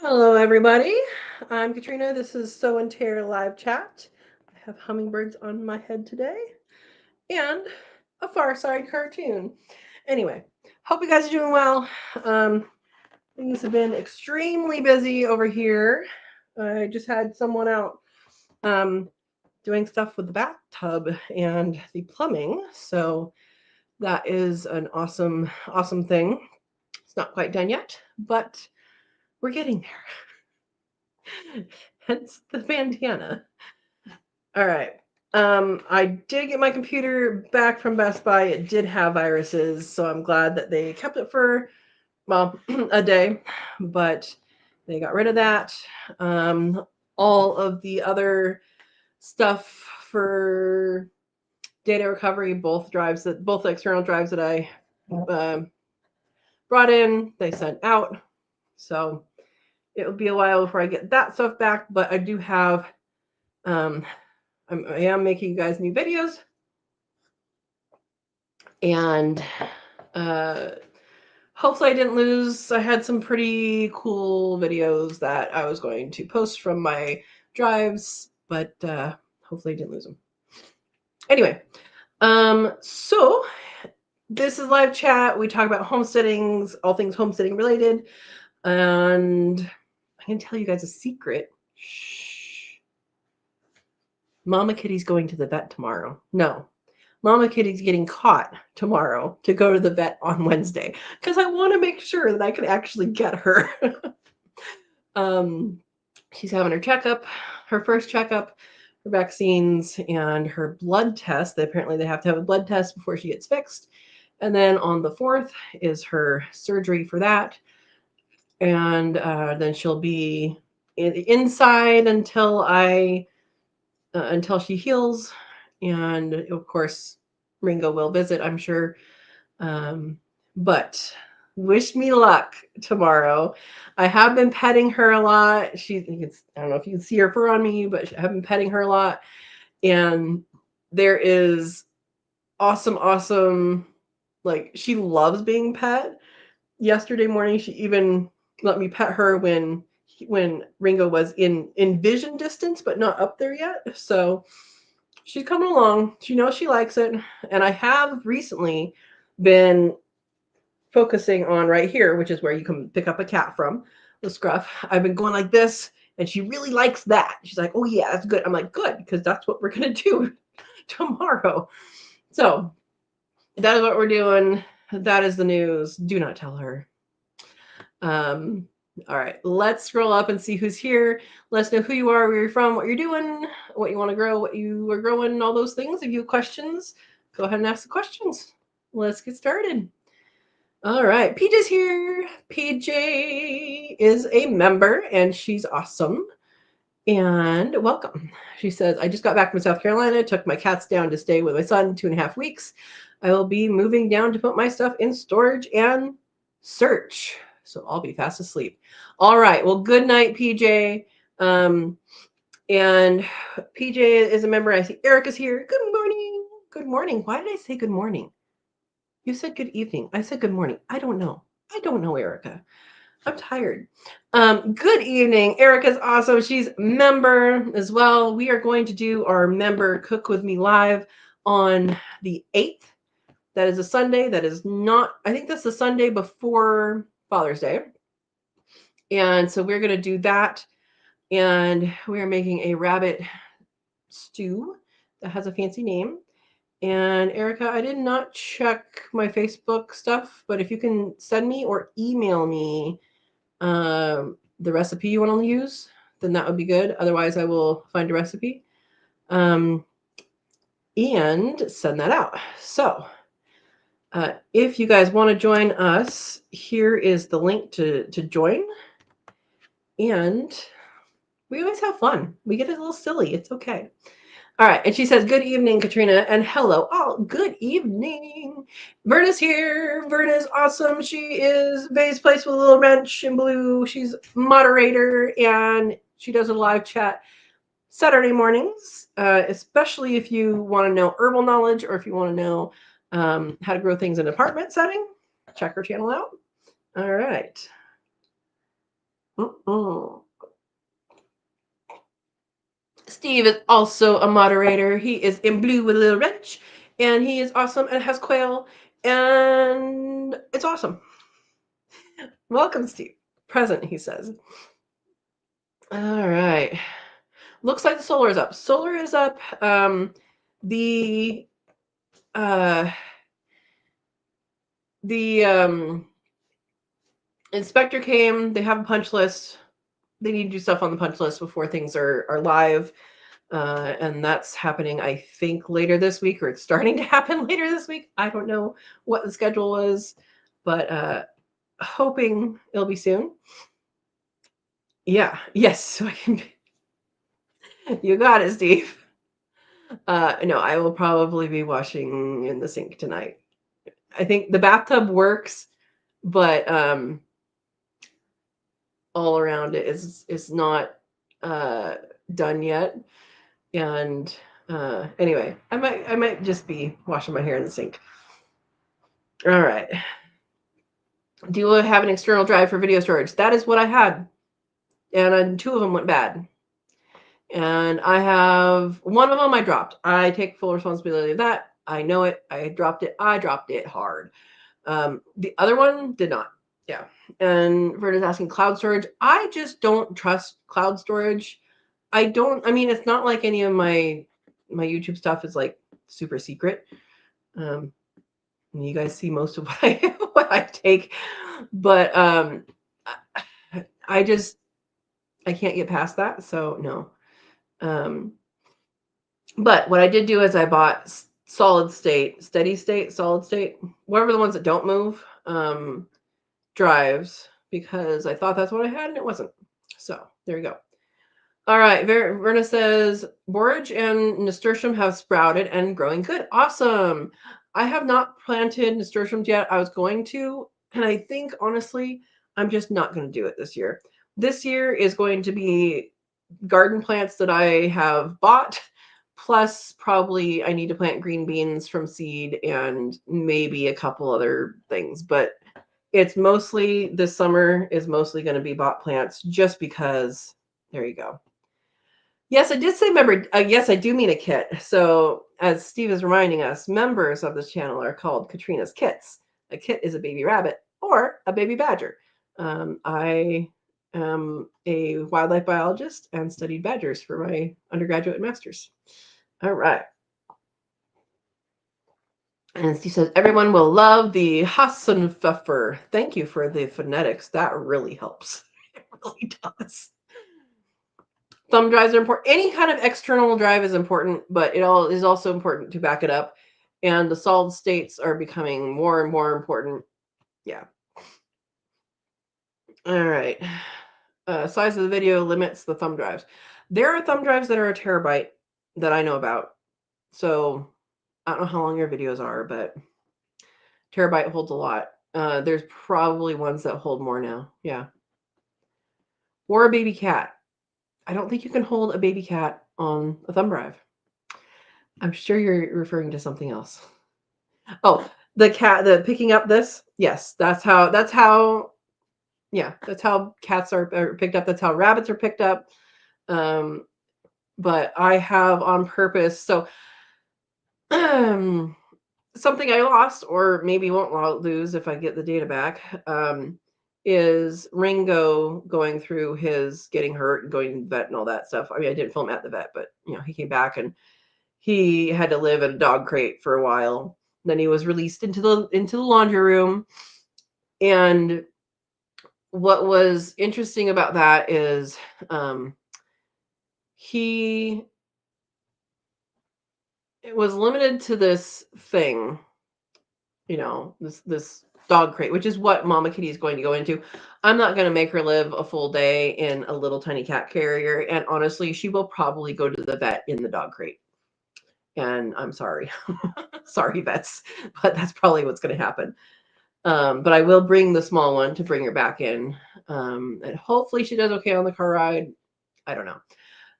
Hello, everybody. I'm Katrina. This is Sow and Tare live chat. I have hummingbirds on my head today and a Far Side cartoon. Anyway, hope you guys are doing well. Um, Things have been extremely busy over here. I just had someone out um, doing stuff with the bathtub and the plumbing, so that is an awesome thing. It's not quite done yet, but we're getting there. Hence the bandana. All right. I did get my computer back from Best Buy. It did have viruses, so I'm glad that they kept it for, well, a day, but they got rid of that. Um, all of the other stuff for data recovery, both external drives that I uh, brought in, they sent out. So it will be a while before I get that stuff back, but I do have um, I am making you guys new videos, and uh, hopefully I didn't lose. I had some pretty cool videos that I was going to post from my drives, but hopefully I didn't lose them. Anyway, so this is live chat. We talk about homesteadings, all things homesteading related, and I can tell you guys a secret. Shh. Mama Kitty's going to the vet tomorrow. No, Mama Kitty's getting caught tomorrow to go to the vet on Wednesday because I want to make sure that I can actually get her. um, she's having her checkup, her first checkup, her vaccines, and her blood test. Apparently, they have to have a blood test before she gets fixed. And then on the 4th is her surgery for that. And then she'll be inside until she heals, and of course Ringo will visit, I'm sure. But wish me luck tomorrow. I have been petting her a lot. I don't know if you can see her fur on me, but I have been petting her a lot, and there is awesome. Like, she loves being pet. Yesterday morning, she even let me pet her when Ringo was in vision distance, but not up there yet. So she's coming along. She knows she likes it. And I have recently been focusing on right here, which is where you can pick up a cat from, the scruff. I've been going like this, and she really likes that. She's like, oh, yeah, that's good. I'm like, good, because that's what we're going to do tomorrow. So that is what we're doing. That is the news. Do not tell her. Um, all right, let's scroll up and see who's here. Let us know who you are, where you're from, what you're doing, what you want to grow, what you are growing, all those things. If you have questions, go ahead and ask the questions. Let's get started. All right, PJ's here. PJ is a member, and she's awesome. And welcome. She says, I just got back from South Carolina, took my cats down to stay with my son 2.5 weeks. I will be moving down to put my stuff in storage and search. So I'll be fast asleep. All right. Well, good night, PJ. And PJ is a member. I see Erica's here. Good morning. Good morning. Why did I say good morning? You said good evening. I said good morning. I don't know. Erica. I'm tired. Good evening. Erica's awesome. She's member as well. We are going to do our member Cook With Me live on the 8th. That is a Sunday. That is not, I think that's the Sunday before Father's Day. And so we're going to do that. And we are making a rabbit stew that has a fancy name. And Erica, I did not check my Facebook stuff, but if you can send me or email me the recipe you want to use, then that would be good. Otherwise, I will find a recipe and send that out. So if you guys want to join us, here is the link to join. And we always have fun. We get a little silly. It's okay. All right. And she says, good evening, Katrina, and hello all. Good evening. Verna's here. Verna's awesome. She is Vay's Place with a Little Wrench in blue. She's moderator, and she does a live chat Saturday mornings, especially if you want to know herbal knowledge or if you want to know how to grow things in an apartment setting. Check her channel out. All right. Steve is also a moderator. He is in blue with a little wrench, and he is awesome and has quail, and it's awesome. Welcome, Steve. Present, he says. All right. Looks like the solar is up. Solar is up. The inspector came. They have a punch list. They need to do stuff on the punch list before things are live. And that's happening, I think, later this week, or it's starting to happen later this week. I don't know what the schedule was, but hoping it'll be soon. Yeah. Yes. So I can. You got it, Steve. No, I will probably be washing in the sink tonight. I think the bathtub works, but all around it is not done yet. And anyway, I might just be washing my hair in the sink. All right. Do you have an external drive for video storage? That is what I had, and 2 of them went bad. And I have one of them I dropped. I take full responsibility of that. I know it. I dropped it. I dropped it hard. The other one did not. Yeah. And Verda's asking cloud storage. I just don't trust cloud storage. I mean, it's not like any of my YouTube stuff is like super secret. You guys see most of what I take, but I can't get past that. So no. But what I did do is I bought solid state, steady state, solid state, whatever the ones that don't move, drives, because I thought that's what I had and it wasn't. So there you go. All right. Verna says borage and nasturtium have sprouted and growing good. Awesome. I have not planted nasturtiums yet. I was going to, and I think honestly, I'm just not going to do it this year. This year is going to be garden plants that I have bought, plus probably I need to plant green beans from seed and maybe a couple other things. But it's mostly, this summer is mostly going to be bought plants just because. There you go. Yes, I did say member. Yes, I do mean a kit. So as Steve is reminding us, members of this channel are called Katrina's Kits. A kit is a baby rabbit or a baby badger. I am a wildlife biologist and studied badgers for my undergraduate and master's. All right. And Steve says, everyone will love the Hassenpfeffer. Thank you for the phonetics. That really helps. It really does. Thumb drives are important. Any kind of external drive is important, but it all is also important to back it up. And the solid states are becoming more and more important. Yeah. All right. Size of the video limits the thumb drives. There are thumb drives that are a terabyte that I know about. So I don't know how long your videos are, but terabyte holds a lot. There's probably ones that hold more now. Yeah. Or a baby cat. I don't think you can hold a baby cat on a thumb drive. I'm sure you're referring to something else. Oh, the picking up this. Yes, that's how yeah, that's how cats are picked up. That's how rabbits are picked up. But I have on purpose. So something I lost, or maybe won't lose if I get the data back, is Ringo going through his getting hurt and going to the vet and all that stuff. I mean, I didn't film at the vet, but he came back and he had to live in a dog crate for a while. Then he was released into the laundry room. And what was interesting about that is he was limited to this thing, this dog crate, which is what Mama Kitty is going to go into. I'm not going to make her live a full day in a little tiny cat carrier. And honestly, she will probably go to the vet in the dog crate. And I'm sorry. Sorry, vets, but that's probably what's going to happen. But I will bring the small one to bring her back in. And hopefully she does okay on the car ride. I don't know.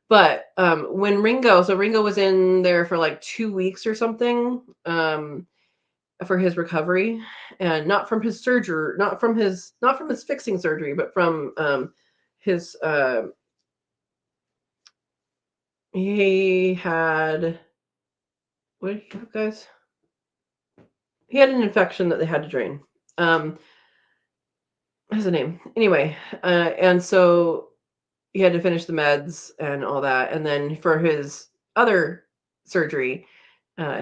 But when Ringo was in there for like 2 weeks or something for his recovery, and not from his surgery, not from his fixing surgery, but from his he had, what did he have, guys? He had an infection that they had to drain. What's the name? Anyway, and so he had to finish the meds and all that. And then for his other surgery,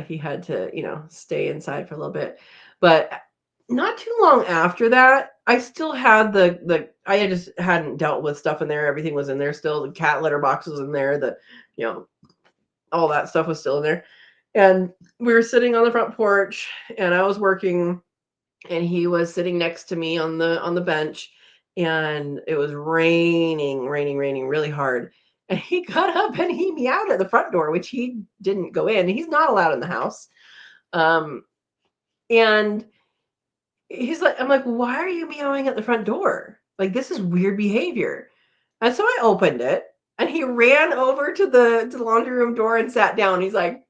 he had to, stay inside for a little bit. But not too long after that, I still had I just hadn't dealt with stuff in there. Everything was in there still. The cat litter box was in there. All that stuff was still in there. And we were sitting on the front porch, and I was working, and he was sitting next to me on the bench, and it was raining really hard. And he got up and he meowed at the front door, which he didn't go in. He's not allowed in the house. And he's like, I'm like, why are you meowing at the front door? Like, this is weird behavior. And so I opened it, and he ran over to the laundry room door and sat down. He's like,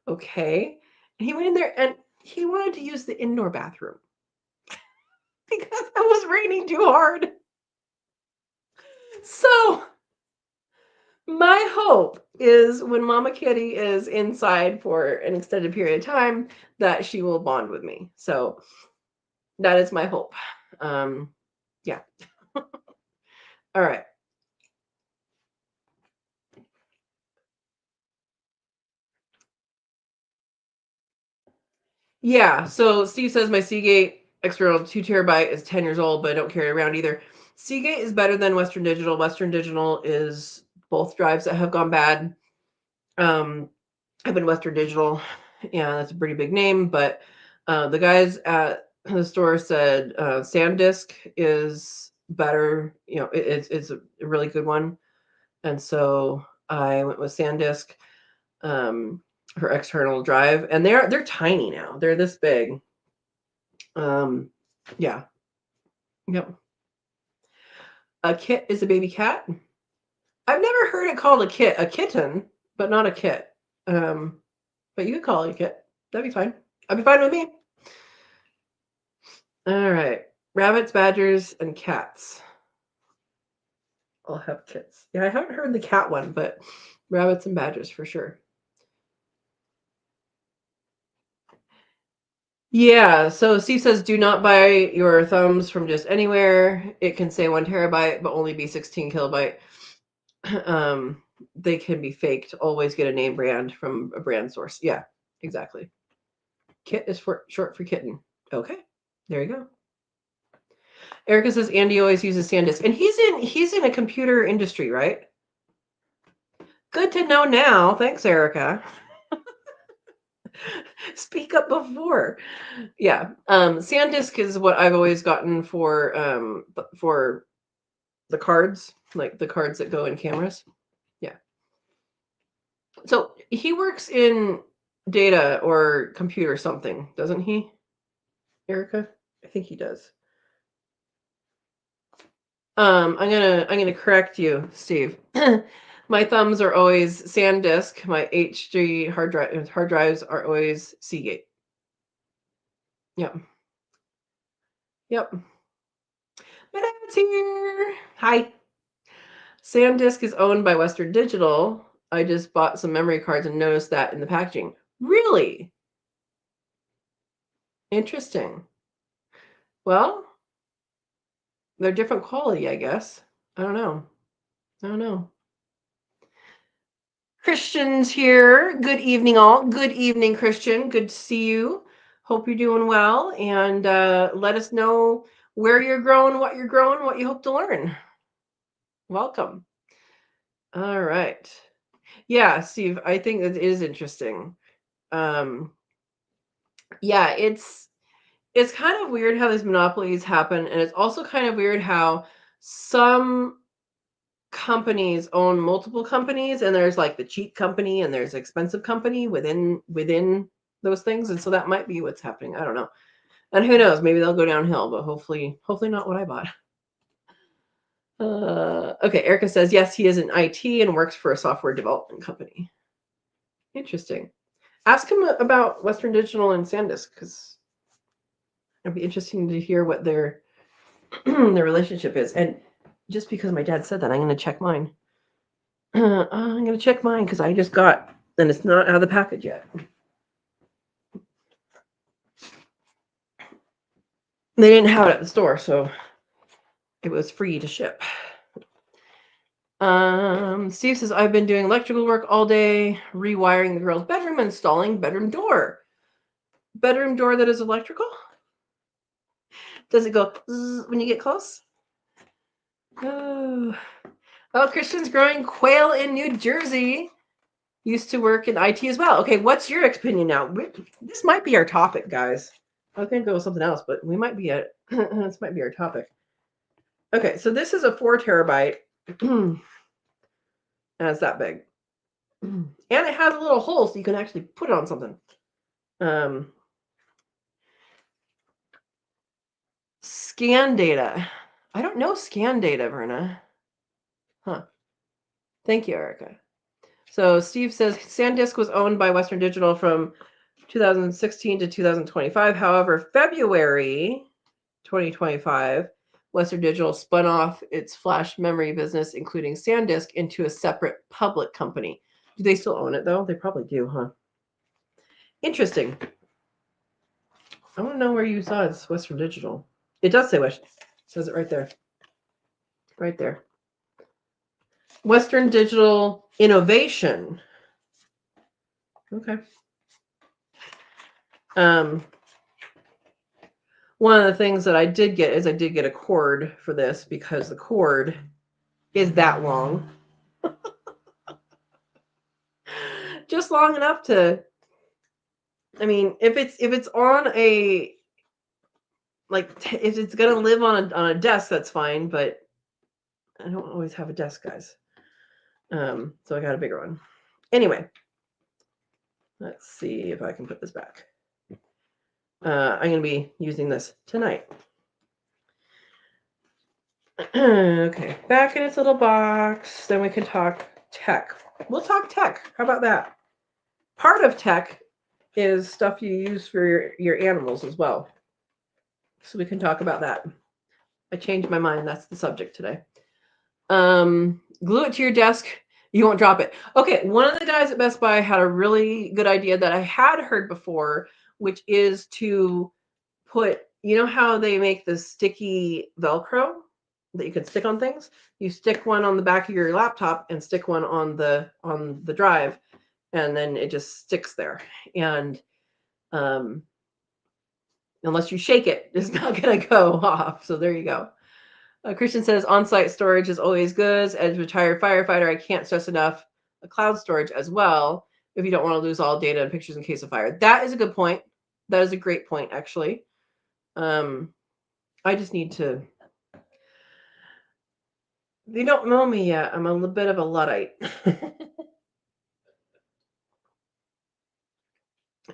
okay. And he went in there, and he wanted to use the indoor bathroom because it was raining too hard. So my hope is when Mama Kitty is inside for an extended period of time, that she will bond with me. So that is my hope. Yeah. All right. Yeah. So Steve says my Seagate external 2 terabyte is 10 years old, but I don't carry it around either. Seagate is better than Western Digital. Western Digital is both drives that have gone bad. I've been Western Digital. Yeah, that's a pretty big name, but the guys at the store said SanDisk is better. It's a really good one, and so I went with SanDisk for external drive, and they're tiny now. They're this big. Yeah, yep. A kit is a baby cat. I've never heard it called a kitten, but not a kit. But you could call it a kit. That'd be fine. That'd be fine with me. All right. Rabbits, badgers, and cats. I'll have kits. Yeah, I haven't heard the cat one, but rabbits and badgers for sure. Yeah, so Steve says do not buy your thumbs from just anywhere. It can say 1 terabyte, but only be 16 kilobyte. They can be faked. Always get a name brand from a brand source. Yeah, exactly. Kit is short for kitten. Okay, there you go. Erica says Andy always uses SanDisk, and he's in a computer industry, right? Good to know now. Thanks, Erica. Speak up before. Yeah. SanDisk is what I've always gotten for the cards, like the cards that go in cameras. Yeah. So he works in data or computer something, doesn't he, Erica? I think he does. I'm gonna correct you, Steve. My thumbs are always SanDisk. My HD hard drives are always Seagate. Yep. Yep. My dad's here. Hi. SanDisk is owned by Western Digital. I just bought some memory cards and noticed that in the packaging. Really? Interesting. Well, they're different quality, I guess. I don't know. Christian's here. Good evening, all. Good evening, Christian. Good to see you. Hope you're doing well. And let us know where you're growing, what you hope to learn. Welcome. All right. Yeah, Steve, I think that is interesting. Yeah, it's kind of weird how these monopolies happen, and it's also kind of weird how some companies own multiple companies, and there's like the cheap company and there's expensive company within those things, and so that might be what's happening. I don't know, and who knows? Maybe they'll go downhill, but hopefully not what I bought. Okay, Erica says yes, he is in IT and works for a software development company. Interesting. Ask him about Western Digital and SanDisk, because it'd be interesting to hear what their the relationship is. And just because my dad said that, I'm going to check mine. I'm going to check mine because I just got, and it's not out of the package yet. They didn't have it at the store, so it was free to ship. Steve says, I've been doing electrical work all day, rewiring the girl's bedroom, installing bedroom door. Bedroom door that is electrical? Does it go when you get close? Oh, Christian's growing quail in New Jersey. Used to work in IT as well. Okay, what's your opinion now? This might be our topic, guys. I was going to go with something else, but we might be at this might be our topic. Okay, so this is a 4 terabyte. And it's that big. And it has a little hole so you can actually put it on something. Scan data. I don't know scan data, Verna. Huh. Thank you, Erica. So Steve says SanDisk was owned by Western Digital from 2016 to 2025. However, February 2025, Western Digital spun off its flash memory business, including SanDisk, into a separate public company. Do they still own it, though? They probably do, huh? Interesting. I want to know where you saw it's Western Digital. It does say Western. It says it right there. Right there. Western Digital Innovation. Okay. One of the things that I did get is I did get a cord for this because the cord is that long. Just long enough to, I mean, if it's on a, like, if it's gonna live on a desk, that's fine, but I don't always have a desk, guys. So I got a bigger one. Anyway, let's see if I can put this back. I'm going to be using this tonight. Okay, back in its little box. Then we can talk tech. We'll talk tech. How about that? Part of tech is stuff you use for your animals as well. So we can talk about that. I changed my mind. That's the subject today. Glue it to your desk. You won't drop it. Okay, one of the guys at Best Buy had a really good idea that I had heard before, which is to put, you know how they make the sticky Velcro that you can stick on things? You stick one on the back of your laptop and stick one on the drive, and then it just sticks there. And unless you shake it, it's not going to go off. So there you go. Christian says on-site storage is always good. As a retired firefighter, I can't stress enough cloud storage as well if you don't want to lose all data and pictures in case of fire. That is a good point. That is a great point, actually. I just need to. You don't know me yet. I'm a little bit of a Luddite.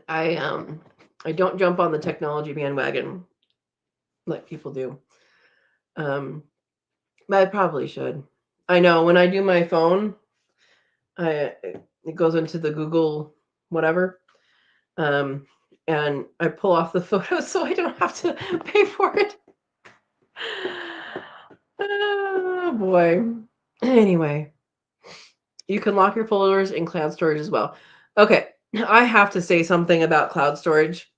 I don't jump on the technology bandwagon like people do. I probably should. I know when I do my phone, it goes into the Google whatever, and I pull off the photos so I don't have to pay for it. Oh boy. Anyway, you can lock your folders in cloud storage as well. Okay, I have to say something about cloud storage.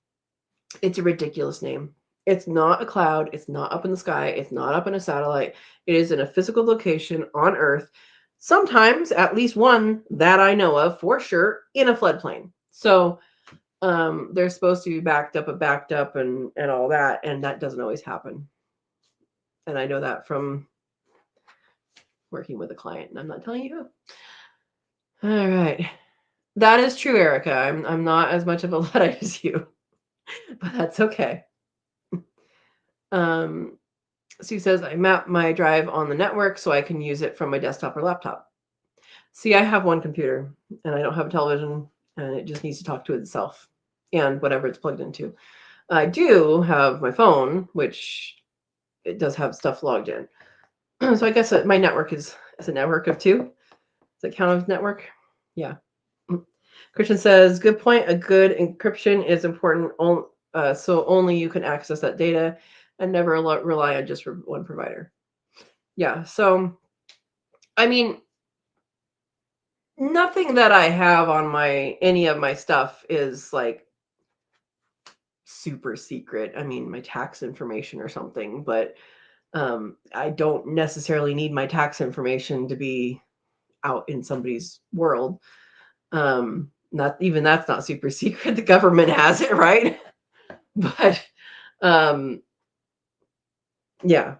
It's a ridiculous name. It's not a cloud. It's not up in the sky. It's not up in a satellite. It is in a physical location on Earth. Sometimes, at least one that I know of for sure, in a floodplain. So they're supposed to be backed up and all that, and that doesn't always happen. And I know that from working with a client, and I'm not telling you who. All right. That is true, Erica. I'm not as much of a Luddite as you, but that's okay. Sue says, I map my drive on the network so I can use it from my desktop or laptop. See, I have one computer and I don't have a television, and it just needs to talk to itself and whatever it's plugged into. I do have my phone, which it does have stuff logged in. So I guess my network is a network of two. Does it count as network? Yeah. Christian says, good point. A good encryption is important, so only you can access that data. and never rely on just one provider. Yeah. So, I mean, nothing that I have on any of my stuff is like super secret. I mean, my tax information or something, but I don't necessarily need my tax information to be out in somebody's world. Not even that's not super secret. The government has it, right? But yeah.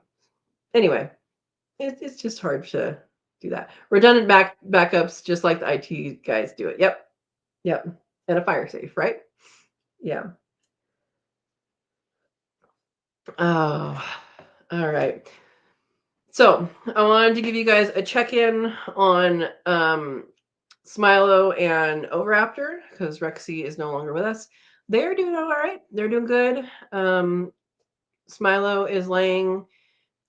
Anyway, it's just hard to do that. Redundant backups, just like the IT guys do it. Yep. Yep. And a fire safe, right? Yeah. Oh, all right. So I wanted to give you guys a check-in on Smilo and Overaptor because Rexy is no longer with us. They're doing all right. They're doing good. Smilo is laying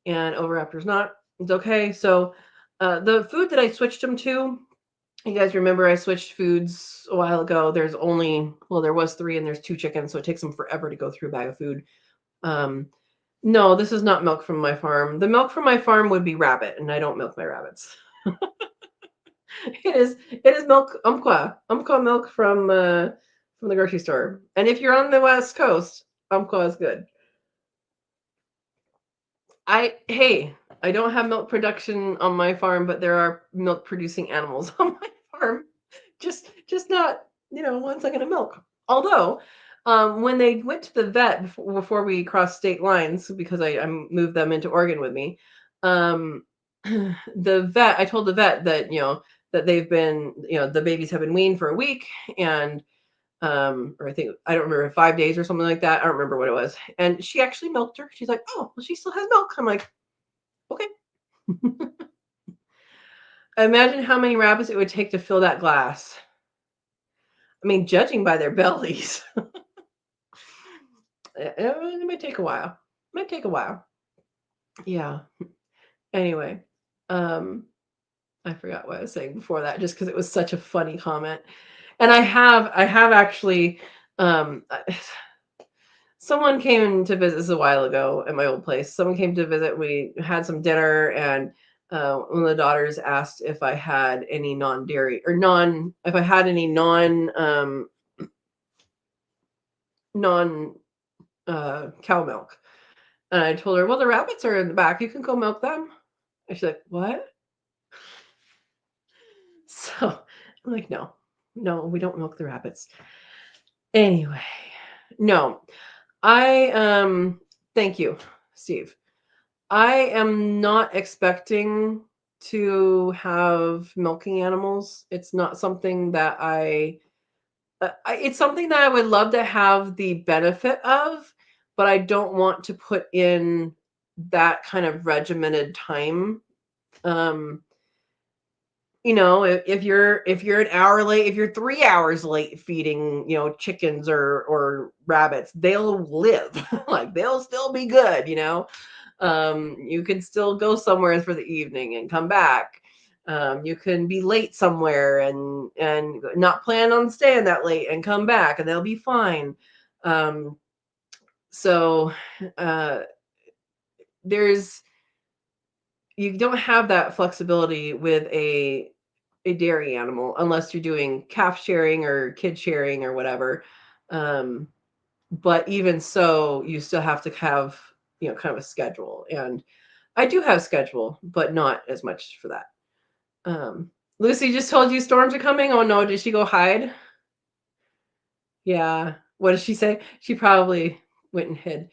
and Overaptor's not. It's okay. So the food that I switched them to, you guys remember I switched foods a while ago. There was 3 and there's 2 chickens, so it takes them forever to go through a bag of food. No, this is not milk from my farm. The milk from my farm would be rabbit, and I don't milk my rabbits. It is milk Umpqua milk from the grocery store. And if you're on the West Coast, Umpqua is good. I don't have milk production on my farm, but there are milk producing animals on my farm. Just not, ones I'm gonna milk. Although, when they went to the vet before we crossed state lines, because I moved them into Oregon with me, I told the vet that, that they've been, the babies have been weaned for a week and or I don't remember 5 days or something like that. I don't remember what it was. And she actually milked her. She's like, oh, well, she still has milk. I'm like, okay. Imagine how many rabbits it would take to fill that glass. I mean, judging by their bellies, it might take a while. Yeah. Anyway, I forgot what I was saying before that, just because it was such a funny comment. And I have actually, someone came to visit. This a while ago at my old place. Someone came to visit. We had some dinner, and one of the daughters asked if I had any non-dairy or if I had any non cow milk. And I told her, well, the rabbits are in the back. You can go milk them. And she's like, what? So I'm like, no, we don't milk the rabbits. Anyway, no, thank you, Steve. I am not expecting to have milking animals. It's not something that it's something that I would love to have the benefit of, but I don't want to put in that kind of regimented time. If you're an hour late, if you're 3 hours late feeding, chickens or rabbits, they'll live. Like they'll still be good. You can still go somewhere for the evening and come back. You can be late somewhere and not plan on staying that late and come back, and they'll be fine. So you don't have that flexibility with a dairy animal unless you're doing calf sharing or kid sharing or whatever. But even so, you still have to have, kind of a schedule. And I do have schedule, but not as much for that. Lucy just told you storms are coming. Oh no, did she go hide? Yeah. What did she say? She probably went and hid.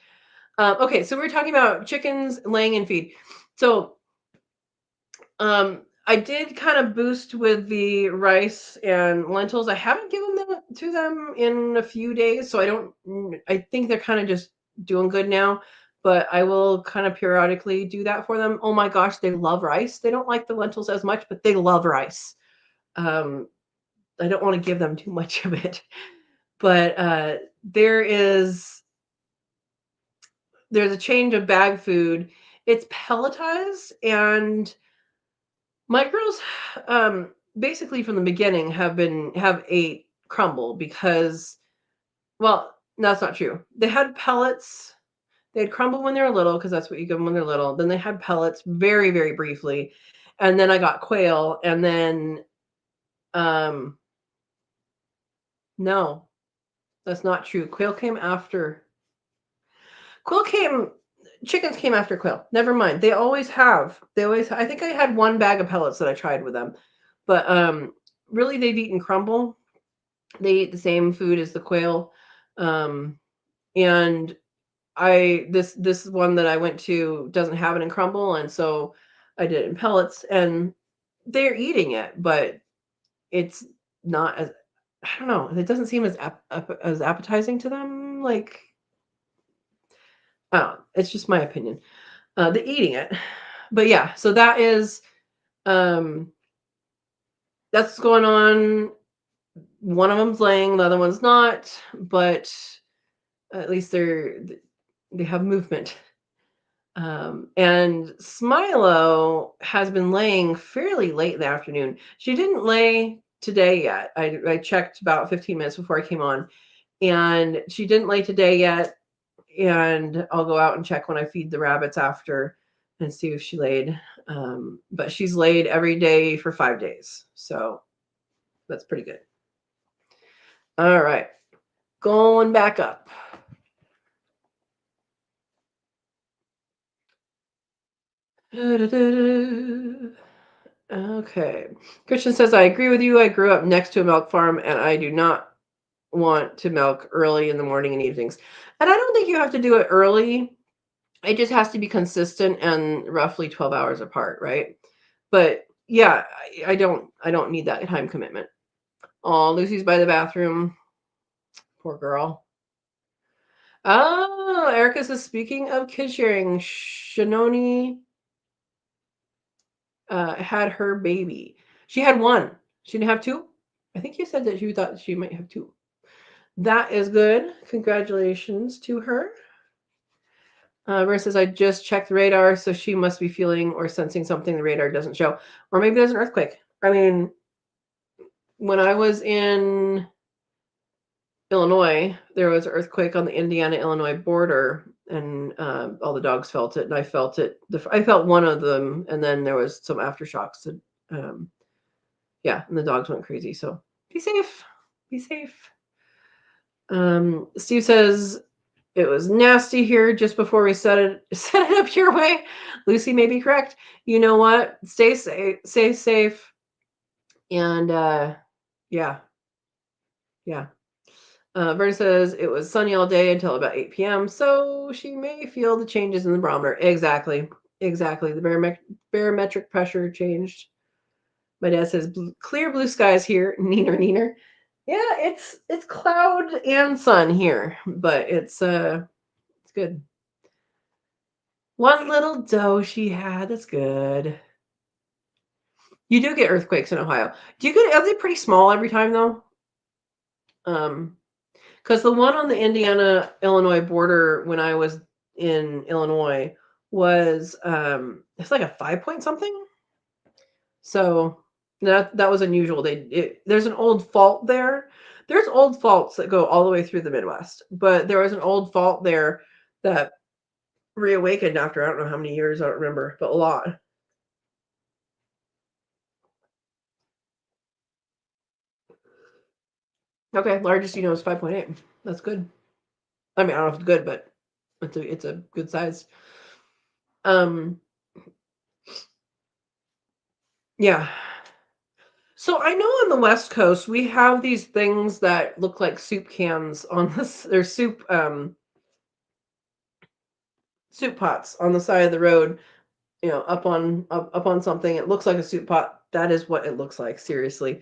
Okay, so we're talking about chickens laying and feed. So I did kind of boost with the rice and lentils. I haven't given them to them in a few days, so I think they're kind of just doing good now, but I will kind of periodically do that for them. Oh my gosh, they love rice. They don't like the lentils as much, but they love rice. I don't want to give them too much of it, but there's a change of bag food. It's pelletized, and my girls, basically from the beginning have ate crumble because, well, that's not true. They had pellets. They'd crumble when they were little because that's what you give them when they're little. Then they had pellets very, very briefly. And then I got quail. And then, no, that's not true. Chickens came after quail. Never mind. They always have. I think I had one bag of pellets that I tried with them. But really, they've eaten crumble. They eat the same food as the quail. And this one that I went to doesn't have it in crumble, and so I did it in pellets, and they're eating it, but it's not as, I don't know. It doesn't seem as as appetizing to them. Like, I don't know. It's just my opinion. They're eating it, but yeah. So um, that's going on. One of them's laying, the other one's not, but at least they have movement. And Smilo has been laying fairly late in the afternoon. She didn't lay today yet. I checked about 15 minutes before I came on, and she didn't lay today yet. And I'll go out and check when I feed the rabbits after and see if she laid. But she's laid every day for 5 days. So that's pretty good. All right. Going back up. Okay. Christian says, I agree with you. I grew up next to a milk farm, and I do not want to milk early in the morning and evenings. And I don't think you have to do it early. It just has to be consistent and roughly 12 hours apart, right? But yeah, I don't need that time commitment. Oh, Lucy's by the bathroom. Poor girl. Oh, Erica says, speaking of kid sharing, Shanoni had her baby. She had one. She didn't have two. I think you said that you thought she might have two. That is good. Congratulations to her. Versus, I just checked the radar, so she must be feeling or sensing something the radar doesn't show. Or maybe there's an earthquake. I mean, when I was in Illinois, there was an earthquake on the Indiana-Illinois border, and all the dogs felt it, and I felt it. I felt one of them, and then there was some aftershocks. Yeah, and the dogs went crazy. So be safe. Be safe. Steve says, it was nasty here just before we set it up your way. Lucy may be correct. You know what? Stay safe. And yeah. Verna says it was sunny all day until about 8 p.m. So she may feel the changes in the barometer. Exactly. The barometric pressure changed. My dad says clear blue skies here. Neener. Yeah, it's cloud and sun here, but it's good. One little doe she had. That's good. You do get earthquakes in Ohio. Are they pretty small every time though? Because the one on the Indiana-Illinois border when I was in Illinois was it's like a 5 point something. So that was unusual. There's an old fault there. There's old faults that go all the way through the Midwest, but there was an old fault there that reawakened after I don't know how many years, I don't remember, but a lot. Okay, largest is 5.8. That's good. I mean, I don't know if it's good, but it's a good size. Yeah. So I know on the West Coast we have these things that look like soup cans on this. They're soup pots on the side of the road. Up on something. It looks like a soup pot. That is what it looks like. Seriously,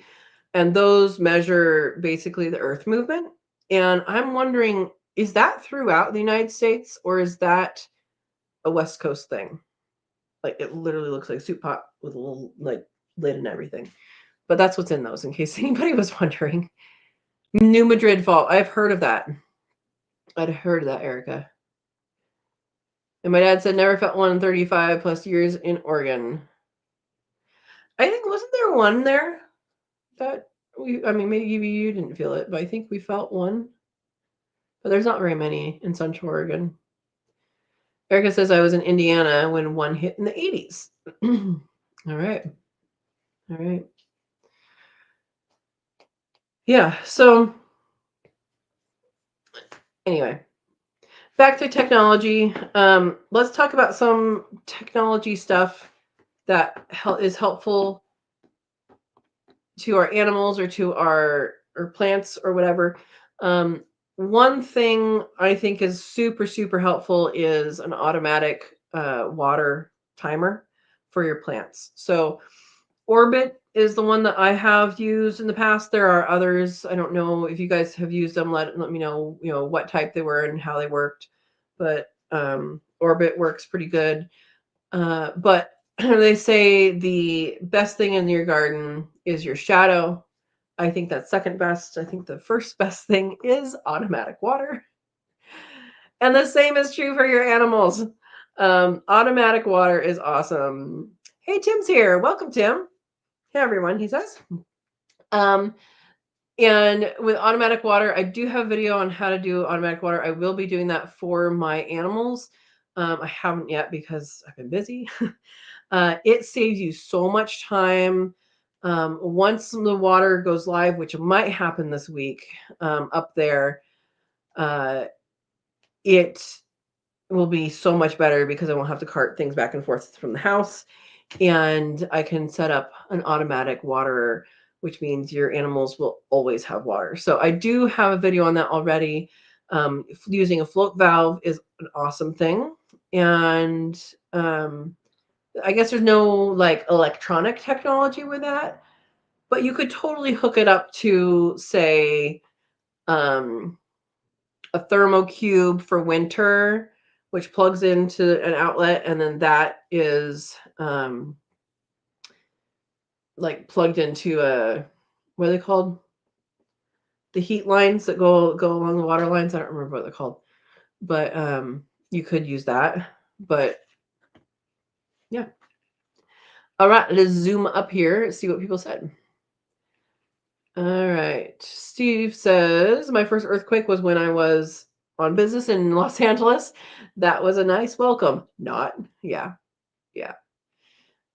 and those measure basically the Earth movement. And I'm wondering, is that throughout the United States or is that a West Coast thing? Like it literally looks like a soup pot with a little like lid and everything. But that's what's in those, in case anybody was wondering. New Madrid fault. I've heard of that. I'd heard of that, Erica. And my dad said never felt one in 35 plus years in Oregon. I think, wasn't there one there that maybe you didn't feel it, but I think we felt one. But there's not very many in Central Oregon. Erica says I was in Indiana when one hit in the 80s. All right. All right. Yeah. So anyway, back to technology. Let's talk about some technology stuff that is helpful to our animals or to our or plants or whatever. One thing I think is super super helpful is an automatic water timer for your plants. So Orbit is the one that I have used in the past. There are others. I don't know if you guys have used them. Let me know, what type they were and how they worked. But Orbit works pretty good. But they say the best thing in your garden is your shadow. I think that's second best. I think the first best thing is automatic water. And the same is true for your animals. Automatic water is awesome. Hey, Tim's here. Welcome, Tim. Hey, everyone, he says. Um, and with automatic water, I do have a video on how to do automatic water. I will be doing that for my animals. I haven't yet because I've been busy. It saves you so much time. Once the water goes live, which might happen this week up there, it will be so much better because I won't have to cart things back and forth from the house. And I can set up an automatic waterer, which means your animals will always have water. So I do have a video on that already. Using a float valve is an awesome thing. And I guess there's no like electronic technology with that, but you could totally hook it up to, say, a thermocube for winter, which plugs into an outlet, and then that is like plugged into what are they called? The heat lines that go along the water lines. I don't remember what they're called, but you could use that. But yeah. All right, let's zoom up here, see what people said. All right. Steve says, my first earthquake was when I was on business in Los Angeles. That was a nice welcome. Not. Yeah. Yeah.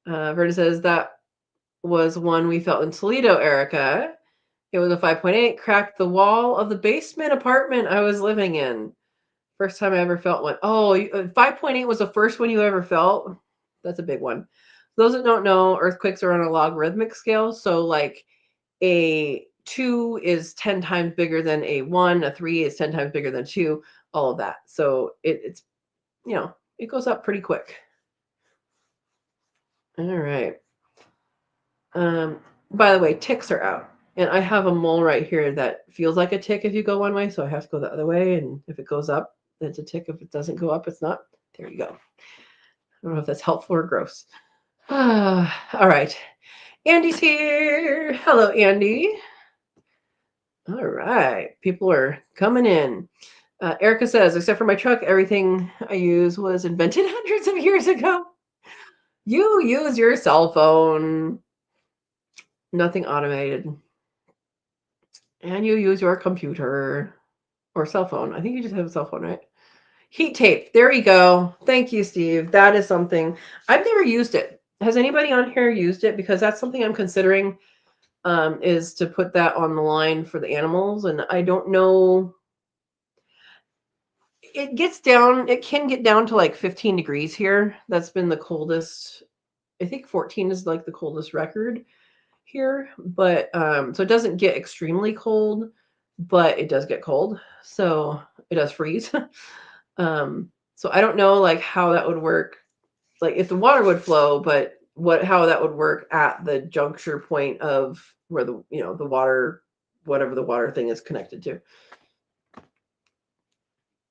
Verna says, that was one we felt in Toledo, Erica. It was a 5.8, cracked the wall of the basement apartment I was living in. First time I ever felt one. Oh, 5.8 was the first one you ever felt? That's a big one. Those that don't know, earthquakes are on a logarithmic scale. So like a 2 is 10 times bigger than a 1, a 3 is 10 times bigger than 2, all of that. So it's, it goes up pretty quick. All right. By the way, ticks are out. And I have a mole right here that feels like a tick if you go one way, so I have to go the other way. And if it goes up, it's a tick. If it doesn't go up, it's not. There you go. I don't know if that's helpful or gross. All right. Andy's here. Hello, Andy. All right. People are coming in. Erica says, except for my truck, everything I use was invented hundreds of years ago. You use your cell phone. Nothing automated. And you use your computer or cell phone. I think you just have a cell phone, right? Heat tape. There you go. Thank you, Steve. That is something. I've never used it. Has anybody on here used it? Because that's something I'm considering, is to put that on the line for the animals. And I don't know. It can get down to like 15 degrees here. That's been the coldest. I think 14 is like the coldest record here. But so it doesn't get extremely cold, but it does get cold. So it does freeze. So I don't know like how that would work, like if the water would flow, but how that would work at the juncture point of where the water, whatever the water thing is connected to.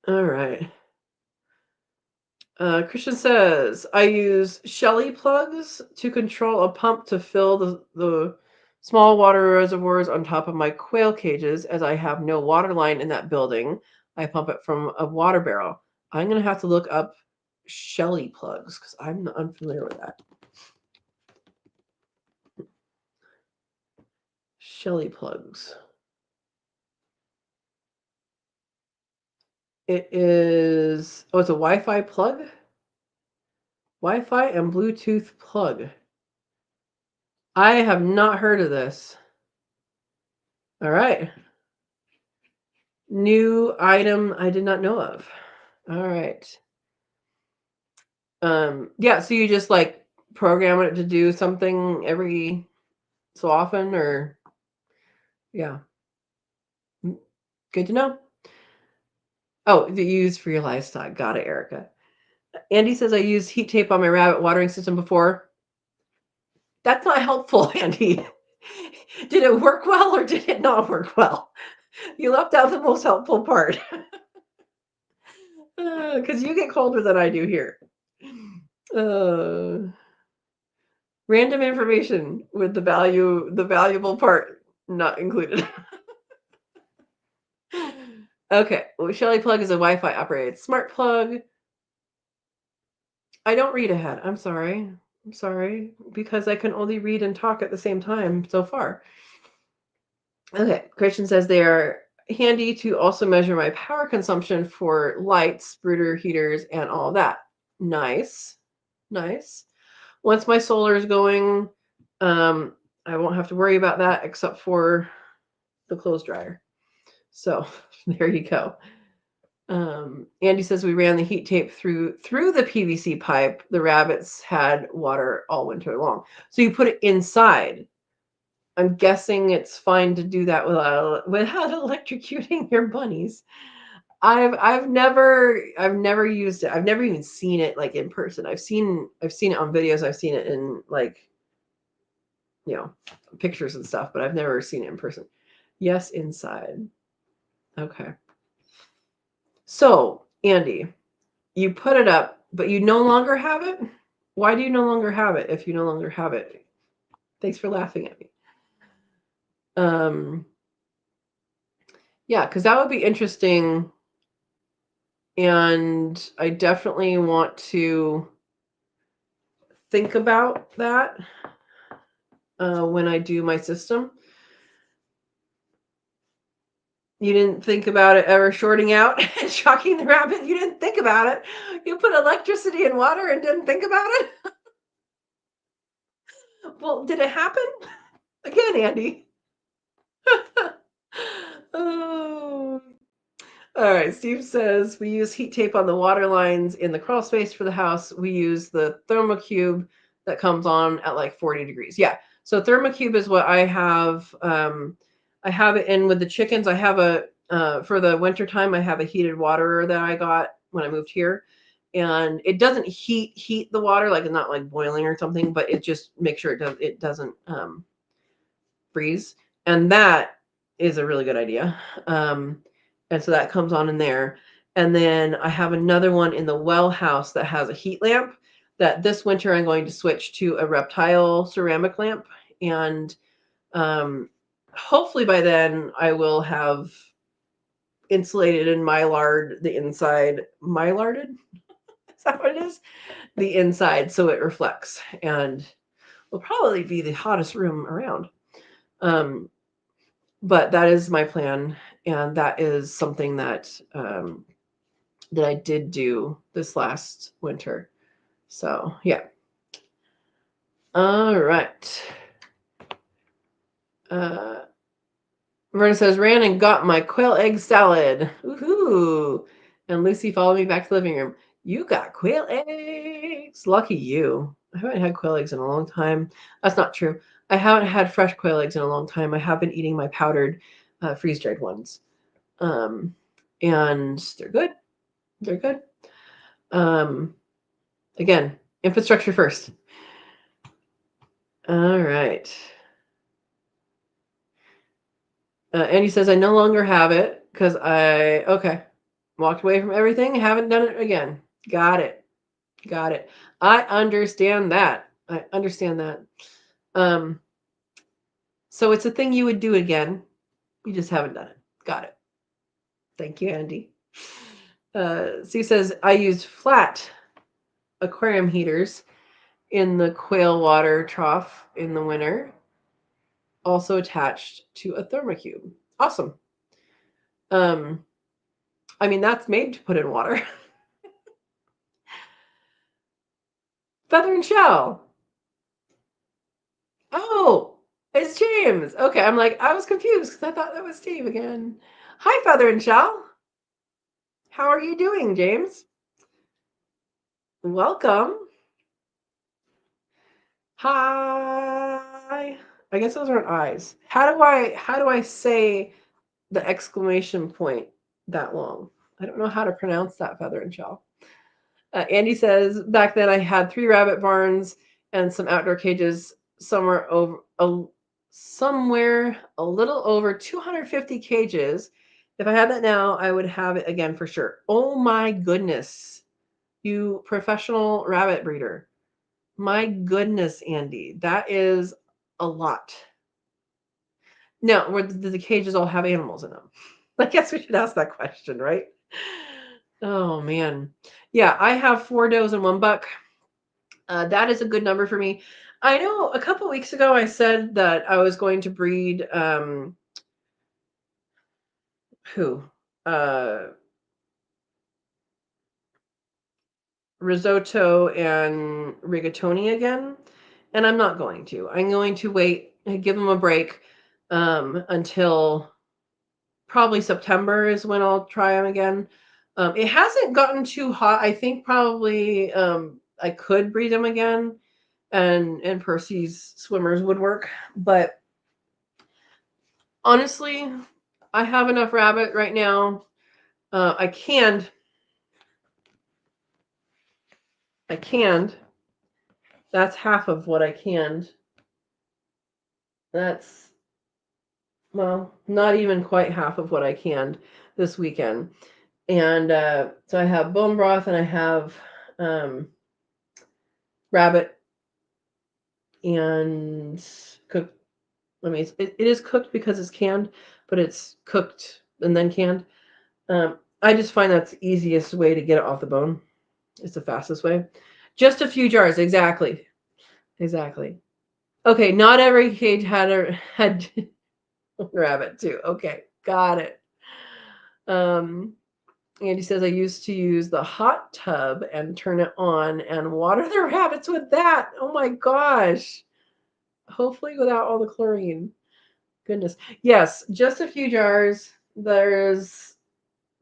All right. Christian says, I use Shelly plugs to control a pump to fill the small water reservoirs on top of my quail cages, as I have no water line in that building. I pump it from a water barrel. I'm going to have to look up Shelly plugs because I'm unfamiliar with that. Shelly plugs. It is, oh, it's a Wi-Fi plug? Wi-Fi and Bluetooth plug. I have not heard of this. All right. New item I did not know of. All right. Yeah, so you just like program it to do something every so often, or yeah. Good to know. Oh, that you use for your livestock. Got it, Erica. Andy says I used heat tape on my rabbit watering system before. That's not helpful, Andy. Did it work well or did it not work well? You left out the most helpful part. Because you get colder than I do here. Random information with the valuable part not included. Okay, well, Shelly plug is a Wi-Fi operated smart plug. I don't read ahead. I'm sorry, because I can only read and talk at the same time so far. Okay, Christian says they are handy to also measure my power consumption for lights, brooder heaters, and all that. Nice. Once my solar is going, I won't have to worry about that except for the clothes dryer. So there you go. Andy says we ran the heat tape through the PVC pipe. The rabbits had water all winter long. So you put it inside. I'm guessing it's fine to do that without electrocuting your bunnies. I've never used it. I've never even seen it like in person. I've seen it on videos. I've seen it in like, you know, pictures and stuff, but I've never seen it in person. Yes, inside. Okay. So, Andy, you put it up, but you no longer have it? Why do you no longer have it if you no longer have it? Thanks for laughing at me. Yeah, because that would be interesting. And I definitely want to think about that when I do my system. You didn't think about it ever shorting out and shocking the rabbit? You didn't think about it. You put electricity and water and didn't think about it? Well, did it happen? Again, Andy. Oh. All right. Steve says we use heat tape on the water lines in the crawl space for the house. We use the thermocube that comes on at like 40 degrees. Yeah. So thermocube is what I have. I have it in with the chickens. I have a for the wintertime, I have a heated waterer that I got when I moved here. And it doesn't heat the water, like it's not like boiling or something, but it just makes sure it doesn't freeze. And that is a really good idea. And so that comes on in there. And then I have another one in the well house that has a heat lamp that this winter I'm going to switch to a reptile ceramic lamp. And hopefully by then I will have insulated and mylar the inside. Mylarded? Is that what it is? The inside so it reflects and will probably be the hottest room around. But that is my plan, and that is something that that I did do this last winter. So yeah. All right. Verna says, ran and got my quail egg salad. Woohoo! And Lucy followed me back to the living room. You got quail eggs. Lucky you. I haven't had quail eggs in a long time. That's not true. I haven't had fresh quail eggs in a long time. I have been eating my powdered freeze-dried ones. And they're good. They're good. Again, infrastructure first. All right. Andy says, I no longer have it because okay, walked away from everything. Haven't done it again. Got it. I understand that. So it's a thing you would do again. You just haven't done it. Got it. Thank you, Andy. Sue says, I use flat aquarium heaters in the quail water trough in the winter, also attached to a thermocube. Awesome. I mean, that's made to put in water. Feather and shell. Oh, it's James. Okay, I'm like, I was confused because I thought that was Steve again. Hi, Feather and shell. How are you doing, James? Welcome. Hi. I guess those aren't eyes. How do I say the exclamation point that long? I don't know how to pronounce that, Feather and shell. Andy says, back then I had 3 rabbit barns and some outdoor cages somewhere a little over 250 cages. If I had that now, I would have it again for sure. Oh my goodness, you professional rabbit breeder. My goodness, Andy, that is a lot. Now, do the cages all have animals in them? I guess we should ask that question, right? Oh man. Yeah, I have 4 does and 1 buck. That is a good number for me. I know a couple weeks ago I said that I was going to breed who? Risotto and rigatoni again, and I'm not going to. I'm going to wait and give them a break until probably September is when I'll try them again. It hasn't gotten too hot. I think probably I could breed them again, and Percy's swimmers would work. But honestly, I have enough rabbit right now. I canned. That's half of what I canned. That's, well, not even quite half of what I canned this weekend. And so I have bone broth and I have rabbit and cooked. I mean, it is cooked because it's canned, but it's cooked and then canned. I just find that's the easiest way to get it off the bone. It's the fastest way. Just a few jars, exactly. Exactly. Okay, not every cage had rabbit too. Okay, got it. Andy says I used to use the hot tub and turn it on and water the rabbits with that. Oh my gosh. Hopefully without all the chlorine. Goodness. Yes, just a few jars. There's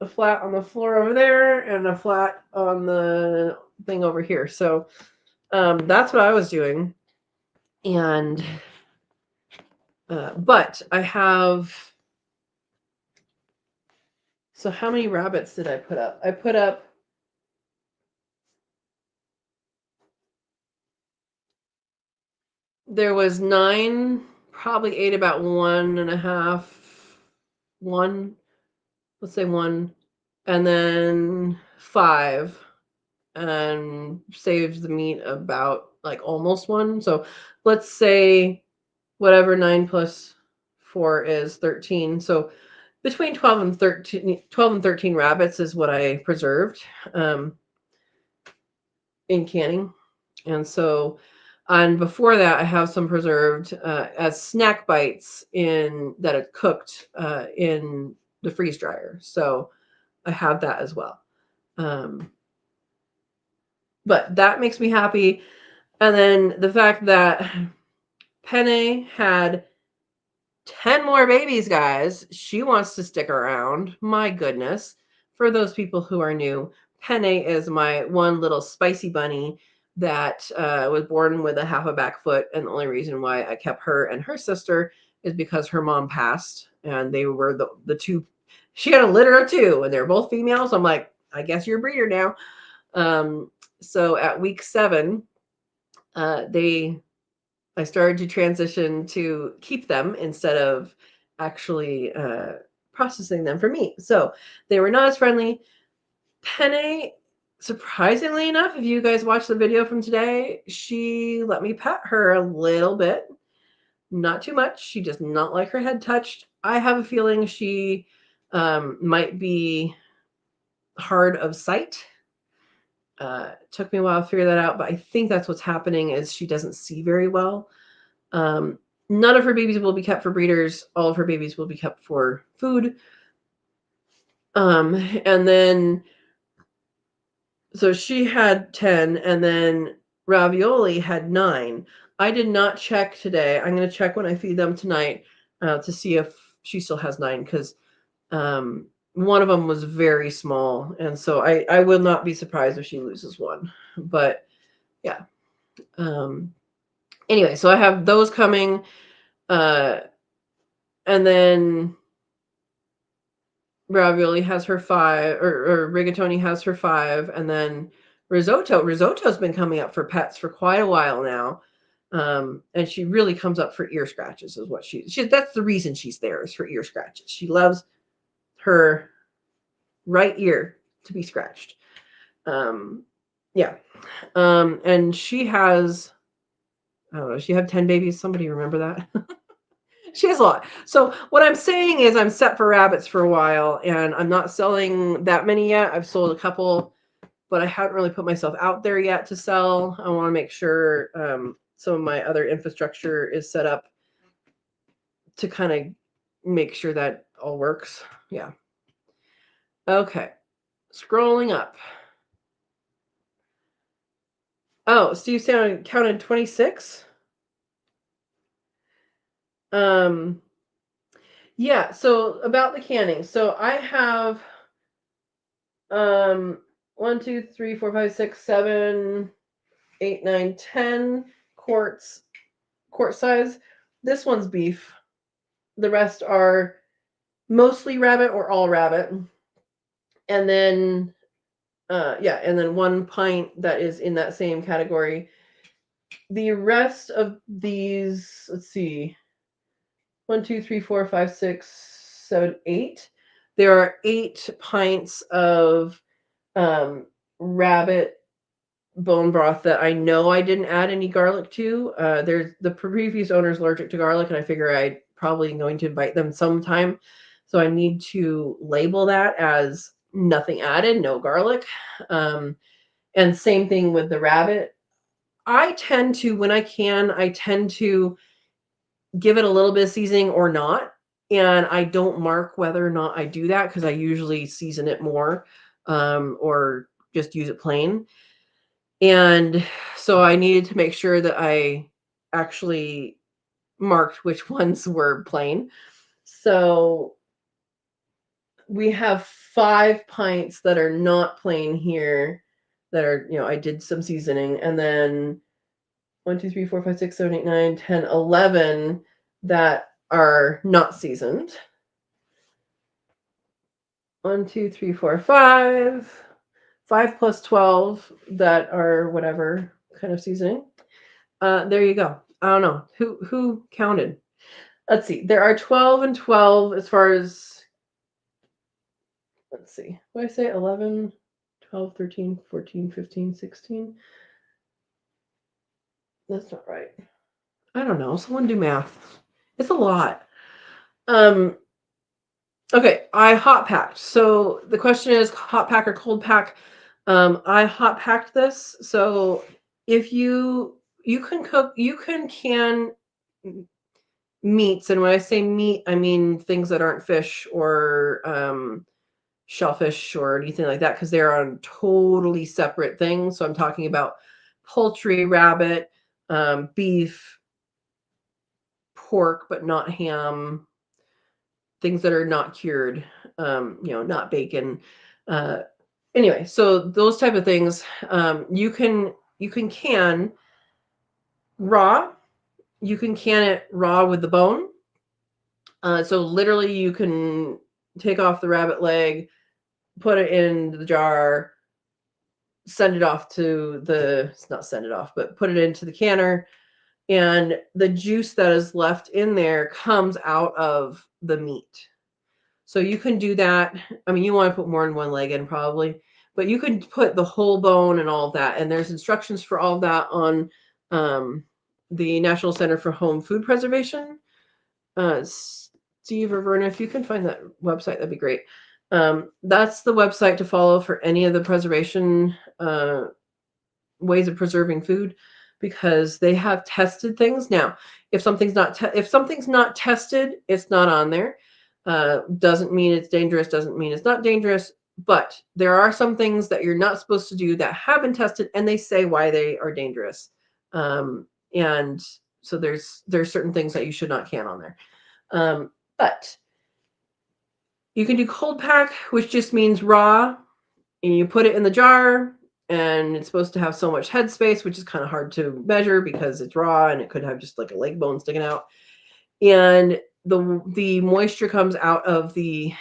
a flat on the floor over there and a flat on the thing over here. So that's what I was doing. And but I have, so how many rabbits did I put up? I put up, there was 9, probably ate about 1.5, let's say 1, and then 5, and saved the meat about like almost 1. So let's say whatever 9 plus 4 is 13. So between 12 and 13 rabbits is what I preserved in canning. And so, and before that, I have some preserved as snack bites in that are cooked in the freeze dryer. So I have that as well. But that makes me happy. And then the fact that Penne had 10 more babies, guys. She wants to stick around. My goodness. For those people who are new, Penne is my one little spicy bunny that was born with a half a back foot. And the only reason why I kept her and her sister is because her mom passed. And they were the two. She had a litter of 2, and they're both females. I'm like, I guess you're a breeder now. So at week 7, I started to transition to keep them instead of actually processing them for meat. So they were not as friendly. Penne, surprisingly enough, if you guys watch the video from today, she let me pet her a little bit. Not too much. She does not like her head touched. I have a feeling she might be hard of sight. Took me a while to figure that out, but I think that's what's happening is she doesn't see very well. None of her babies will be kept for breeders. All of her babies will be kept for food. And then, so she had 10, and then Ravioli had 9. I did not check today. I'm going to check when I feed them tonight to see if she still has 9, because one of them was very small. And so I will not be surprised if she loses one. But yeah. Anyway, so I have those coming. And then Ravioli has her 5, or Rigatoni has her 5, and then Risotto's been coming up for pets for quite a while now. And she really comes up for ear scratches, is what she that's the reason she's there, is for ear scratches. She loves her right ear to be scratched. Yeah. And she has, I don't know, she had 10 babies. Somebody remember that? She has a lot. So what I'm saying is I'm set for rabbits for a while, and I'm not selling that many yet. I've sold a couple, but I haven't really put myself out there yet to sell. I want to make sure some of my other infrastructure is set up to kind of make sure that all works. Yeah. Okay. Scrolling up. Oh, Steve counted 26. Yeah, so about the canning. So I have 1, 2, 3, 4, 5, 6, 7, 8, 9, 10 quart size. This one's beef. The rest are mostly rabbit or all rabbit. And then and then 1 pint that is in that same category. The rest of these, let's see, 1, 2, 3, 4, 5, 6, 7, 8. There are 8 pints of rabbit bone broth that I know I didn't add any garlic to. There's the previous owner's allergic to garlic, and I figure I probably going to invite them sometime. So I need to label that as nothing added, no garlic. And same thing with the rabbit. I tend to, when I can, I tend to give it a little bit of seasoning or not. And I don't mark whether or not I do that, because I usually season it more or just use it plain. And so I needed to make sure that I actually marked which ones were plain. So we have 5 pints that are not plain here that are, I did some seasoning. And then 1, 2, 3, 4, 5, 6, 7, 8, 9, 10, 11 that are not seasoned. 1, 2, 3, 4, 5. 5 plus 12 that are whatever kind of seasoning. There you go. I don't know. Who counted? Let's see. There are 12 and 12 as far as, let's see. What did I say? 11, 12, 13, 14, 15, 16. That's not right. I don't know. Someone do math. It's a lot. Okay, I hot packed. So the question is hot pack or cold pack. I hot packed this. So if you can cook, you can can meats. And when I say meat, I mean things that aren't fish or shellfish or anything like that, because they're on totally separate things. So I'm talking about poultry, rabbit, beef, pork, but not ham, things that are not cured, not bacon. Anyway, so those type of things, you can can raw. You can can it raw with the bone. So literally, you can take off the rabbit leg, put it in the jar, send it off to not send it off, but put it into the canner, and the juice that is left in there comes out of the meat. So you can do that. I mean, you want to put more than 1 leg in probably, but you can put the whole bone and all of that. And there's instructions for all of that on the National Center for Home Food Preservation. Steve or Verna, if you can find that website, that'd be great. That's the website to follow for any of the preservation ways of preserving food, because they have tested things. Now, if something's not tested, it's not on there. Doesn't mean it's dangerous, doesn't mean it's not dangerous, but there are some things that you're not supposed to do that have been tested, and they say why they are dangerous. And so there's certain things that you should not can on there. But you can do cold pack, which just means raw, and you put it in the jar, and it's supposed to have so much headspace, which is kind of hard to measure because it's raw and it could have just like a leg bone sticking out. And the moisture comes out of the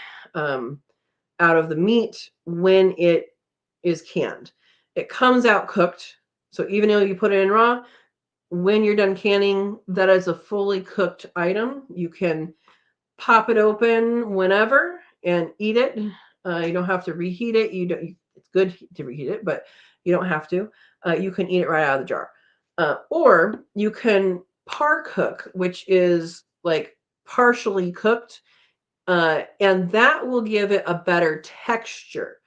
meat when it is canned. It comes out cooked. So even though you put it in raw, when you're done canning, that is a fully cooked item. You can pop it open whenever and eat it. You don't have to reheat it. It's good to reheat it, but you don't have to. You can eat it right out of the jar. Or you can par cook, which is like partially cooked, and that will give it a better texture.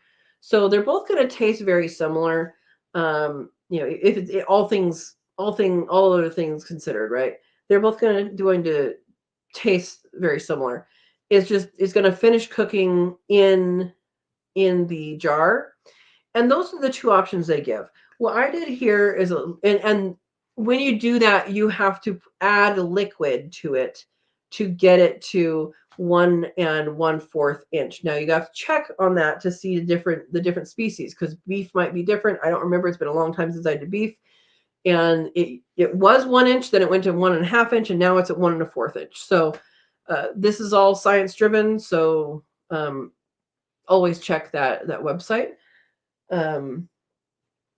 So they're both going to taste very similar. If it's all other things considered, right? They're both going to taste very similar. It's going to finish cooking in the jar, and those are the two options they give. What I did here is, and when you do that, you have to add liquid to it to get it to 1 1/4 inch. Now you got to check on that to see the different species, because beef might be different. I don't remember. It's been a long time since I did beef, and it was 1 inch, then it went to 1 1/2 inch, and now it's at 1 1/4 inch. So this is all science driven. So always check that website.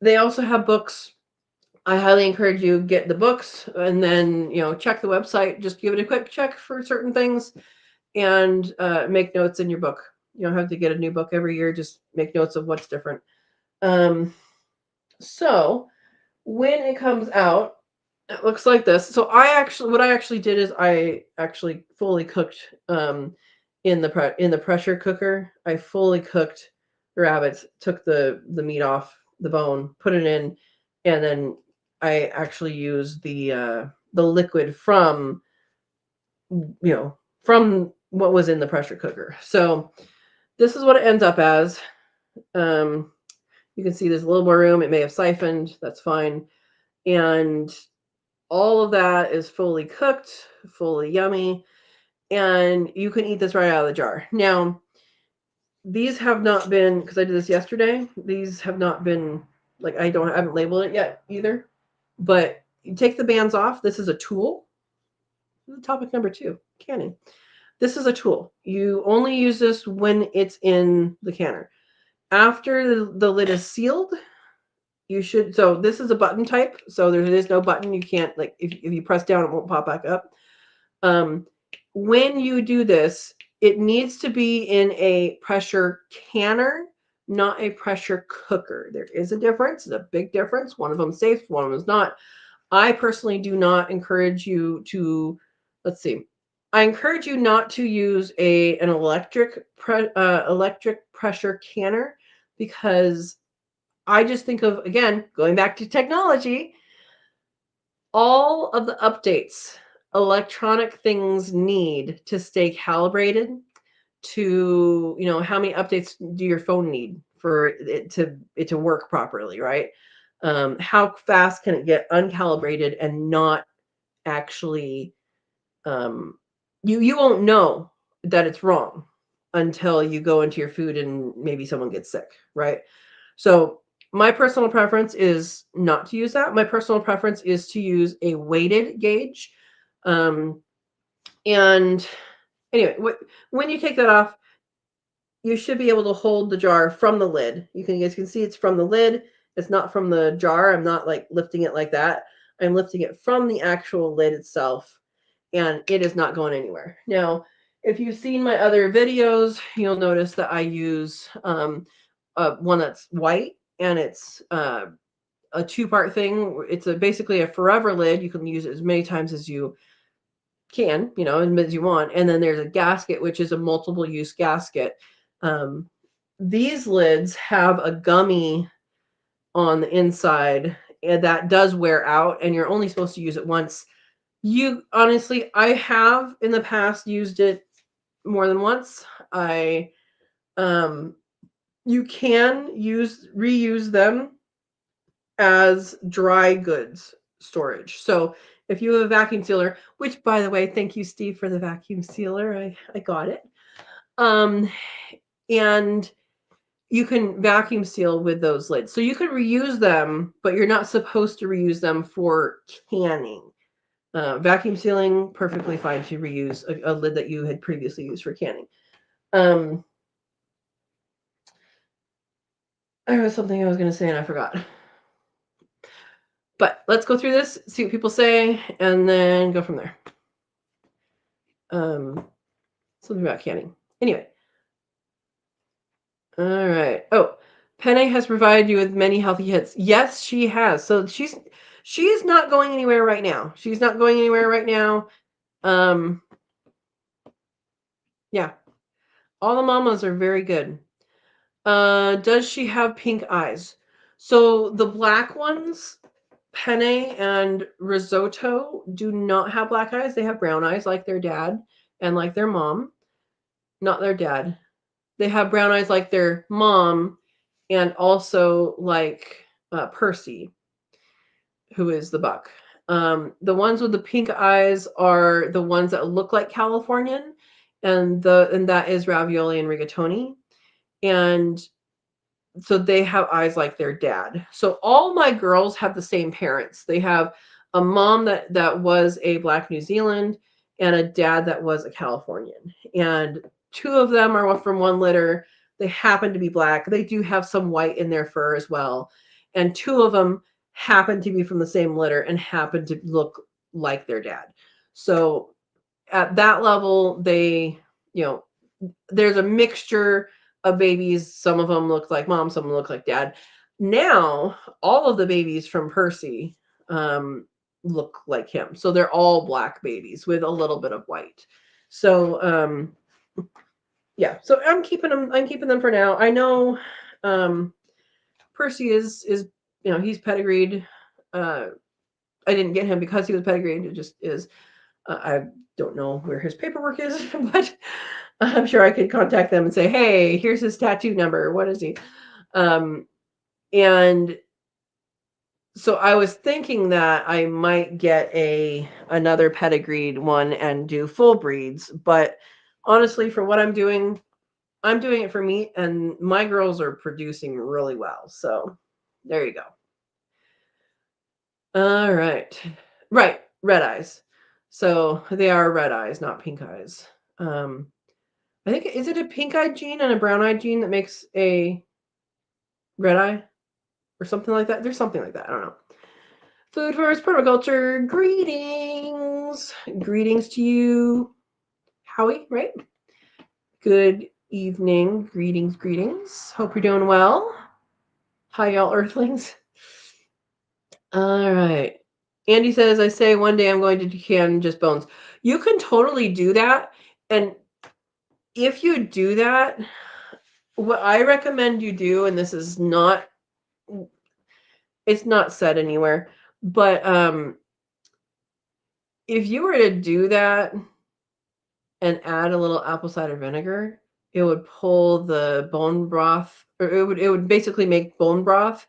They also have books. I highly encourage you get the books, and then check the website. Just give it a quick check for certain things, and make notes in your book. You don't have to get a new book every year. Just make notes of what's different. So when it comes out, it looks like this. So what I actually did is I actually fully cooked in the pressure cooker. I fully cooked the rabbits, took the meat off the bone, put it in, and then I actually used the liquid from from what was in the pressure cooker. So this is what it ends up as. You can see there's a little more room. It may have siphoned. That's fine. And all of that is fully cooked, fully yummy, and you can eat this right out of the jar. Now, these have not been, because I did this yesterday, these have not been, like, I haven't labeled it yet either, but you take the bands off. This is a tool. Topic number 2, canning. This is a tool. You only use this when it's in the canner. After the lid is sealed, so this is a button type, so there is no button. You can't, like, if you press down, it won't pop back up. When you do this, it needs to be in a pressure canner, not a pressure cooker. There is a difference, a big difference. One of them is safe, one of them is not. I personally do not encourage you to, I encourage you not to use an electric pressure canner, because I just think of, again, going back to technology, all of the updates electronic things need to stay calibrated to, how many updates do your phone need for it to work properly, right? How fast can it get uncalibrated and not actually, you won't know that it's wrong until you go into your food and maybe someone gets sick, right? So my personal preference is not to use that. My personal preference is to use a weighted gauge. And anyway, when you take that off, you should be able to hold the jar from the lid. You guys can see it's from the lid. It's not from the jar. I'm not like lifting it like that. I'm lifting it from the actual lid itself, and it is not going anywhere. Now, if you've seen my other videos, you'll notice that I use one that's white, and it's a 2-part thing. It's basically a forever lid. You can use it as many times as you can, as you want. And then there's a gasket, which is a multiple use gasket. These lids have a gummy on the inside, and that does wear out, and you're only supposed to use it once. I have in the past used it more than once. You can reuse them as dry goods storage. So if you have a vacuum sealer, which by the way, thank you, Steve, for the vacuum sealer. I got it. And you can vacuum seal with those lids. So you can reuse them, but you're not supposed to reuse them for canning. Vacuum sealing, perfectly fine to reuse a lid that you had previously used for canning. There was something I was going to say and I forgot. But let's go through this, see what people say, and then go from there. Something about canning. Anyway. All right. Oh, Penne has provided you with many healthy hits. Yes, she has. So she is not going anywhere right now. She's not going anywhere right now. Yeah. All the mamas are very good. Does she have pink eyes? So the black ones, Penne and Risotto, do not have black eyes. They have brown eyes like their dad and like their mom. Not their dad. They have brown eyes like their mom and also like Percy, who is the buck. The ones with the pink eyes are the ones that look like Californian, and that is Ravioli and Rigatoni. And so they have eyes like their dad. So all my girls have the same parents. They have a mom that was a Black New Zealand and a dad that was a Californian. And two of them are from one litter. They happen to be black. They do have some white in their fur as well. And two of them happen to be from the same litter and happen to look like their dad. So at that level, they, there's a mixture of babies. Some of them look like mom, some of them look like dad. Now, all of the babies from Percy look like him. So they're all black babies with a little bit of white. So yeah, so I'm keeping them for now. I know Percy is he's pedigreed. I didn't get him because he was pedigreed. It just is. I don't know where his paperwork is, but I'm sure I could contact them and say, hey, here's his tattoo number. What is he? And so I was thinking that I might get another pedigreed one and do full breeds. But honestly, for what I'm doing it for meat, and my girls are producing really well. So there you go. All right. Right. Red eyes. So they are red eyes, not pink eyes. I think, is it a pink-eyed gene and a brown-eyed gene that makes a red eye or something like that? There's something like that. I don't know. Food First Permaculture. Greetings. Greetings to you, Howie, right? Good evening. Greetings. Hope you're doing well. Hi, y'all earthlings. All right. Andy says, I say one day I'm going to can just bones. You can totally do that. And if you do that, what I recommend you do, and this is not, it's not said anywhere, but if you were to do that and add a little apple cider vinegar, it would pull the bone broth, or it would basically make bone broth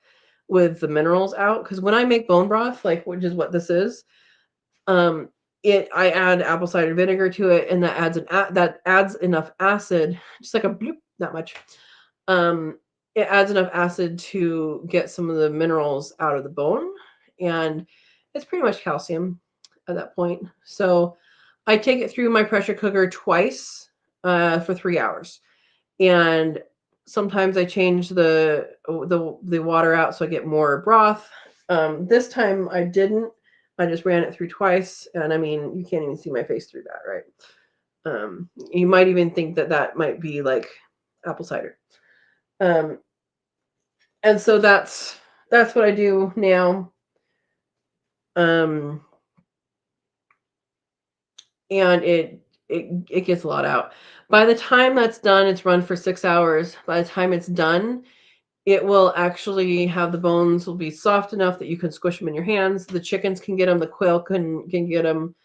with the minerals out. Because when I make bone broth, like, which is what this is, I add apple cider vinegar to it, and that adds enough acid, just like a bloop, that much. It adds enough acid to get some of the minerals out of the bone, and it's pretty much calcium at that point. So I take it through my pressure cooker twice for 3 hours, and sometimes I change the water out so I get more broth. This time I didn't. I just ran it through twice, and I mean, you can't even see my face through that, right? You might even think that might be like apple cider. And so that's what I do now. And it gets a lot out. By the time that's done, it's run for 6 hours. By the time it's done, it will actually have, the bones will be soft enough that you can squish them in your hands. The chickens can get them. The quail can get them.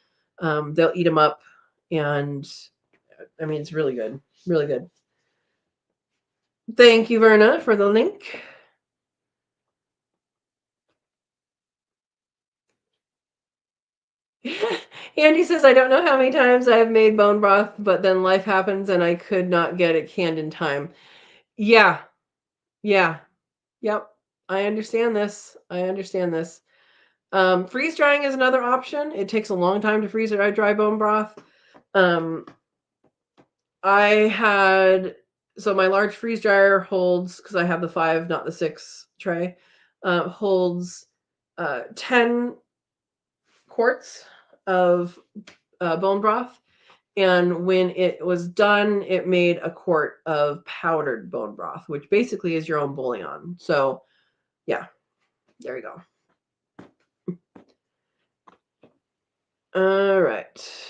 They'll eat them up. And I mean, it's really good. Really good. Thank you, Verna, for the link. Andy says, I don't know how many times I've made bone broth, but then life happens and I could not get it canned in time. Yeah. Yeah. Yep. I understand this. I understand this. Freeze drying is another option. It takes a long time to freeze dry bone broth. So my large freeze dryer holds, because I have the 5, not the 6 tray, holds 10 quarts of bone broth. And when it was done, it made a quart of powdered bone broth, which basically is your own bouillon. So, yeah, there you go. All right.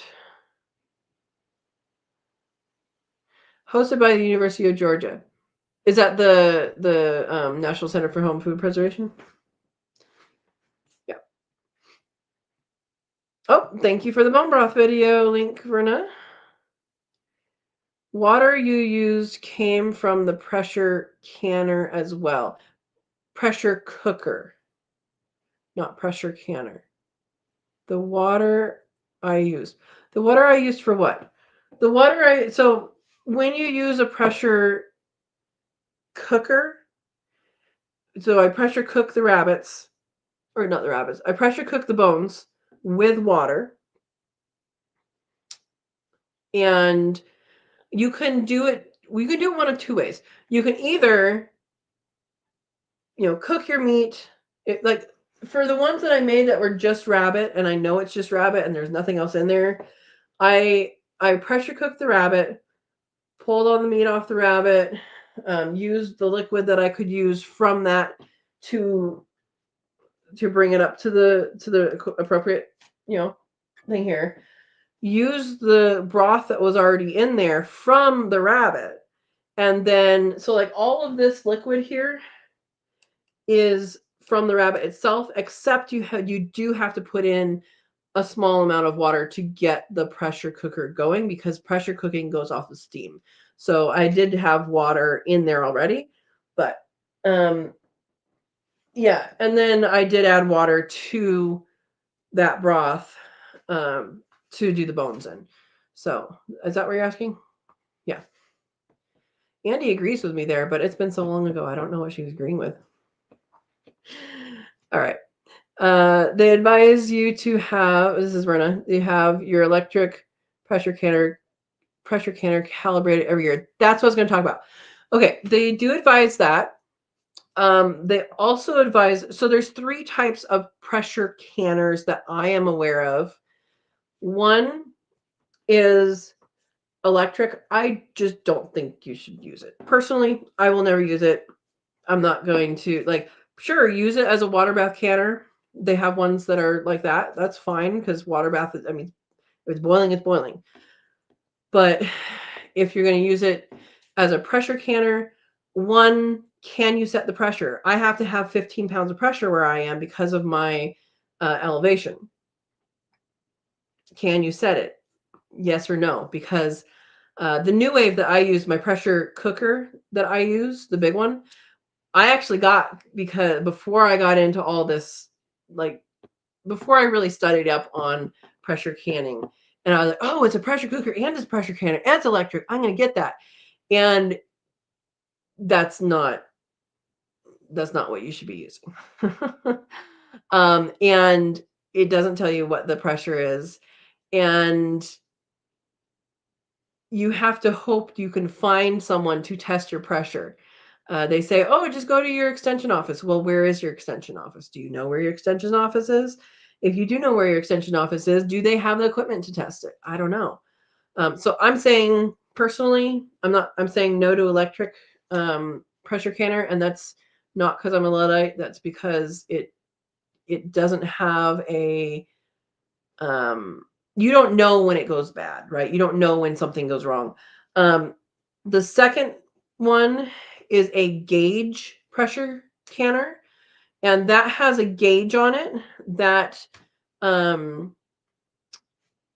Hosted by the University of Georgia. Is that the National Center for Home Food Preservation? Yeah. Oh, thank you for the bone broth video link, Verna. Water you used came from the pressure canner as well. Pressure cooker, not pressure canner. The water I used. The water I used for what? So when you use a pressure cooker, so I pressure cook the rabbits, or not the rabbits, I pressure cook the bones with water. And we can do it one of two ways. You can either, cook your meat, like for the ones that I made that were just rabbit, and I know it's just rabbit and there's nothing else in there, I pressure cooked the rabbit, pulled all the meat off the rabbit, used the liquid that I could use from that to bring it up to the appropriate, thing here. Use the broth that was already in there from the rabbit. And then, so like all of this liquid here is from the rabbit itself, except you do have to put in a small amount of water to get the pressure cooker going, because pressure cooking goes off of steam. So I did have water in there already, but yeah. And then I did add water to that broth to do the bones in. So is that what you're asking? Yeah. Andy agrees with me there, but it's been so long ago, I don't know what she was agreeing with. All right. They advise you to have, this is Verna, you have your electric pressure canner calibrated every year. That's what I was going to talk about. Okay, they do advise that. They also advise, so there's 3 types of pressure canners that I am aware of. One is electric. I just don't think you should use it. Personally, I will never use it. I'm not going to, sure, use it as a water bath canner. They have ones that are like that. That's fine, because water bath is, if it's boiling, it's boiling. But if you're going to use it as a pressure canner, one, can you set the pressure? I have to have 15 pounds of pressure where I am because of my elevation. Can you set it? Yes or no? Because the New Wave that I use, my pressure cooker that I use, the big one, I actually got, because before I got into all this, before I really studied up on pressure canning, and I was like, oh, it's a pressure cooker and it's pressure canner and it's electric, I'm going to get that. And that's not what you should be using. And it doesn't tell you what the pressure is. And you have to hope you can find someone to test your pressure. They say, oh, just go to your extension office. Well, where is your extension office? Do you know where your extension office is? If you do know where your extension office is, do they have the equipment to test it? I don't know. So I'm saying, personally, I'm saying no to electric pressure canner. And that's not because I'm a Luddite. That's because it doesn't have a, you don't know when it goes bad, right? You don't know when something goes wrong. The second one is a gauge pressure canner, and that has a gauge on it that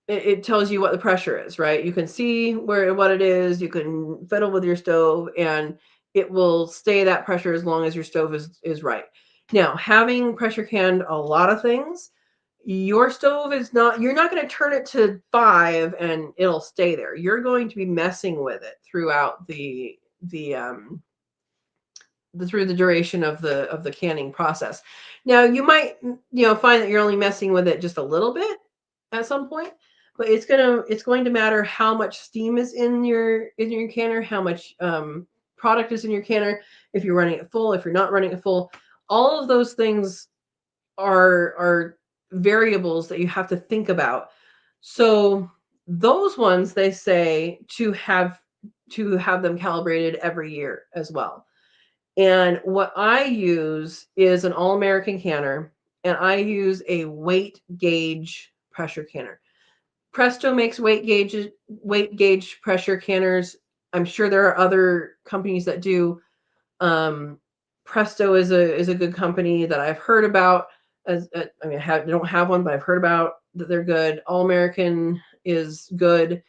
it tells you what the pressure is, right? You can see what it is. You can fiddle with your stove, and it will stay that pressure as long as your stove is right. Now, having pressure canned a lot of things, your stove is not, you're not going to turn it to 5 and it'll stay there. You're going to be messing with it throughout through the duration of the canning process. Now, you might find that you're only messing with it just a little bit at some point, but it's going to matter how much steam is in your canner, how much product is in your canner, if you're running it full, if you're not running it full. All of those things are variables that you have to think about. So those ones, they say to have them calibrated every year as well. And what I use is an all-American canner, and I use a weight gauge pressure canner. Presto makes weight gauge pressure canners. I'm sure there are other companies that do. Presto is a good company that I've heard about. I don't have one, but I've heard about that they're good. All American is good.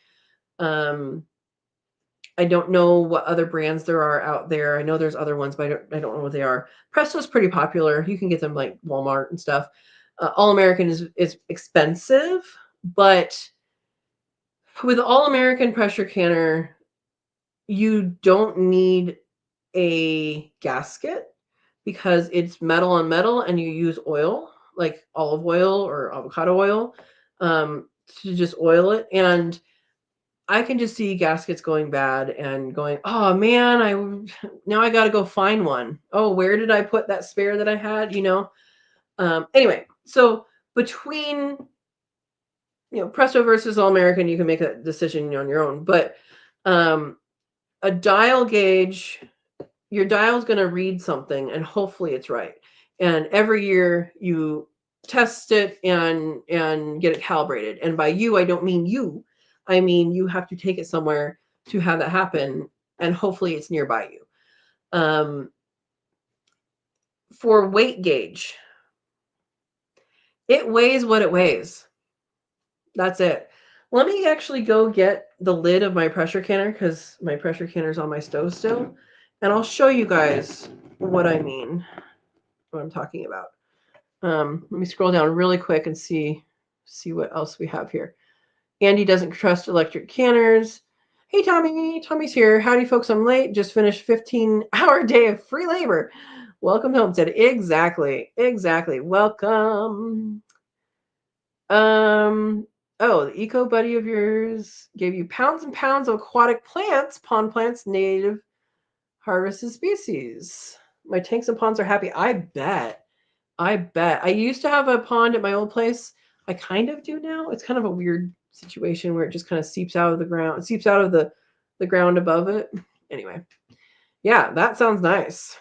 I don't know what other brands there are out there. I know there's other ones, but I don't know what they are. Presto's pretty popular. You can get them like Walmart and stuff. All American is expensive, but with All American pressure canner, you don't need a gasket because it's metal on metal, and you use oil like olive oil or avocado oil to just oil it. And I can just see gaskets going bad and going, oh man, now I got to go find one. Oh, where did I put that spare that I had? Anyway, so between Presto versus All American, you can make that decision on your own. But a dial gauge, your dial is going to read something, and hopefully it's right. And every year you test it and get it calibrated. And by you, I don't mean you. I mean, you have to take it somewhere to have that happen, and hopefully it's nearby you. For weight gauge, it weighs what it weighs. That's it. Let me actually go get the lid of my pressure canner, because my pressure canner is on my stove still, and I'll show you guys what I mean, what I'm talking about. Let me scroll down really quick and see what else we have here. Andy doesn't trust electric canners. Hey, Tommy. Tommy's here. Howdy, folks. I'm late. Just finished 15-hour day of free labor. Welcome to Homestead. Exactly. Welcome. Oh, the eco buddy of yours gave you pounds and pounds of aquatic plants, pond plants, native harvested species. My tanks and ponds are happy. I bet. I used to have a pond at my old place. I kind of do now. It's kind of a weird situation where it just kind of seeps out of the ground. It seeps out of the ground above it. Anyway, yeah, that sounds nice.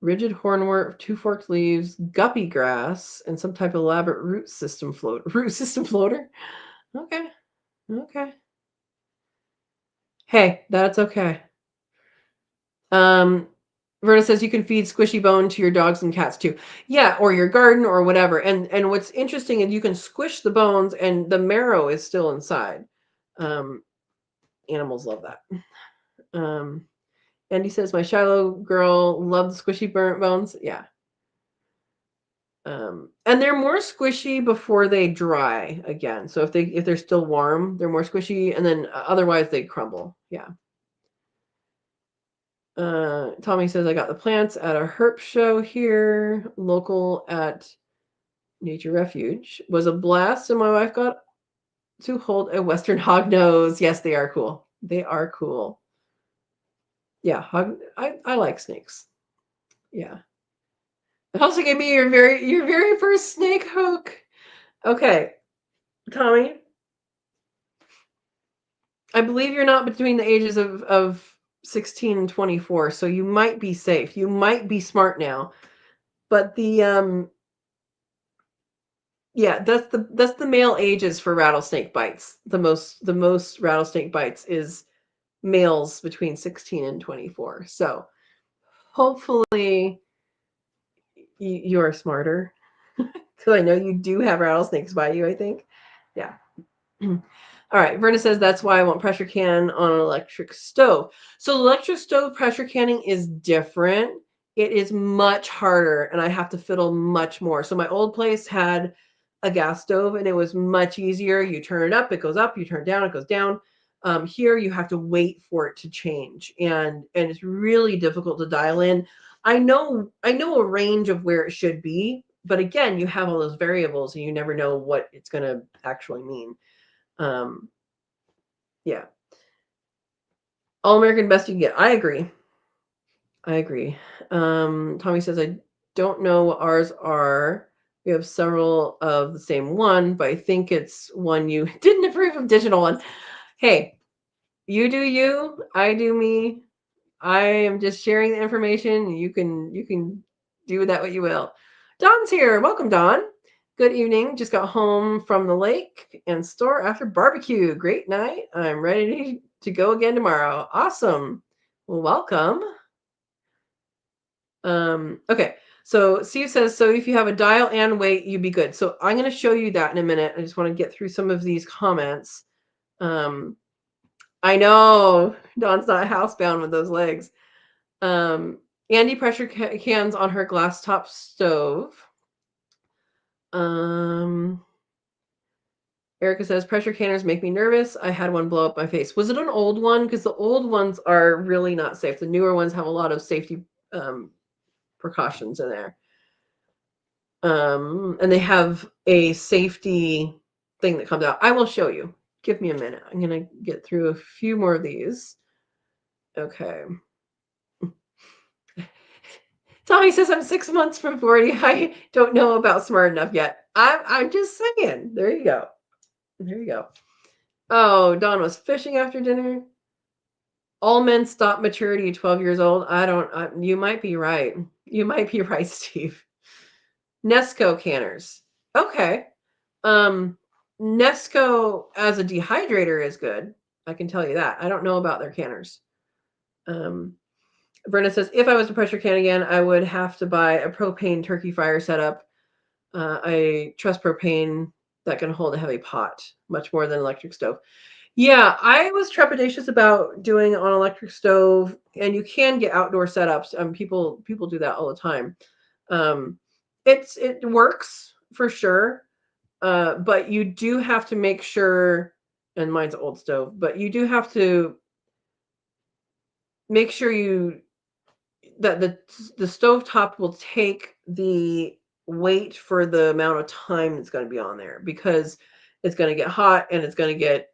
Rigid hornwort, 2 forked leaves, guppy grass, and some type of elaborate root system floater. Okay. Hey, that's okay. Verna says you can feed squishy bone to your dogs and cats too. Yeah, or your garden or whatever. And what's interesting is you can squish the bones and the marrow is still inside. Animals love that. Andy says my Shiloh girl loved the squishy burnt bones. Yeah. And they're more squishy before they dry again. So if they're still warm, they're more squishy, and then otherwise they crumble. Yeah. Tommy says I got the plants at a herp show here, local at Nature Refuge. Was a blast, and my wife got to hold a Western hognose. Yes, they are cool. Yeah, I like snakes. Yeah. It also gave me your very first snake hook. Okay, Tommy. I believe you're not between the ages of 16 and 24, so you might be safe. You might be smart now. But the yeah, that's the male ages for rattlesnake bites. The most rattlesnake bites is males between 16 and 24. So hopefully you are smarter. Because I know you do have rattlesnakes by you, I think. Yeah. All right. Verna says that's why I want pressure can on an electric stove. So electric stove pressure canning is different. It is much harder, and I have to fiddle much more. So my old place had a gas stove, and it was much easier. You turn it up, it goes up. You turn it down, it goes down. Here you have to wait for it to change, and it's really difficult to dial in. I know a range of where it should be, but again, you have all those variables, and you never know what it's going to actually mean. Yeah. All American best you can get. I agree. Tommy says, I don't know what ours are. We have several of the same one, but I think it's one you didn't approve of digital one. Hey, you do you, I do me. I am just sharing the information. You can do with that what you will. Dawn's here. Welcome, Dawn. Good evening. Just got home from the lake and store after barbecue. Great night. I'm ready to go again tomorrow. Awesome. Well, welcome. Okay. So Steve says, so if you have a dial and weight, you'd be good. So I'm going to show you that in a minute. I just want to get through some of these comments. I know Dawn's not housebound with those legs. Andy pressure cans on her glass top stove. Erica says, pressure canners make me nervous. I had one blow up my face. Was it an old one? Because the old ones are really not safe. The newer ones have a lot of safety precautions in there. And they have a safety thing that comes out. I will show you. Give me a minute. I'm going to get through a few more of these. Okay. Tommy says I'm 6 months from 40. I don't know about smart enough yet. I'm just saying. There you go. There you go. Oh, Dawn was fishing after dinner. All men stop maturity at 12 years old. You might be right. You might be right, Steve. Nesco canners. Okay. Nesco as a dehydrator is good. I can tell you that. I don't know about their canners. Brenda says, if I was to pressure can again, I would have to buy a propane turkey fryer setup. I trust propane that can hold a heavy pot much more than electric stove. Yeah, I was trepidatious about doing on electric stove, and you can get outdoor setups. People do that all the time. It works for sure, but you do have to make sure. And mine's an old stove, but you do have to make sure that the stove top will take the weight for the amount of time it's going to be on there, because it's going to get hot and it's going to get,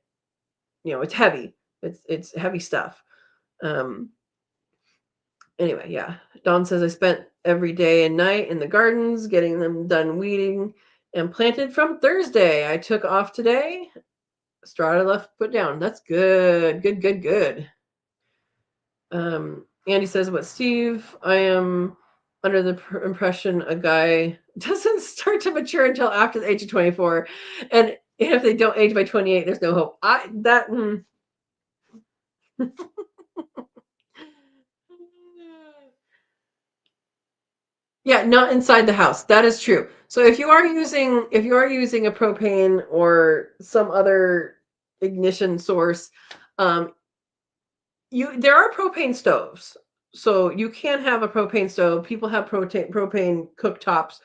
it's heavy. It's heavy stuff. Anyway, yeah. Dawn says, I spent every day and night in the gardens getting them done weeding and planted from Thursday. I took off today. Strata left put down. That's good. Good. Andy says, but Steve, I am under the impression a guy doesn't start to mature until after the age of 24. And if they don't age by 28, there's no hope. Yeah, not inside the house. That is true. So if you are using a propane or some other ignition source, there are propane stoves. So you can have a propane stove. People have propane cooktops,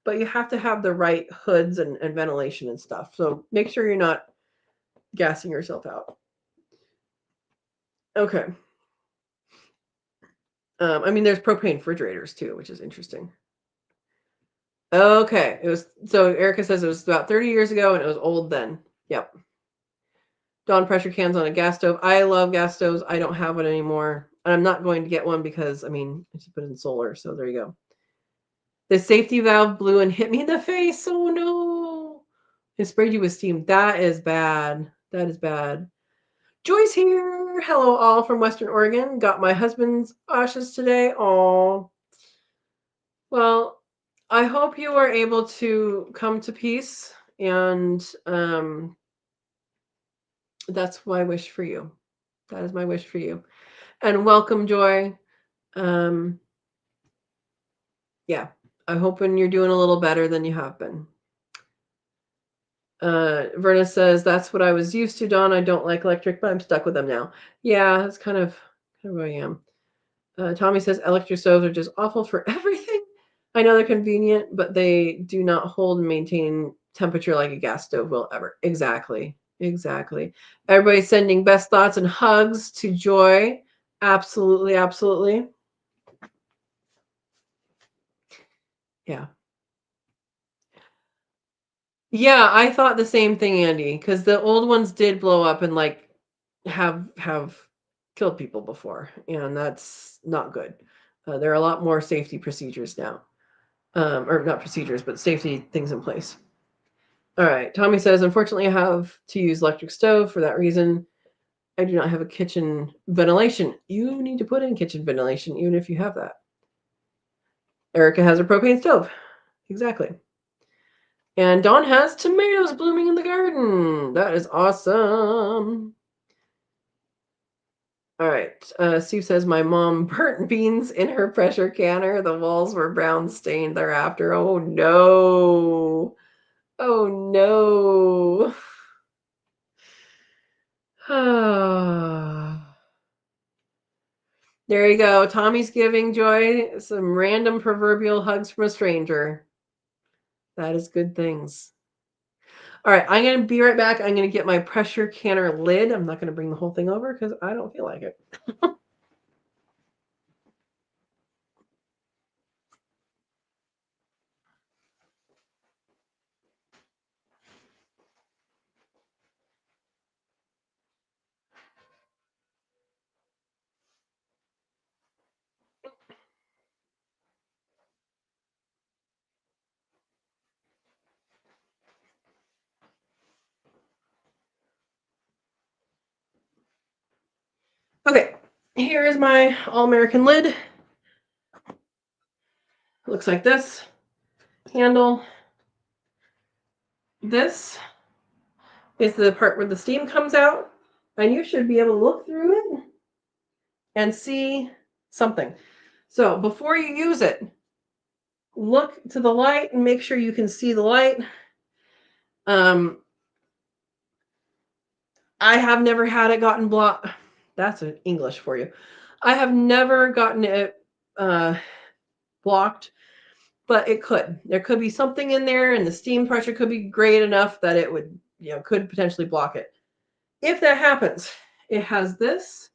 but you have to have the right hoods and ventilation and stuff. So make sure you're not gassing yourself out. Okay. There's propane refrigerators too, which is interesting. Okay. So Erica says it was about 30 years ago and it was old then. Yep. Dawn pressure cans on a gas stove. I love gas stoves. I don't have one anymore. And I'm not going to get one because, I just put in solar. So there you go. The safety valve blew and hit me in the face. Oh no. It sprayed you with steam. That is bad. That is bad. Joy's here. Hello, all from Western Oregon. Got my husband's ashes today. Oh. Well, I hope you are able to come to peace. And that's my wish for you. That is my wish for you. And welcome, Joy. Yeah. I'm hoping you're doing a little better than you have been. Verna says, that's what I was used to, Dawn. I don't like electric, but I'm stuck with them now. Yeah, that's kind of who I am. Tommy says, electric stoves are just awful for everything. I know they're convenient, but they do not hold and maintain temperature like a gas stove will ever. Exactly. Exactly. Everybody's sending best thoughts and hugs to Joy. Absolutely. Absolutely. Yeah. Yeah, I thought the same thing, Andy, because the old ones did blow up and like have killed people before, and that's not good. There are a lot more safety procedures now, or not procedures, but safety things in place. All right, Tommy says, unfortunately, I have to use electric stove for that reason. I do not have a kitchen ventilation. You need to put in kitchen ventilation, even if you have that. Erica has a propane stove. Exactly. And Dawn has tomatoes blooming in the garden. That is awesome. All right. Steve says, my mom burnt beans in her pressure canner. The walls were brown stained thereafter. Oh, no. Oh, no. There you go. Tommy's giving Joy some random proverbial hugs from a stranger. That is good things. All right, I'm going to be right back. I'm going to get my pressure canner lid. I'm not going to bring the whole thing over because I don't feel like it. Okay, here is my All-American lid. Looks like this. Handle. This is the part where the steam comes out, and you should be able to look through it and see something. So before you use it, look to the light and make sure you can see the light. I have never had it gotten blocked. That's an English for you. I have never gotten it blocked, but it could. There could be something in there, and the steam pressure could be great enough that it would, could potentially block it. If that happens, it has this,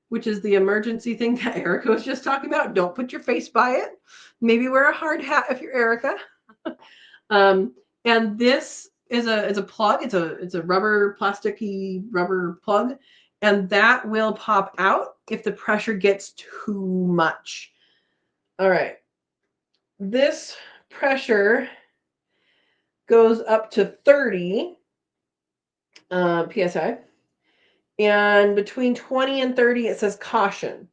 which is the emergency thing that Erica was just talking about. Don't put your face by it. Maybe wear a hard hat if you're Erica. And this is a plug. It's a rubber, plasticky rubber plug, and that will pop out if the pressure gets too much. All right. This pressure goes up to 30 psi, and between 20 and 30 it says caution.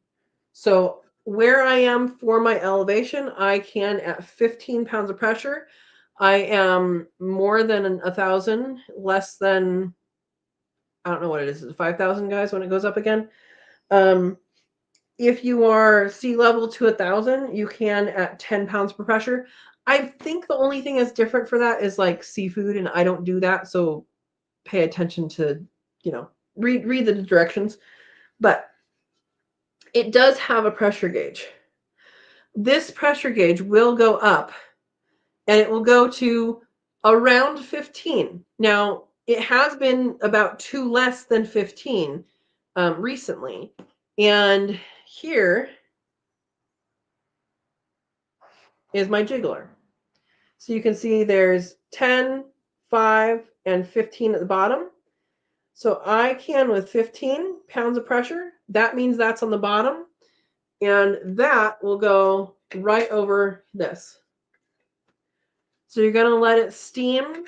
So where I am for my elevation, I can at 15 pounds of pressure. I am more than 1,000, less than, I don't know what it is 5,000, guys, when it goes up again. If you are sea level to 1,000, you can at 10 pounds per pressure. I think the only thing that's different for that is like seafood, and I don't do that, so pay attention to, read the directions. But it does have a pressure gauge. This pressure gauge will go up, and it will go to around 15. Now, it has been about 2 less than 15 recently. And here is my jiggler. So you can see there's 10, 5, and 15 at the bottom. So I can, with 15 pounds of pressure, that means that's on the bottom. And that will go right over this. So you're going to let it steam.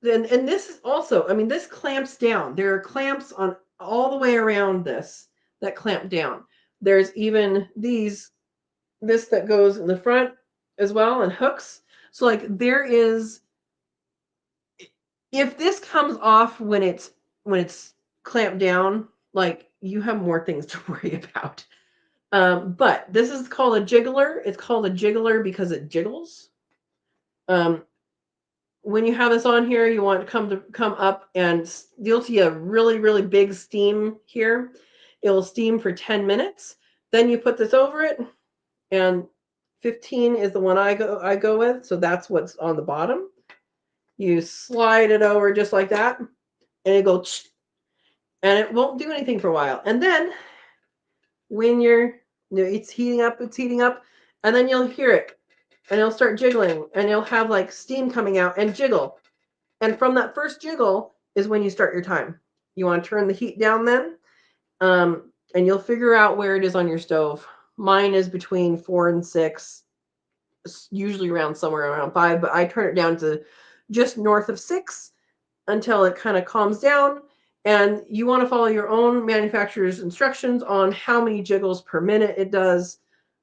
And this is also, this clamps down. There are clamps on all the way around this that clamp down. There's even this that goes in the front as well, and hooks. So like there is, if this comes off when it's clamped down, like you have more things to worry about. But this is called a jiggler. It's called a jiggler because it jiggles. When you have this on here, you want to come up, and you'll see a really, really big steam here. It will steam for 10 minutes. Then you put this over it, and 15 is the one I go with. So that's what's on the bottom. You slide it over just like that, and it goes, and it won't do anything for a while. And then when it's heating up, and then you'll hear it, and it'll start jiggling, and you'll have like steam coming out and jiggle. And from that first jiggle is when you start your time. You want to turn the heat down then, and you'll figure out where it is on your stove. Mine is between 4 and 6, usually around somewhere around 5, but I turn it down to just north of 6 until it kind of calms down. And you want to follow your own manufacturer's instructions on how many jiggles per minute it does,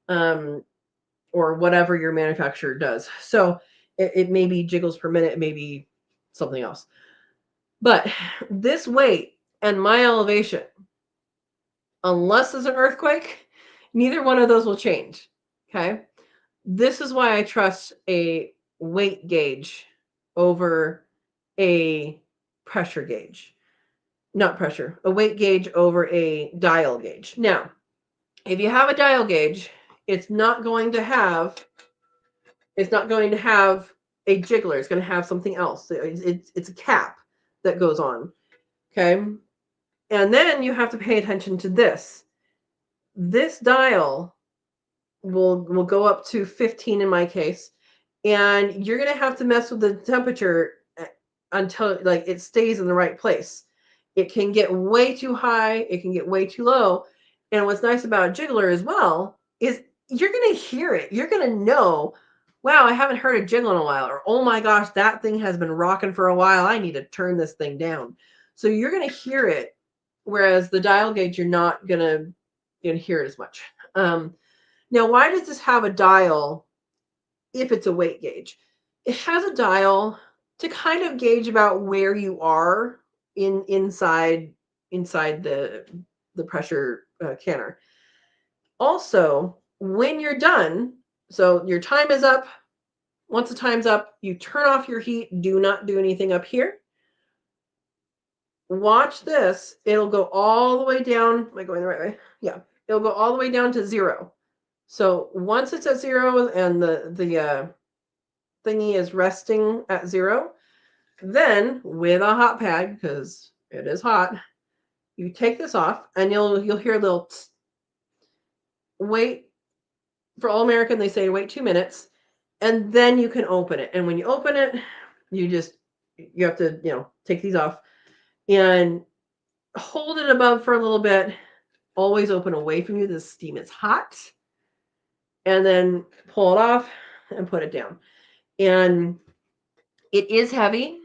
or whatever your manufacturer does. So it may be jiggles per minute, it may be something else. But this weight and my elevation, unless there's an earthquake, neither one of those will change. Okay. This is why I trust a weight gauge over a pressure gauge. Not pressure, a weight gauge over a dial gauge. Now, if you have a dial gauge, it's not going to have a jiggler. It's going to have something else. It's a cap that goes on. Okay. And then you have to pay attention to this. This dial will go up to 15 in my case, and you're going to have to mess with the temperature until like it stays in the right place. It can get way too high, it can get way too low. And what's nice about a jiggler as well is you're going to hear it. You're going to know, wow, I haven't heard a jiggle in a while, or oh my gosh, that thing has been rocking for a while. I need to turn this thing down. So you're going to hear it, whereas the dial gauge, you're not going to hear it as much. Now, why does this have a dial if it's a weight gauge? It has a dial to kind of gauge about where you are inside the pressure canner. Also, when you're done, so your time is up. Once the time's up, you turn off your heat. Do not do anything up here. Watch this. It'll go all the way down. Am I going the right way? Yeah. It'll go all the way down to 0. So once it's at 0 and the thingy is resting at 0, then with a hot pad, because it is hot, you take this off, and you'll hear a little tss. Wait. For All American, they say wait 2 minutes, and then you can open it. And when you open it, you have to take these off and hold it above for a little bit. Always open away from you. The steam is hot. And then pull it off and put it down. And it is heavy.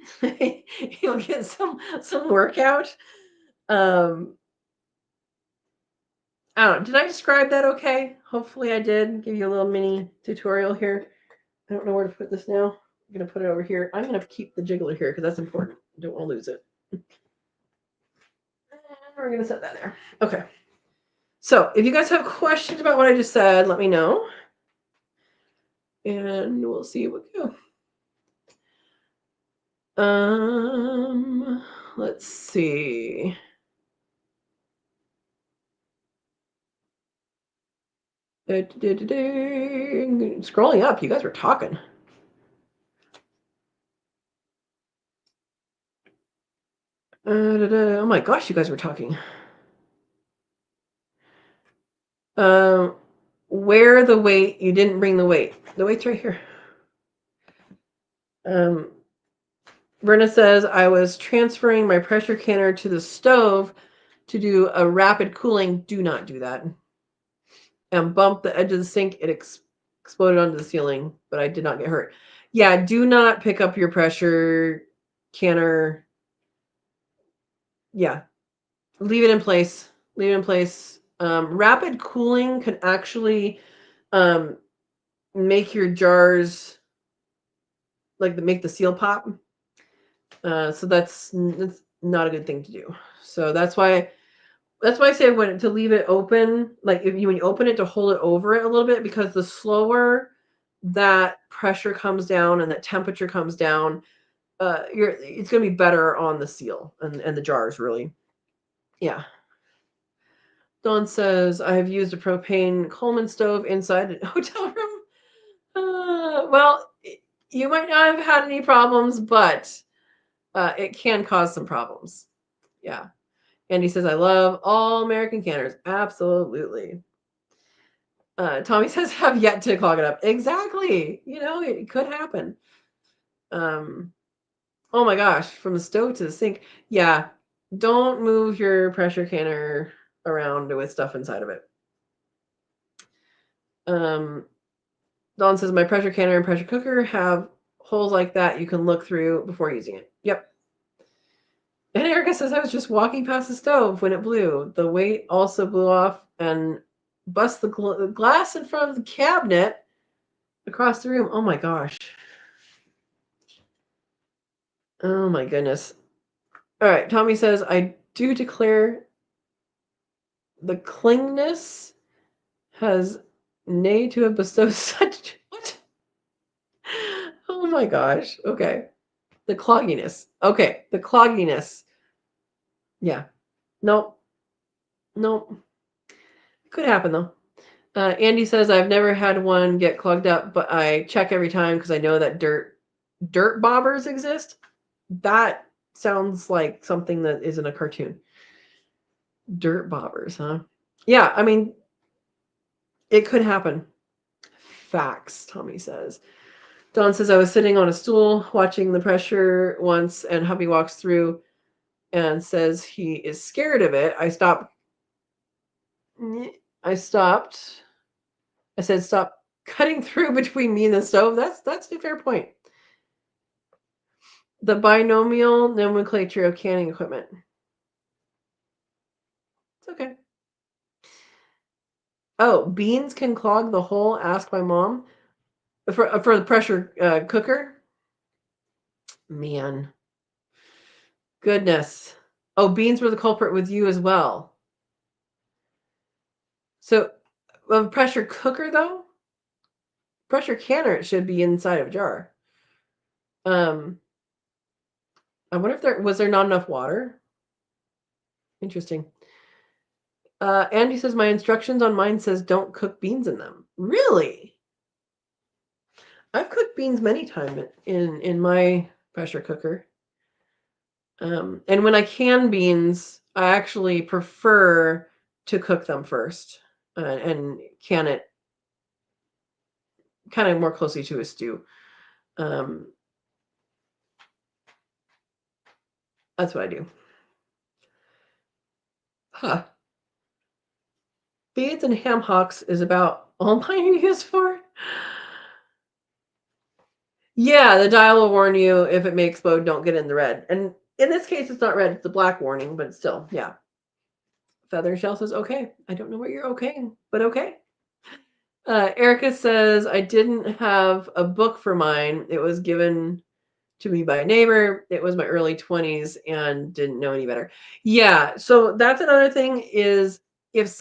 You'll get some workout. I don't know. Did I describe that okay? Hopefully I did. Give you a little mini tutorial here. I don't know where to put this now. I'm going to put it over here. I'm going to keep the jiggler here because that's important. I don't want to lose it. And we're going to set that there. Okay. So if you guys have questions about what I just said, let me know. And we'll see what we go. Let's see. Scrolling up, you guys were talking. Oh my gosh, you guys were talking. Where the weight? You didn't bring the weight. The weight's right here. Verna says, I was transferring my pressure canner to the stove to do a rapid cooling. Do not do that. And bump the edge of the sink. It exploded onto the ceiling, but I did not get hurt. Yeah, do not pick up your pressure canner. Yeah, leave it in place. Leave it in place. Rapid cooling can actually make your jars, like make the seal pop. So that's not a good thing to do. So that's why That's why I say to leave it open, like when you open it, to hold it over it a little bit, because the slower that pressure comes down and that temperature comes down, it's going to be better on the seal and the jars, really. Yeah. Dawn says, I have used a propane Coleman stove inside a hotel room. Well, you might not have had any problems, but it can cause some problems. Yeah. Andy says, I love all American canners. Absolutely. Tommy says, have yet to clog it up. Exactly. It could happen. Oh my gosh, from the stove to the sink. Yeah. Don't move your pressure canner around with stuff inside of it. Dawn says, my pressure canner and pressure cooker have holes like that you can look through before using it. Yep. And Erica says, I was just walking past the stove when it blew. The weight also blew off and bust the glass in front of the cabinet across the room. Oh my gosh. Oh my goodness. All right. Tommy says, I do declare the clingness has nay to have bestowed such. What? Oh my gosh. Okay. The clogginess. Okay. The clogginess. Yeah. Nope. Nope. Could happen though. Andy says, I've never had one get clogged up, but I check every time because I know that dirt bobbers exist. That sounds like something that is in a cartoon. Dirt bobbers, huh? Yeah, I mean, it could happen. Facts, Tommy says. Dawn says, I was sitting on a stool watching the pressure once, and hubby walks through and says he is scared of it. I stopped. I said, stop cutting through between me and the stove. That's a fair point. The binomial nomenclature of canning equipment. It's okay. Oh, beans can clog the hole? Asked my mom. For the pressure cooker? Man. Goodness. Oh, beans were the culprit with you as well. So, a pressure cooker, though? Pressure canner, it should be inside of a jar. I wonder if there was not enough water? Interesting. Andy says, my instructions on mine says don't cook beans in them. Really? I've cooked beans many times in my pressure cooker. And when I can beans, I actually prefer to cook them first and can it kind of more closely to a stew. That's what I do. Huh. Beans and ham hocks is about all mine are used for. Yeah, the dial will warn you if it may explode, don't get in the red. And in this case, it's not red, it's a black warning, but still, yeah. Feather Shell says, okay. I don't know what you're okaying, but okay. Erica says, I didn't have a book for mine. It was given to me by a neighbor. It was my early 20s and didn't know any better. Yeah, so that's another thing is if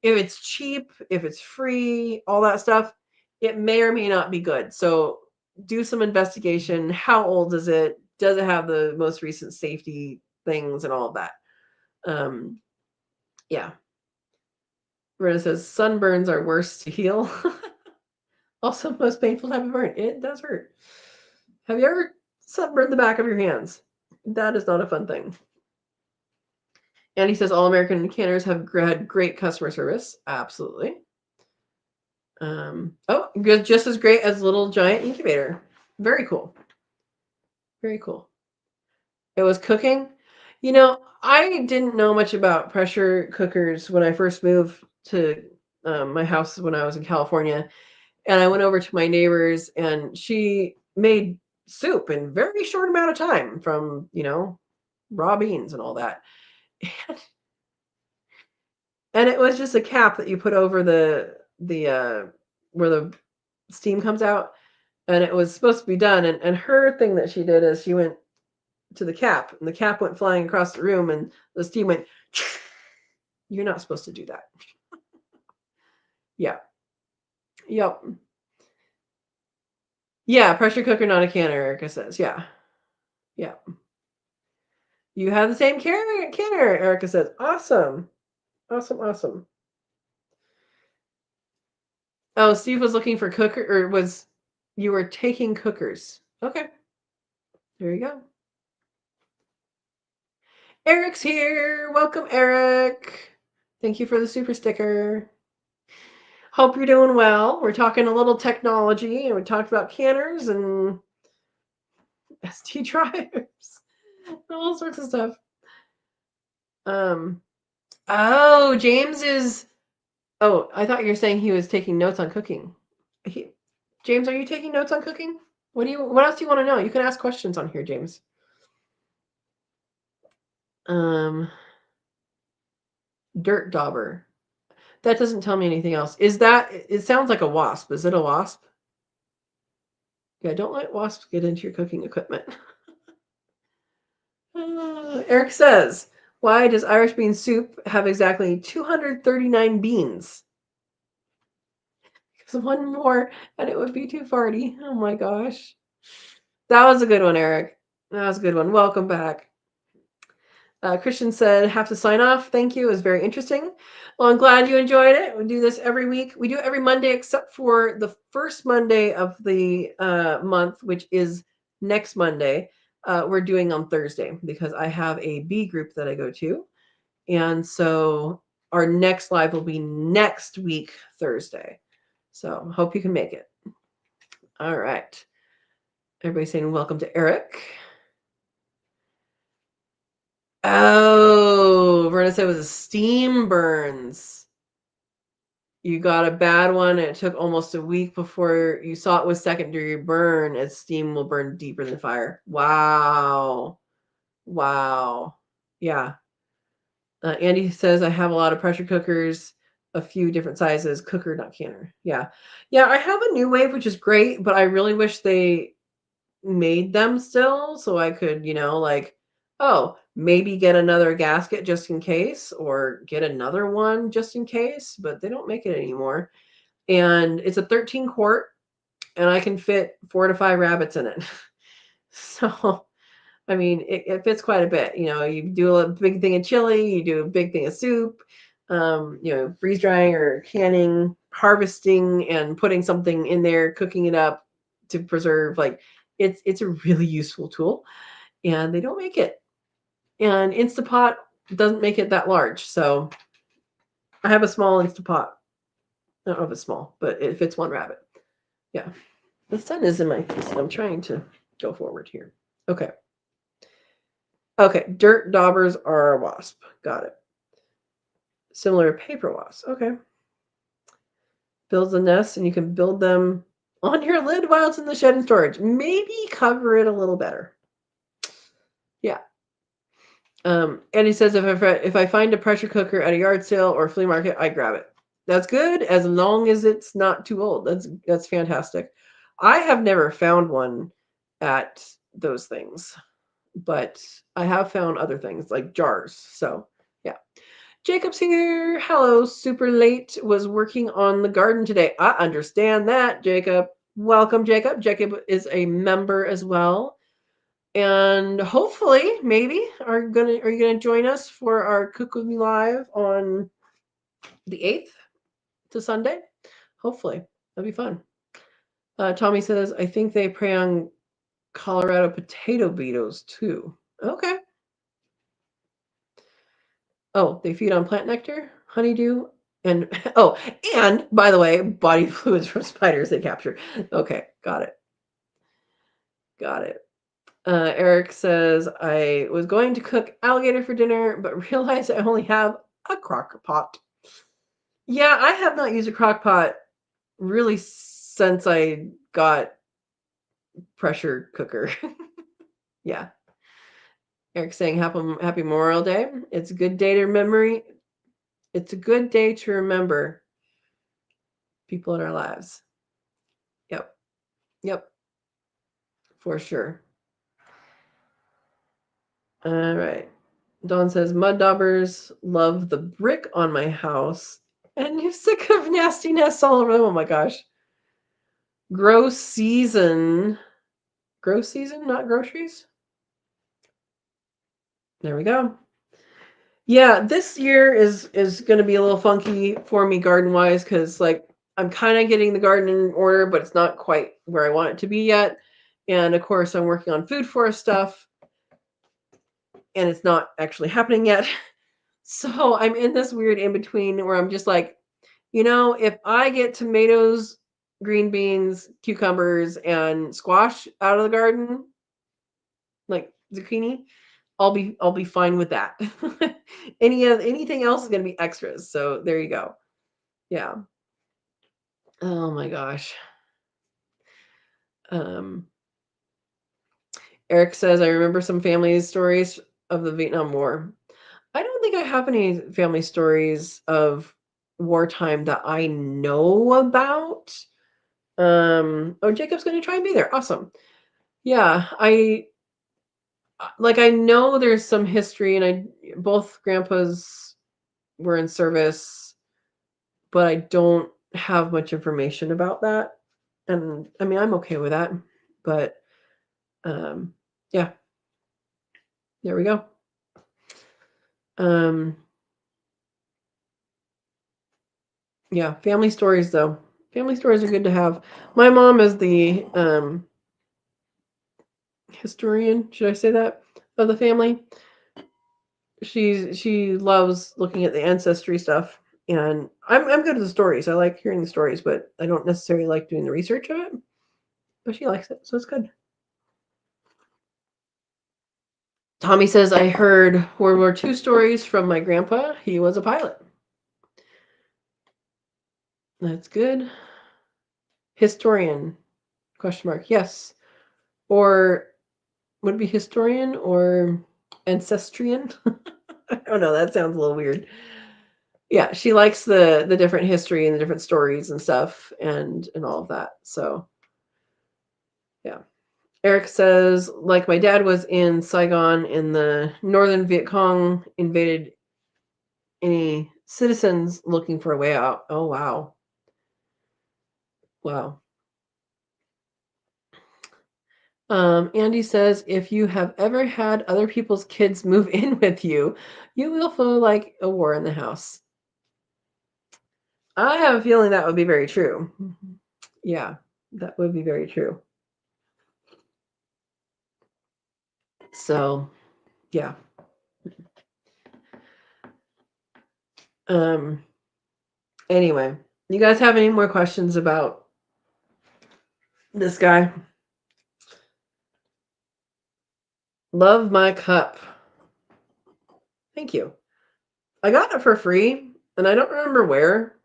it's cheap, if it's free, all that stuff, it may or may not be good. So do some investigation. How old is it? Does it have the most recent safety things and all of that? Yeah. Rena says sunburns are worse to heal. Also, most painful type of burn. It does hurt. Have you ever sunburned the back of your hands? That is not a fun thing. And he says all American canners have had great customer service. Absolutely. Good, just as great as Little Giant Incubator. Very cool. Very cool. It was cooking. I didn't know much about pressure cookers when I first moved to my house when I was in California. And I went over to my neighbor's and she made soup in a very short amount of time from, raw beans and all that. And it was just a cap that you put over the where the steam comes out, and it was supposed to be done. And her thing that she did is she went to the cap, and the cap went flying across the room, and the steam went You're not supposed to do that. Yeah. Yep. Yeah, pressure cooker, not a canner, Erica says. Yeah. Yeah. You have the same canner, Erica says. Awesome. Awesome, awesome. Oh, Steve was looking for cooker, or was you were taking cookers. Okay. There you go. Eric's here. Welcome, Eric. Thank you for the super sticker. Hope you're doing well. We're talking a little technology, and we talked about canners and SD drives, all sorts of stuff. Oh, James is. Oh, I thought you were saying he was taking notes on cooking. James, are you taking notes on cooking? What else do you want to know? You can ask questions on here, James. Dirt dauber. That doesn't tell me anything else. It sounds like a wasp. Is it a wasp? Yeah, don't let wasps get into your cooking equipment. Eric says, why does Irish bean soup have exactly 239 beans? Because one more and it would be too farty. Oh my gosh. That was a good one, Eric. That was a good one. Welcome back. Christian said, have to sign off. Thank you. It was very interesting. Well, I'm glad you enjoyed it. We do this every week. We do it every Monday except for the first Monday of the month, which is next Monday. We're doing on Thursday because I have a B group that I go to. And so our next live will be next week, Thursday. So hope you can make it. All right. Everybody's saying welcome to Eric. Oh, Verna said it was a steam burns. You got a bad one, and it took almost a week before you saw it was secondary burn, as steam will burn deeper than fire. Wow. Wow. Yeah. Andy says, I have a lot of pressure cookers, a few different sizes, cooker, not canner. Yeah. Yeah, I have a new wave, which is great, but I really wish they made them still so I could, maybe get another gasket just in case or get another one just in case, but they don't make it anymore. And it's a 13 quart and I can fit 4 to 5 rabbits in it. So, I mean, it fits quite a bit. You do a big thing of chili, you do a big thing of soup, freeze drying or canning, harvesting and putting something in there, cooking it up to preserve. Like it's a really useful tool, and they don't make it. And Instapot doesn't make it that large, so I have a small Instapot. I don't know if it's small, but it fits 1 rabbit. Yeah, the sun is in my face. I'm trying to go forward here. Okay. Dirt daubers are a wasp. Got it. Similar to paper wasps. Okay. Builds a nest, and you can build them on your lid while it's in the shed and storage. Maybe cover it a little better. Yeah. And he says, if I find a pressure cooker at a yard sale or flea market, I grab it. That's good as long as it's not too old. That's fantastic. I have never found one at those things, but I have found other things like jars. So yeah. Jacob's here. Hello, super late. Was working on the garden today. I understand that, Jacob. Welcome, Jacob. Jacob is a member as well. And hopefully, maybe are you gonna join us for our Cook With Me Live on the 8th to Sunday? Hopefully. That'll be fun. Tommy says, I think they prey on Colorado potato beetles too. Okay. Oh, they feed on plant nectar, honeydew, and and by the way, body fluids from spiders they capture. Okay, got it. Eric says, I was going to cook alligator for dinner, but realized I only have a crock pot. Yeah, I have not used a crock pot really since I got pressure cooker. Yeah. Eric saying happy Memorial Day. It's a good day to remember. It's a good day to remember people in our lives. Yep. For sure. All right. Dawn says, mud daubers love the brick on my house. And you're sick of nasty nests all over them. Oh my gosh. Gross season. Gross season, not groceries? There we go. Yeah, this year is going to be a little funky for me garden-wise because, like, I'm kind of getting the garden in order, but it's not quite where I want it to be yet. And, of course, I'm working on food forest stuff, and it's not actually happening yet. So I'm in this weird in-between where I'm just like, if I get tomatoes, green beans, cucumbers, and squash out of the garden, like zucchini, I'll be fine with that. Anything else is going to be extras. So there you go. Yeah. Oh my gosh. Eric says, I remember some family stories of the Vietnam War. I don't think I have any family stories of wartime that I know about. Oh, Jacob's going to try and be there. Awesome. Yeah, I know there's some history, and both grandpas were in service, but I don't have much information about that. And I mean, I'm okay with that, but yeah, there we go. Yeah, family stories though. Family stories are good to have. My mom is the historian, should I say that, of the family. She loves looking at the ancestry stuff, and I'm good at the stories. I like hearing the stories, but I don't necessarily like doing the research of it. But she likes it, so it's good. Tommy says, I heard World War II stories from my grandpa. He was a pilot. That's good. Historian, question mark. Yes. Or would it be historian or ancestrian? I don't know. That sounds a little weird. Yeah, she likes the different history and the different stories and stuff and all of that. So, yeah. Eric says, like my dad was in Saigon and the Northern Viet Cong invaded any citizens looking for a way out. Oh, wow. Wow. Andy says, if you have ever had other people's kids move in with you, you will feel like a war in the house. I have a feeling that would be very true. Yeah, that would be very true. So, yeah. Anyway, you guys have any more questions about this guy? Love my cup. Thank you. I got it for free, and I don't remember where,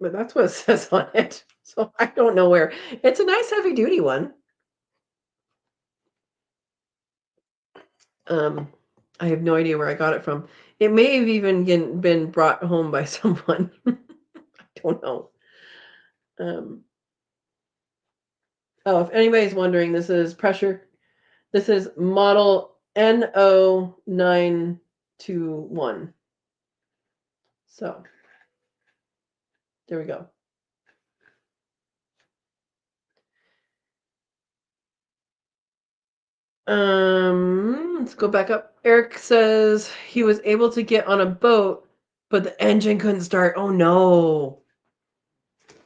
but that's what it says on it. So I don't know where. It's a nice heavy duty one. I have no idea where I got it from. It may have even been brought home by someone. I don't know. Oh, if anybody's wondering, this is pressure. This is model NO921. So there we go. Let's go back up. Eric says he was able to get on a boat, but the engine couldn't start. Oh no.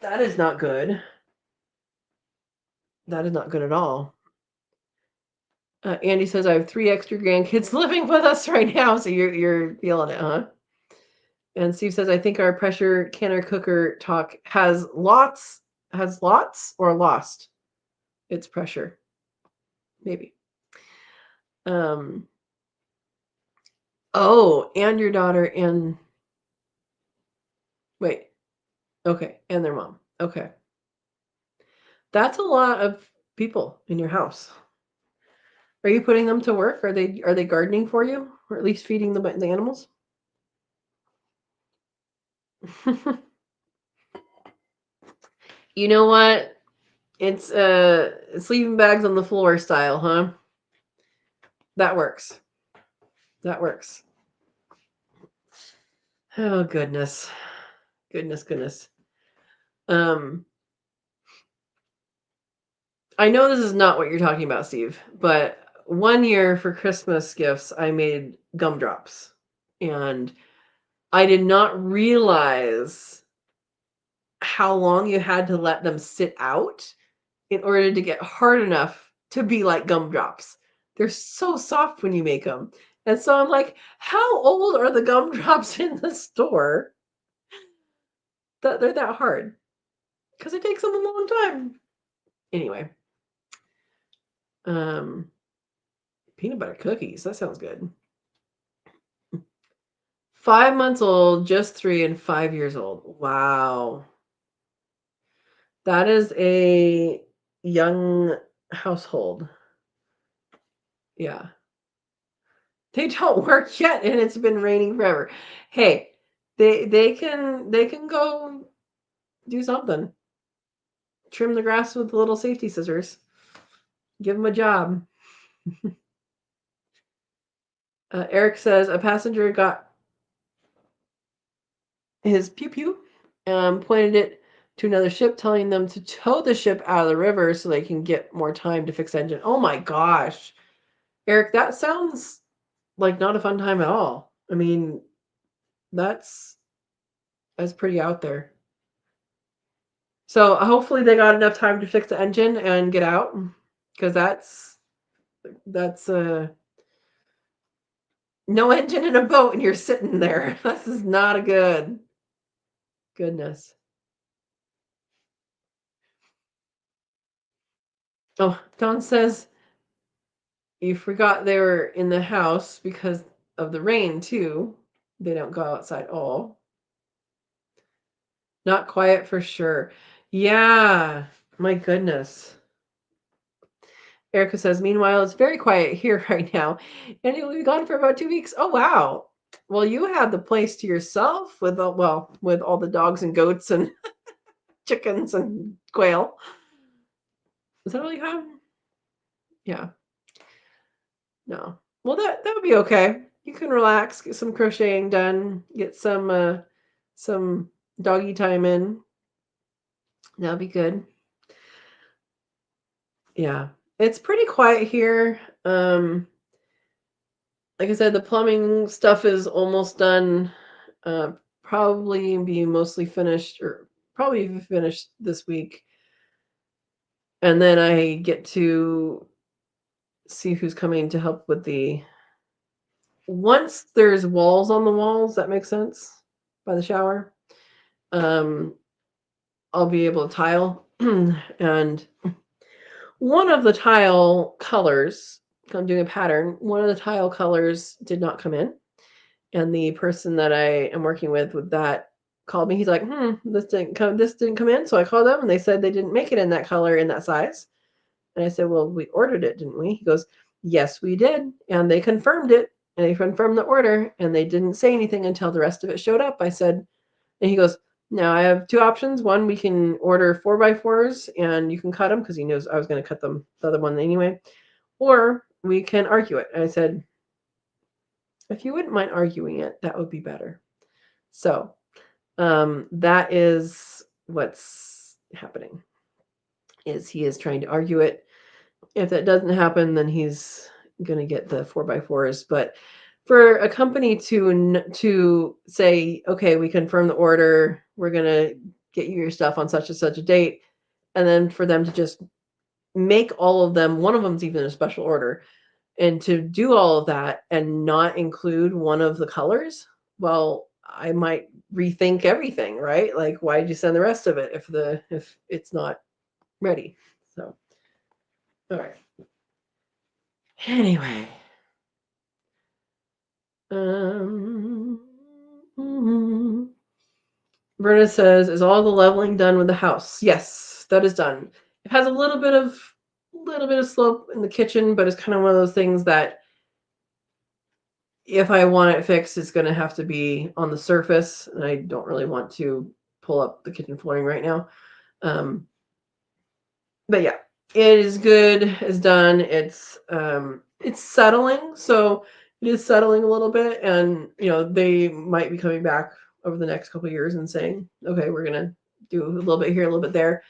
That is not good. That is not good at all. Andy says I have 3 extra grandkids living with us right now, so you're feeling it, huh? And Steve says I think our pressure canner cooker talk has lots or lost its pressure. Maybe. Oh, and your daughter and wait. Okay, and their mom. Okay. That's a lot of people in your house. Are you putting them to work? Are they gardening for you, or at least feeding the animals? You know what? It's sleeping bags on the floor style, huh? That works. That works. Oh, goodness. Goodness. I know this is not what you're talking about, Steve, but one year for Christmas gifts, I made gumdrops. And I did not realize how long you had to let them sit out in order to get hard enough to be like gumdrops. They're so soft when you make them. And so I'm like, how old are the gumdrops in the store that they're that hard? Because it takes them a long time. Anyway, peanut butter cookies. That sounds good. 5 months old, just 3, and 5 years old. Wow. That is a young household. Yeah. They don't work yet, and it's been raining forever. Hey, they can go do something. Trim the grass with little safety scissors. Give them a job. Eric says a passenger got his pew pew and pointed it to another ship, telling them to tow the ship out of the river so they can get more time to fix the engine. Oh my gosh. Eric, that sounds like not a fun time at all. I mean, that's pretty out there. So hopefully they got enough time to fix the engine and get out, because that's no engine in a boat and you're sitting there. This is not a good. Goodness. Oh, Don says you forgot they were in the house because of the rain too. They don't go outside. Oh, not quiet for sure. Yeah, my goodness. Erica says, meanwhile, it's very quiet here right now, and it will be gone for about 2 weeks. Oh, wow. Well, you have the place to yourself with with all the dogs and goats and chickens and quail. Is that all you have? Yeah. No. Well, that would be okay. You can relax, get some crocheting done, get some doggy time in. That'll be good. Yeah. It's pretty quiet here. Like I said, the plumbing stuff is almost done. Probably be mostly finished, or probably finished this week. And then I get to see who's coming to help with once there's walls on the walls, that makes sense, by the shower. I'll be able to tile. And one of the tile colors, I'm doing a pattern, one of the tile colors did not come in. And the person that I am working with that called me. He's like, this didn't come in. So I called them and they said they didn't make it in that color, in that size. And I said, well, we ordered it, didn't we? He goes, yes, we did. And they confirmed it. And they confirmed the order. And they didn't say anything until the rest of it showed up. I said, and he goes, now I have 2 options. One, we can order 4x4s and you can cut them, because he knows I was going to cut them, the other one anyway. Or we can argue it. And I said, if you wouldn't mind arguing it, that would be better. So that is what's happening, is he is trying to argue it. If that doesn't happen, then he's going to get the 4x4s. But for a company to say, okay, we confirm the order, we're going to get you your stuff on such and such a date, and then for them to just make all of them, one of them's even a special order, and to do all of that and not include one of the colors, well, I might rethink everything, right? Like, why did you send the rest of it if it's not ready? So, all right. Anyway, Verna says, is all the leveling done with the house? Yes, that is done. It has a little bit of slope in the kitchen, but it's kind of one of those things that if I want it fixed, it's going to have to be on the surface, and I don't really want to pull up the kitchen flooring right now. But yeah, it is good. It's done. It's settling. So it is settling a little bit, and they might be coming back over the next couple of years and saying, okay, we're gonna do a little bit here, a little bit there.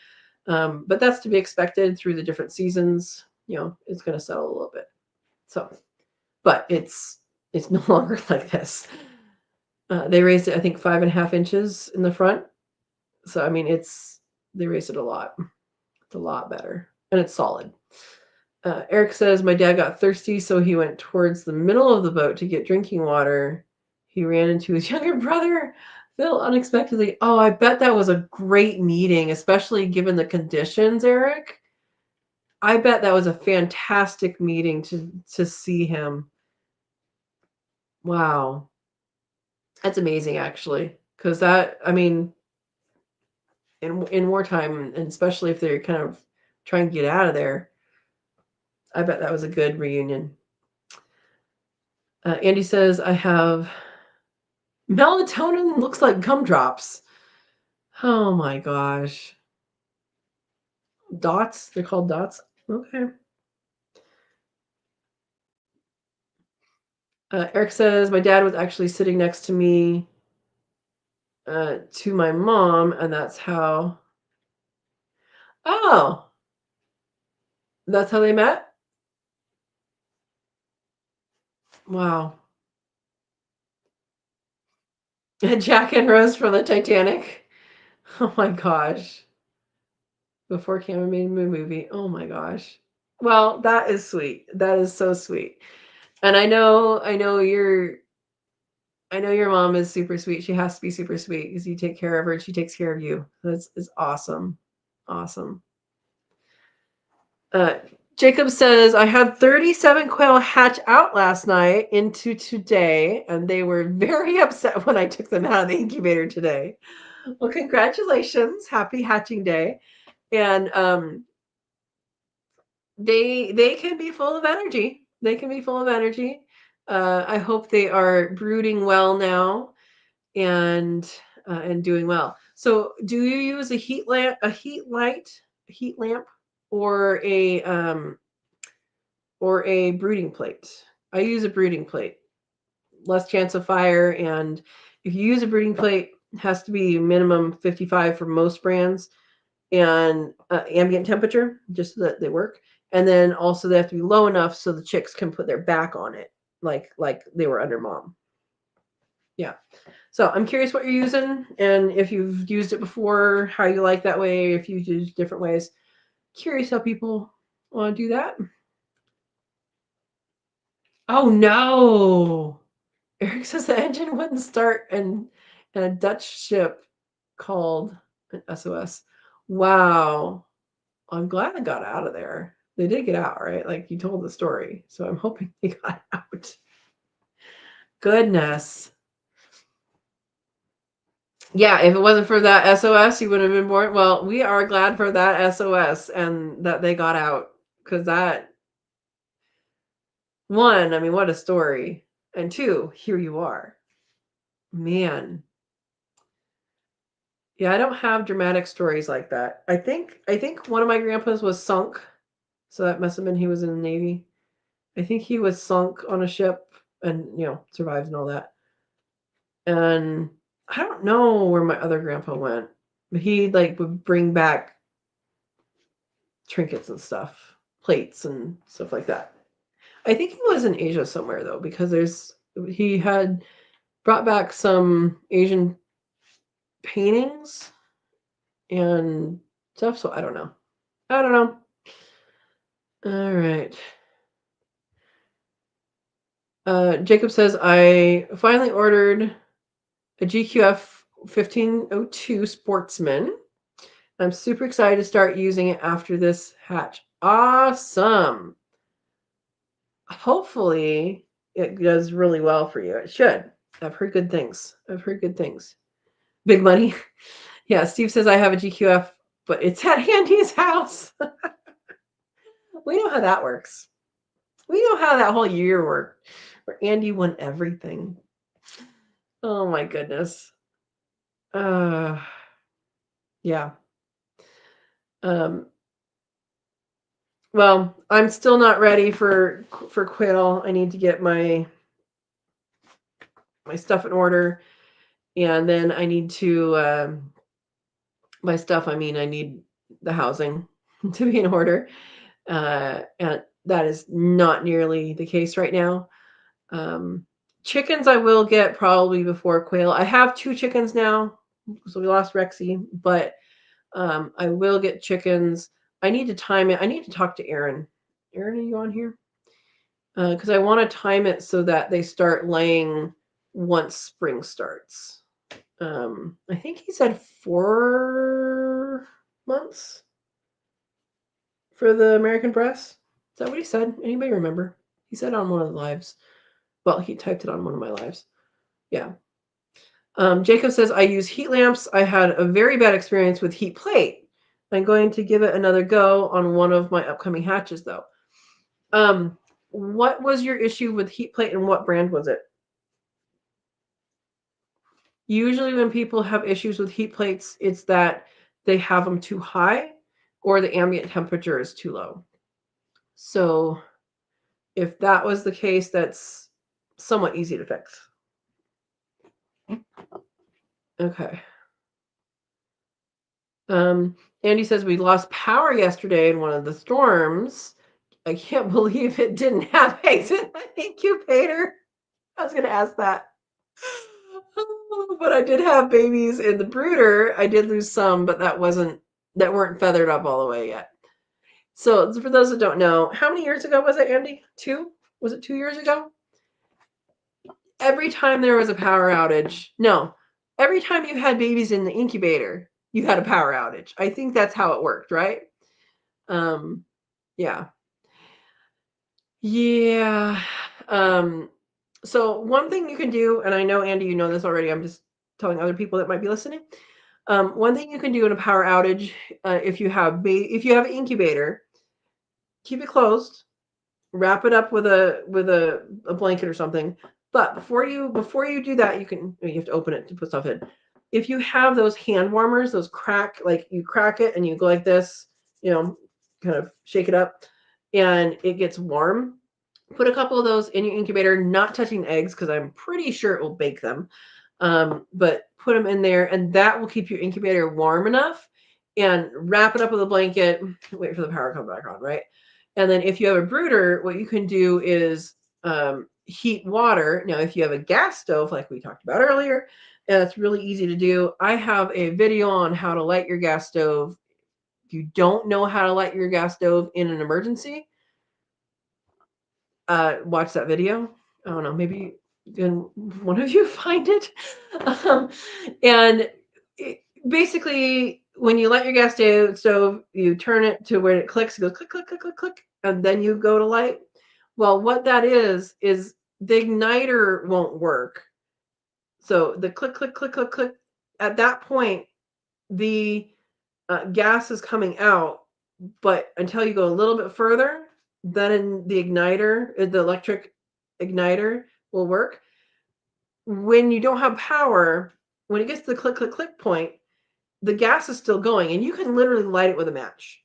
But that's to be expected through the different seasons. It's going to settle a little bit. So, but it's no longer like this. They raised it, I think, 5.5 inches in the front. So I mean, they raised it a lot. It's a lot better, and it's solid. Eric says my dad got thirsty, so he went towards the middle of the boat to get drinking water. He ran into his younger brother, Phil, unexpectedly. Oh, I bet that was a great meeting, especially given the conditions, Eric. I bet that was a fantastic meeting to see him. Wow. That's amazing, actually. Because I mean, in wartime, and especially if they're kind of trying to get out of there, I bet that was a good reunion. Andy says, I have melatonin looks like gumdrops. Oh my gosh. Dots? They're called dots? Okay. Eric says, my dad was actually sitting next to me to my mom, and that's how. Oh, that's how they met? Wow. Jack and Rose from the Titanic. Oh my gosh. Before Cameron made a movie. Oh my gosh. Well, that is sweet. That is so sweet. And I know your mom is super sweet. She has to be super sweet because you take care of her and she takes care of you. That's is awesome. Awesome. Uh, Jacob says, I had 37 quail hatch out last night into today, and they were very upset when I took them out of the incubator today. Well, congratulations. Happy hatching day. And they can be full of energy. They can be full of energy. I hope they are brooding well now and doing well. So, do you use a heat lamp, a heat lamp, or a brooding plate? I use a brooding plate. Less chance of fire, and if you use a brooding plate, it has to be minimum 55 for most brands, and ambient temperature just so that they work. And then also they have to be low enough so the chicks can put their back on it, like they were under mom. Yeah. So I'm curious what you're using, and if you've used it before, how you like that way, if you use different ways. Curious how people want to do that. Oh no. Eric says the engine wouldn't start, and a Dutch ship called an SOS. Wow. I'm glad I got out of there. They did get out, right? Like you told the story. So I'm hoping they got out. Goodness. Yeah, if it wasn't for that SOS, you would have been born. Well, we are glad for that SOS and that they got out, because that, one, I mean, what a story. And two, here you are. Man. Yeah, I don't have dramatic stories like that. I think one of my grandpas was sunk. So that must have been he was in the Navy. I think he was sunk on a ship and, survived and all that. And I don't know where my other grandpa went, but he would bring back trinkets and stuff, plates and stuff like that. I think he was in Asia somewhere though, because he had brought back some Asian paintings and stuff. So I don't know. I don't know. All right. Jacob says I finally ordered a GQF 1502 Sportsman. I'm super excited to start using it after this hatch. Awesome. Hopefully it does really well for you. It should. I've heard good things. Big money. Yeah, Steve says I have a GQF, but it's at Andy's house. We know how that works. We know how that whole year worked, where Andy won everything. Oh my goodness. Yeah. Um, well, I'm still not ready for quail. I need to get my my stuff in order. And then I need to, by stuff, I mean I need the housing to be in order. And that is not nearly the case right now. Chickens I will get probably before quail. I have 2 chickens now, so we lost Rexy, but I will get chickens. I need to time it. I need to talk to Aaron. Aaron, are you on here? Because I want to time it so that they start laying once spring starts. I think he said 4 months for the American breast. Is that what he said? Anybody remember? He said on one of the lives. Well, he typed it on one of my lives. Yeah. Jacob says, I use heat lamps. I had a very bad experience with heat plate. I'm going to give it another go on one of my upcoming hatches, though. What was your issue with heat plate and what brand was it? Usually when people have issues with heat plates, it's that they have them too high or the ambient temperature is too low. So if that was the case, that's somewhat easy to fix. Okay. Andy says we lost power yesterday in one of the storms. I can't believe it didn't have eggs in my incubator. I was going to ask that. But I did have babies in the brooder. I did lose some, but that weren't feathered up all the way yet. So for those that don't know, how many years ago was it, Andy? 2? Was it 2 years ago? Every time there was a power outage, no, every time you had babies in the incubator, you had a power outage. I think that's how it worked, right? Yeah. Yeah. So one thing you can do, and I know, Andy, you know this already, I'm just telling other people that might be listening. One thing you can do in a power outage, if you have an incubator, keep it closed, wrap it up with a blanket or something. But before you do that, you have to open it to put stuff in. If you have those hand warmers, those like you crack it and you go like this, kind of shake it up, and it gets warm. Put a couple of those in your incubator, not touching eggs because I'm pretty sure it will bake them. But put them in there, and that will keep your incubator warm enough. And wrap it up with a blanket. Wait for the power to come back on, right? And then if you have a brooder, what you can do is heat water. Now, if you have a gas stove, like we talked about earlier, it's really easy to do. I have a video on how to light your gas stove. If you don't know how to light your gas stove in an emergency, watch that video. I don't know, maybe one of you find it. And basically, when you light your gas stove, you turn it to where it clicks. It goes click, click, click, click, click, and then you go to light. Well, what that is the igniter won't work. So the click, click, click, click, click. At that point, the gas is coming out, but until you go a little bit further, then the igniter, the electric igniter will work. When you don't have power, when it gets to the click, click, click point, the gas is still going, and you can literally light it with a match,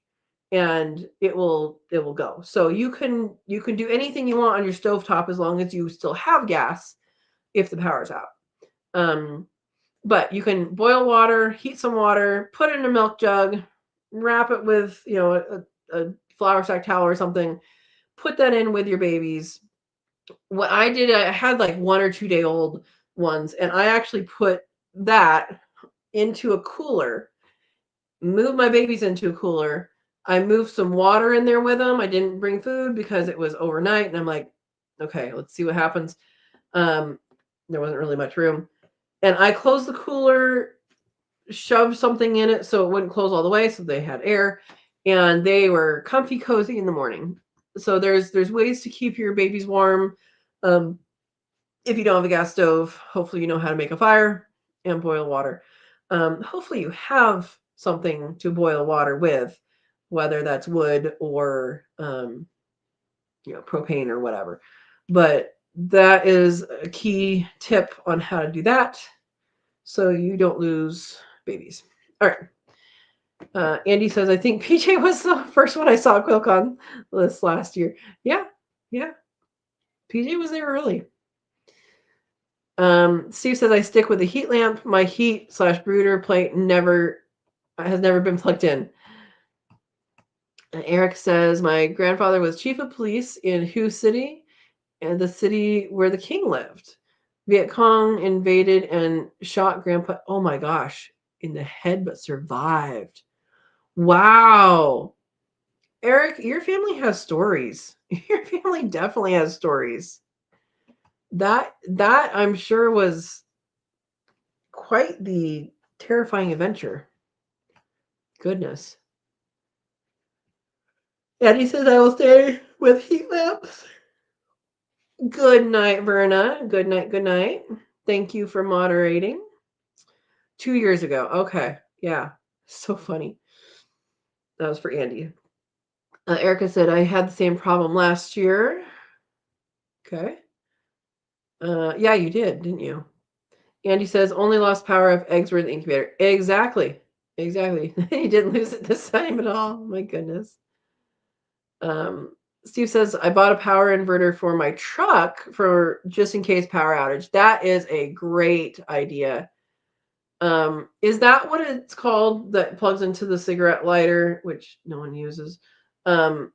and it will go. So you can do anything you want on your stovetop as long as you still have gas if the power's out. But you can boil water, heat some water, put it in a milk jug, wrap it with a flour sack towel or something, put that in with your babies. What I did, I had like 1 or 2 day old ones, and I actually put that into a cooler, moved my babies into a cooler. I moved some water in there with them. I didn't bring food because it was overnight, and I'm like, okay, let's see what happens. There wasn't really much room, and I closed the cooler, shoved something in it so it wouldn't close all the way, so they had air, and they were comfy cozy in the morning. So there's ways to keep your babies warm. If you don't have a gas stove, hopefully you know how to make a fire and boil water. Hopefully you have something to boil water with, whether that's wood or propane or whatever. But that is a key tip on how to do that so you don't lose babies. All right. Andy says, I think PJ was the first one I saw QuailCon this last year. Yeah. PJ was there early. Steve says, I stick with the heat lamp. My heat/brooder plate has never been plugged in. And Eric says, my grandfather was chief of police in Sioux City, and the city where the king lived. Viet Cong invaded and shot Grandpa. Oh my gosh, in the head, but survived. Wow. Eric, your family has stories. Your family definitely has stories. That I'm sure was quite the terrifying adventure. Goodness. Eddie says I will stay with heat lamps. Good night, Verna. Good night. Good night. Thank you for moderating. 2 years ago. Okay. Yeah. So funny. That was for Andy. Erica said, I had the same problem last year. Okay. Yeah, you did, didn't you? Andy says, only lost power if eggs were in the incubator. Exactly. Exactly. He didn't lose it this time at all. My goodness. Steve says, I bought a power inverter for my truck for just in case power outage. That is a great idea. Is that what it's called that plugs into the cigarette lighter, which no one uses? And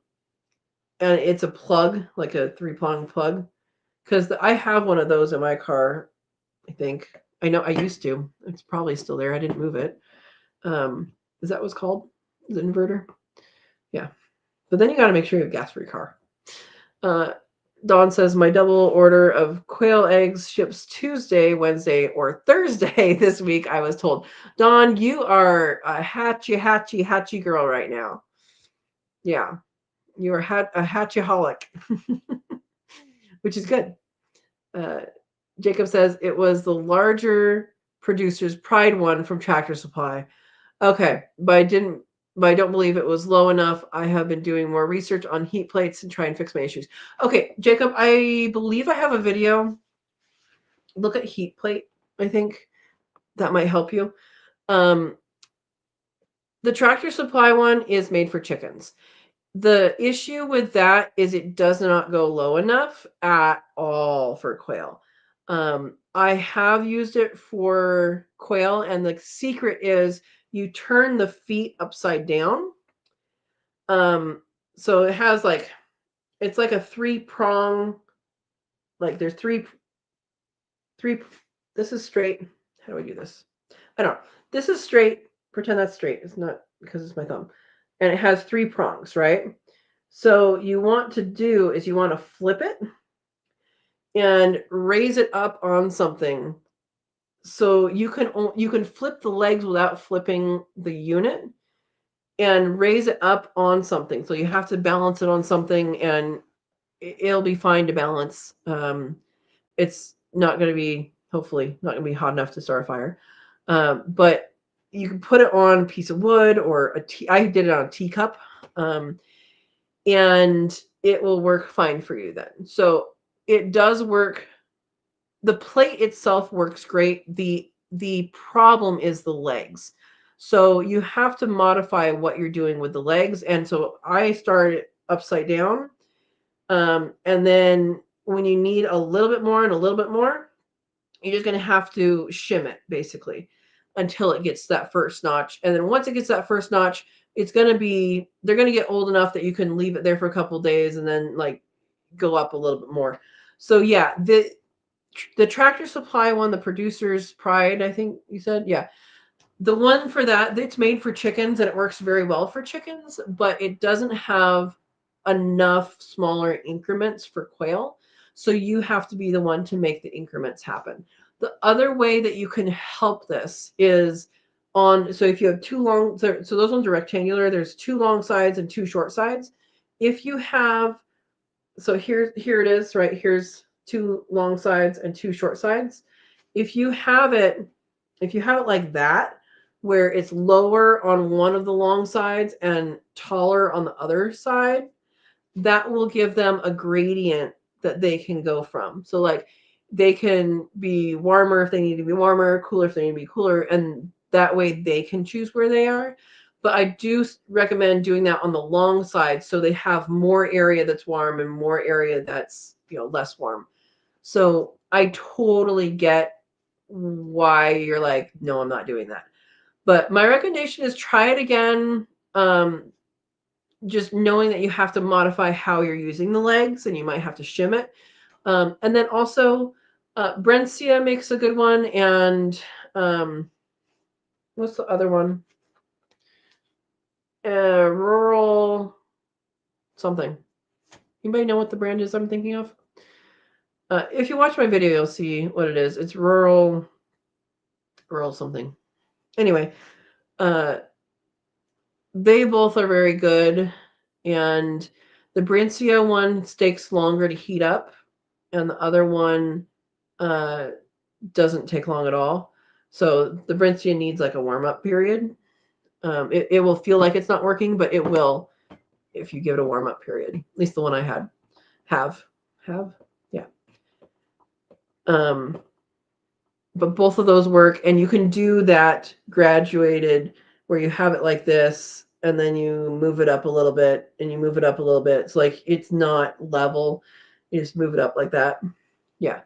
it's a plug, like a 3-prong plug. Because I have one of those in my car, I think. I know I used to. It's probably still there. I didn't move it. Is that what's called? The inverter? Yeah. But then you got to make sure you have gas for your car. Dawn says, my double order of quail eggs ships Tuesday, Wednesday, or Thursday this week, I was told. Dawn, you are a hatchy girl right now. Yeah. You are a hatchaholic, which is good. Jacob says, it was the larger producer's pride one from Tractor Supply. Okay, but I don't believe it was low enough. I have been doing more research on heat plates and try and fix my issues. Okay, Jacob, I believe I have a video. Look at heat plate. I think that might help you. The Tractor Supply one is made for chickens. The issue with that is it does not go low enough at all for quail. I have used it for quail, and the secret is you turn the feet upside down. So it has it's like a 3-prong, like there's three, this is straight. How do I do this? I don't know. This is straight. Pretend that's straight. It's not because it's my thumb. And it has 3 prongs, right? So you want to do is you want to flip it and raise it up on something. So you can flip the legs without flipping the unit and raise it up on something. So you have to balance it on something, and it'll be fine to balance. It's not going to be, hopefully, not going to be hot enough to start a fire. But you can put it on a piece of wood or I did it on a teacup, and it will work fine for you then. So it does work. The plate itself works great. The problem is the legs. So you have to modify what you're doing with the legs. And so I started upside down. And then when you need a little bit more and a little bit more, you're just going to have to shim it basically until it gets that first notch. And then once it gets that first notch, they're going to get old enough that you can leave it there for a couple of days and then go up a little bit more. So yeah, the Tractor Supply one, the Producer's Pride, I think you said, yeah. The one for that, it's made for chickens and it works very well for chickens, but it doesn't have enough smaller increments for quail. So you have to be the one to make the increments happen. The other way that you can help this is so if you have 2 long, so those ones are rectangular, there's 2 long sides and 2 short sides. If you have, so here it is, right? Here's 2 long sides and 2 short sides. If you have it like that, where it's lower on one of the long sides and taller on the other side, that will give them a gradient that they can go from. So they can be warmer if they need to be warmer, cooler if they need to be cooler, and that way they can choose where they are. But I do recommend doing that on the long side so they have more area that's warm and more area that's less warm. So I totally get why you're like, no, I'm not doing that. But my recommendation is try it again. Just knowing that you have to modify how you're using the legs and you might have to shim it. And then also, Brencia makes a good one. And what's the other one? Rural something. Anybody know what the brand is I'm thinking of? If you watch my video, you'll see what it is. It's rural something. Anyway, they both are very good. And the Brencia one takes longer to heat up. And the other one doesn't take long at all. So the Brencia needs like a warm-up period. It will feel like it's not working, but it will if you give it a warm-up period. At least the one I have. Yeah. But both of those work, and you can do that graduated where you have it like this, and then you move it up a little bit, and you move it up a little bit. It's like it's not level. You just move it up like that. Yeah.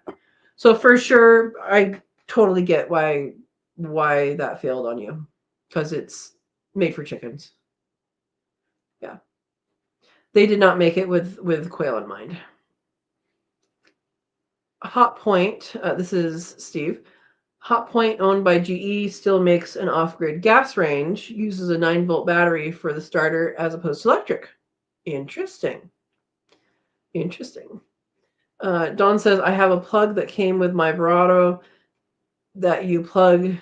So for sure, I totally get why that failed on you, because it's made for chickens. Yeah. They did not make it with quail in mind. Hot Point, this is Steve. Hot Point, owned by GE, still makes an off-grid gas range, uses a 9-volt battery for the starter as opposed to electric. Interesting. Dawn says, I have a plug that came with my Verado that you plug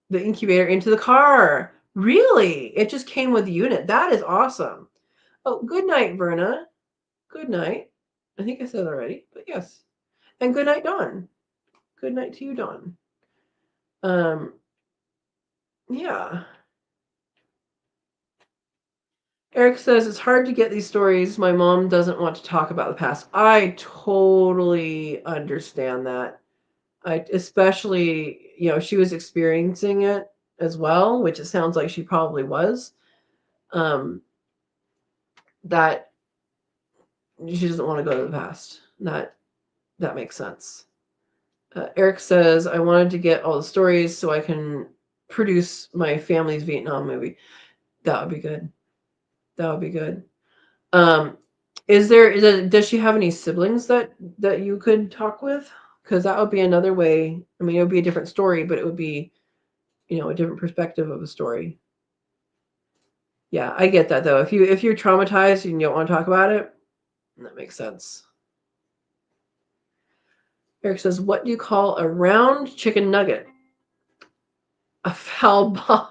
the incubator into the car. Really? It just came with the unit. That is awesome. Oh, good night, Verna. Good night. I think I said that already, but yes. And good night, Dawn. Good night to you, Dawn. Yeah. Eric says it's hard to get these stories. My mom doesn't want to talk about the past. I totally understand that. Especially, she was experiencing it as well, which it sounds like she probably was. That she doesn't want to go to the past. That makes sense. Eric says, I wanted to get all the stories so I can produce my family's Vietnam movie. That would be good. Does she have any siblings that you could talk with? Because that would be another way. I mean, it would be a different story, but it would be, a different perspective of a story. Yeah, I get that though. If you're traumatized and you don't want to talk about it, that makes sense. Eric says, what do you call a round chicken nugget? A foul ball.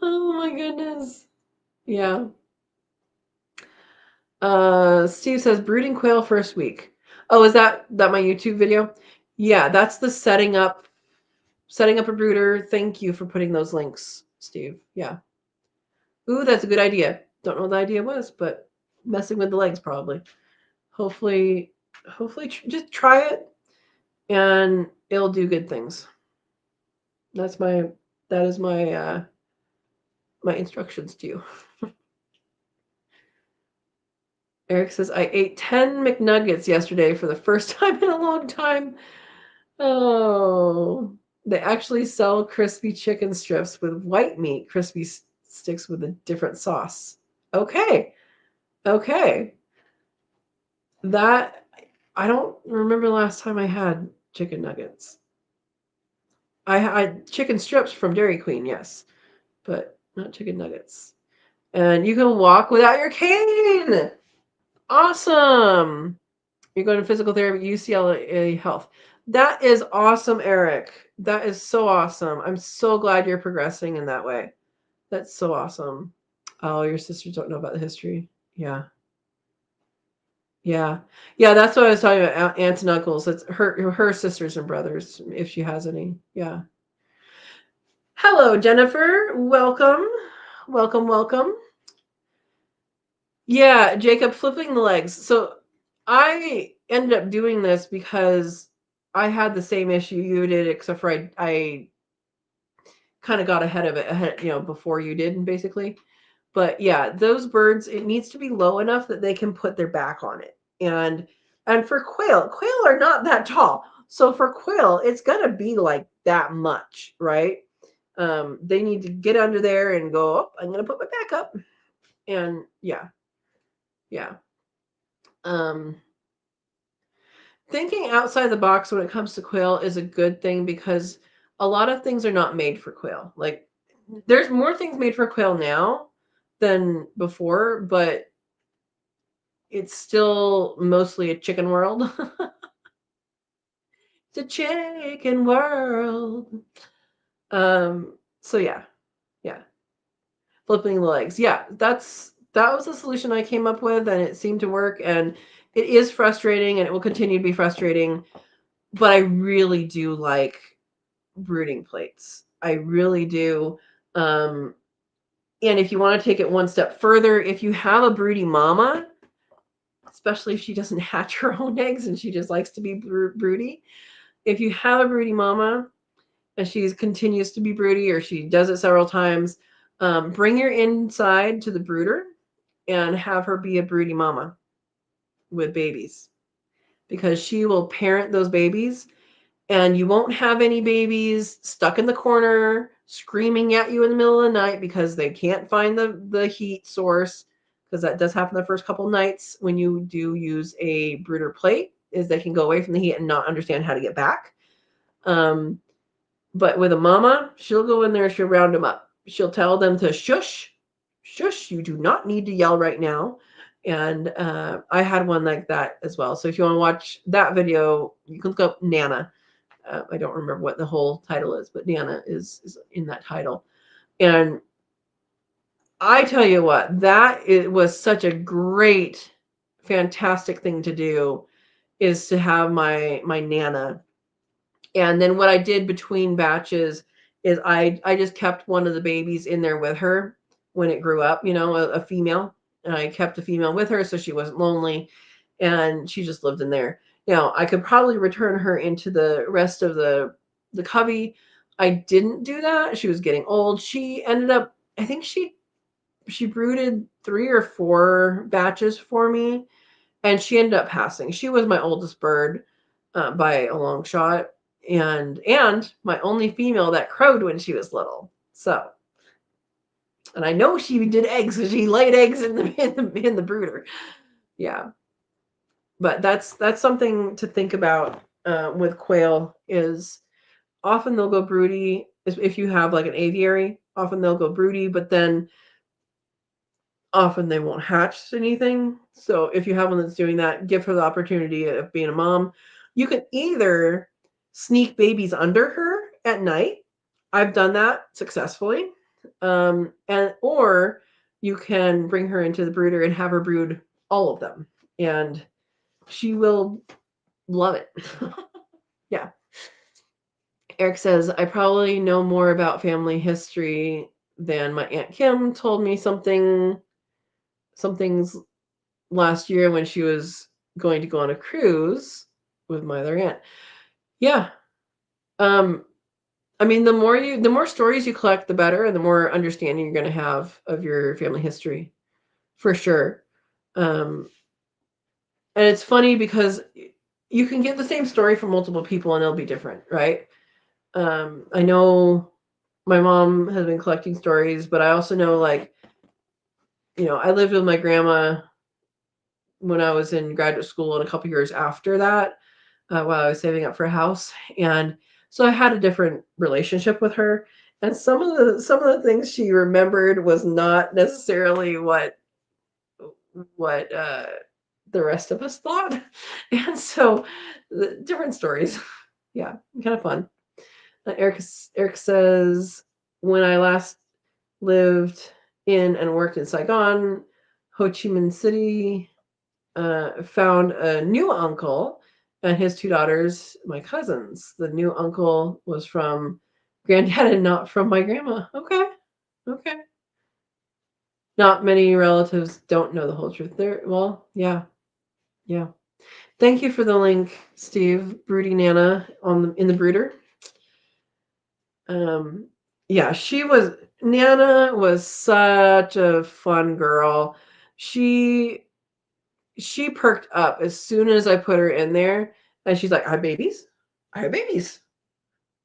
Oh my goodness. Yeah. Steve says brooding quail first week. Oh, is that my YouTube video? Yeah, that's the setting up a brooder. Thank you for putting those links, Steve. Yeah. Ooh, that's a good idea. Don't know what the idea was, but messing with the legs probably. Hopefully just try it and it'll do good things. That is my instructions to you. Eric says, I ate 10 McNuggets yesterday for the first time in a long time. Oh, they actually sell crispy chicken strips with white meat, crispy sticks with a different sauce. Okay. That, I don't remember the last time I had chicken nuggets. I had chicken strips from Dairy Queen, yes, but not chicken nuggets. And you can walk without your cane. Awesome. You're going to physical therapy, UCLA Health. That is awesome, Eric. That is so awesome. I'm so glad you're progressing in that way. That's so awesome. Oh, your sisters don't know about the history. Yeah. That's what I was talking about. Aunts and uncles. It's her sisters and brothers, if she has any. Yeah. Hello, Jennifer. Welcome. Yeah, Jacob, flipping the legs. So I ended up doing this because I had the same issue you did, except for I kind of got ahead of it, before you did, basically. But yeah, those birds, it needs to be low enough that they can put their back on it. And And for quail are not that tall. So for quail, it's gonna be like that much, right? They need to get under there and go, oh, I'm gonna put my back up. And yeah, yeah. Um, Thinking outside the box when it comes to quail is a good thing because a lot of things are not made for quail. Like there's more things made for quail now than before, but it's still mostly a chicken world. It's a chicken world. So yeah, yeah. Flipping the legs. Yeah, that was the solution I came up with and it seemed to work and it is frustrating and it will continue to be frustrating, but I really do like brooding plates. I really do. Um, and if you want to take it one step further, if you have a broody mama, especially if she doesn't hatch her own eggs and she just likes to be broody, if you have a broody mama and she continues to be broody or she does it several times, bring her inside to the brooder and have her be a broody mama with babies because she will parent those babies and you won't have any babies stuck in the corner screaming at you in the middle of the night because they can't find the heat source, because that does happen the first couple nights when you do use a brooder plate, is they can go away from the heat and not understand how to get back. But with a mama, she'll go in there, she'll round them up, she'll tell them to shush, shush, you do not need to yell right now. And I had one like that as well. So if you want to watch that video, you can look up Nana. I don't remember what the whole title is, but Nana is in that title. And I tell you what, it was such a great, fantastic thing to do, is to have my Nana. And then what I did between batches is I just kept one of the babies in there with her when it grew up, a female. And I kept a female with her so she wasn't lonely. And she just lived in there. Now, I could probably return her into the rest of the cubby. I didn't do that. She was getting old. She ended up, I think she brooded 3 or 4 batches for me, and she ended up passing. She was my oldest bird by a long shot, and my only female that crowed when she was little. So, and I know she did eggs because she laid eggs in the brooder. Yeah, but that's something to think about with quail. Is often they'll go broody if you have like an aviary. Often they'll go broody, but then often they won't hatch anything. So if you have one that's doing that, give her the opportunity of being a mom. You can either sneak babies under her at night. I've done that successfully. Or you can bring her into the brooder and have her brood all of them. And she will love it. Yeah. Eric says, I probably know more about family history than my Aunt Kim told me something's last year when she was going to go on a cruise with my other aunt. Yeah. I mean, the more stories you collect, the better, and the more understanding you're going to have of your family history, for sure. And it's funny because you can get the same story from multiple people and it'll be different, right? I know my mom has been collecting stories, but I also know, like, I lived with my grandma when I was in graduate school and a couple years after that, while I was saving up for a house. And so I had a different relationship with her. And some of the things she remembered was not necessarily what the rest of us thought. And so different stories. Yeah, kind of fun. Eric says, when I last lived in and worked in Saigon, Ho Chi Minh City, found a new uncle and his 2 daughters, my cousins. The new uncle was from granddad and not from my grandma. Okay. Okay. Not many relatives don't know the whole truth there. Well, yeah. Yeah. Thank you for the link, Steve. Broody Nana in the brooder. Yeah, Nana was such a fun girl. She she perked up as soon as I put her in there, and she's like, "I have babies. I have babies.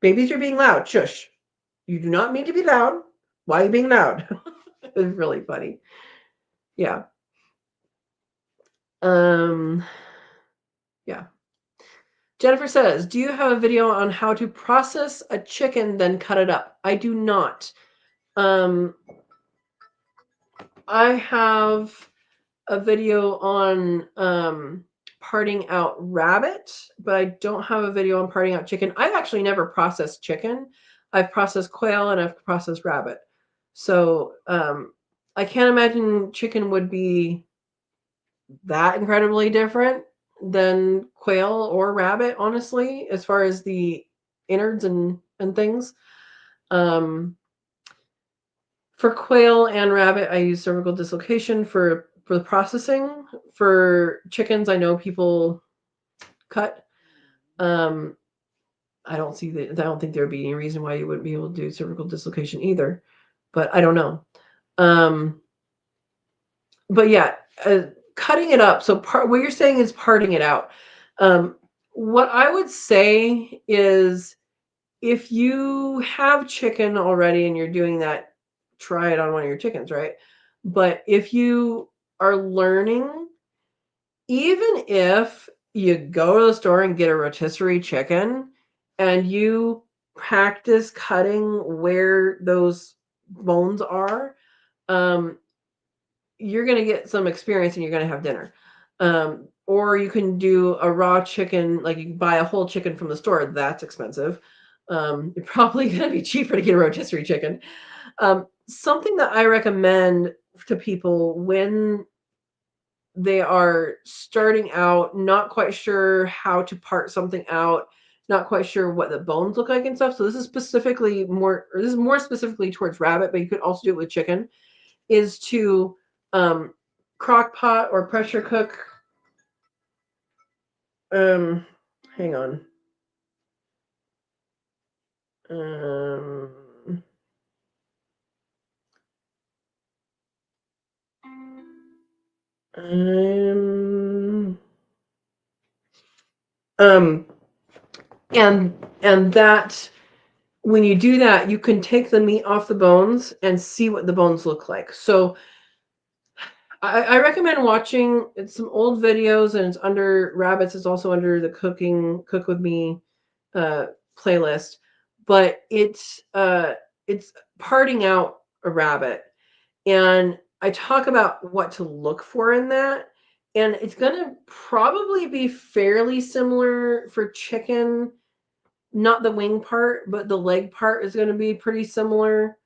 Babies, you're being loud. Shush. You do not mean to be loud. Why are you being loud?" It was really funny. Yeah. Yeah. Jennifer says, "Do you have a video on how to process a chicken, then cut it up?" I do not. I have a video on parting out rabbit, but I don't have a video on parting out chicken. I've actually never processed chicken. I've processed quail and I've processed rabbit. So I can't imagine chicken would be that incredibly different than quail or rabbit, honestly, as far as the innards and things. For quail and rabbit, I use cervical dislocation for the processing. For chickens, I know people cut. I don't think there would be any reason why you wouldn't be able to do cervical dislocation either, but I don't know. But yeah, cutting it up. So what you're saying is parting it out. What I would say is, if you have chicken already and you're doing that, try it on one of your chickens, right? But if you are learning, even if you go to the store and get a rotisserie chicken and you practice cutting where those bones are, you're going to get some experience and you're going to have dinner. Or you can do a raw chicken, like you can buy a whole chicken from the store. That's expensive. You're probably going to be cheaper to get a rotisserie chicken. Something that I recommend to people when they are starting out, not quite sure how to part something out, not quite sure what the bones look like and stuff. So this is more specifically towards rabbit, but you could also do it with chicken, is to crock pot or pressure cook. Hang on. And that, when you do that, you can take the meat off the bones and see what the bones look like. So I recommend watching some old videos, and it's under rabbits. It's also under the Cook With Me playlist, but it's parting out a rabbit, and I talk about what to look for in that, and it's going to probably be fairly similar for chicken. Not the wing part, but the leg part is going to be pretty similar,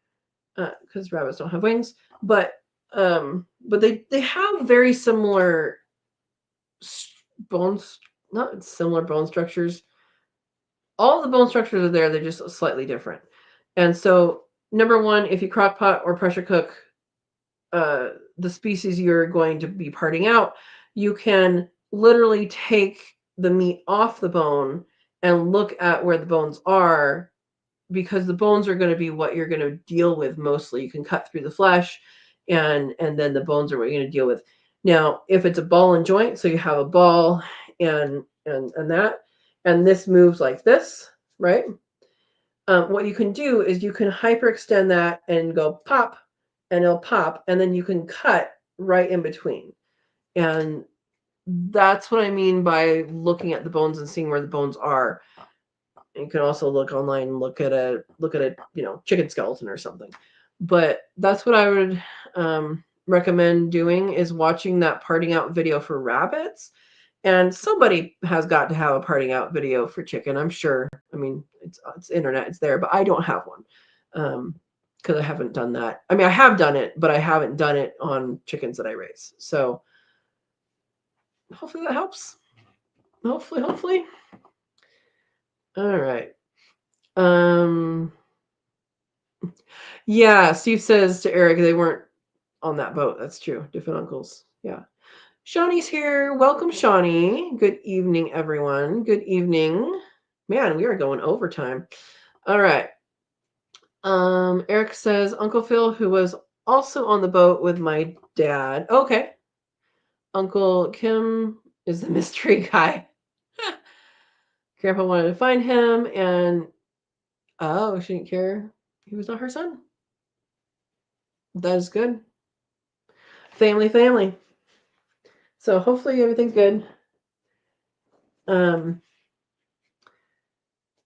because rabbits don't have wings, but they have very similar bones, not similar bone structures. All the bone structures are there, they're just slightly different. And so, number one, if you crock pot or pressure cook the species you're going to be parting out, you can literally take the meat off the bone and look at where the bones are, because the bones are going to be what you're going to deal with mostly. You can cut through the flesh, and then the bones are what you're going to deal with. Now, if it's a ball and joint, so you have a ball and that, and this moves like this, right? What you can do is you can hyperextend that and go pop, and it'll pop, and then you can cut right in between. And that's what I mean by looking at the bones and seeing where the bones are. You can also look online and look at a chicken skeleton or something. But that's what I would recommend doing, is watching that parting out video for rabbits. And somebody has got to have a parting out video for chicken, I'm sure. I mean, it's internet, it's there, but I don't have one because I haven't done that. I mean, I have done it, but I haven't done it on chickens that I raise. So hopefully that helps. Hopefully. All right. Yeah, Steve says to Eric, they weren't on that boat. That's true. Different uncles. Yeah. Shawnee's here. Welcome, Shawnee. Good evening, everyone. Good evening. Man, we are going overtime. All right. Eric says, Uncle Phil, who was also on the boat with my dad. Okay. Uncle Kim is the mystery guy. Grandpa wanted to find him, and she didn't care. He was not her son. That is good. Family. So hopefully everything's good.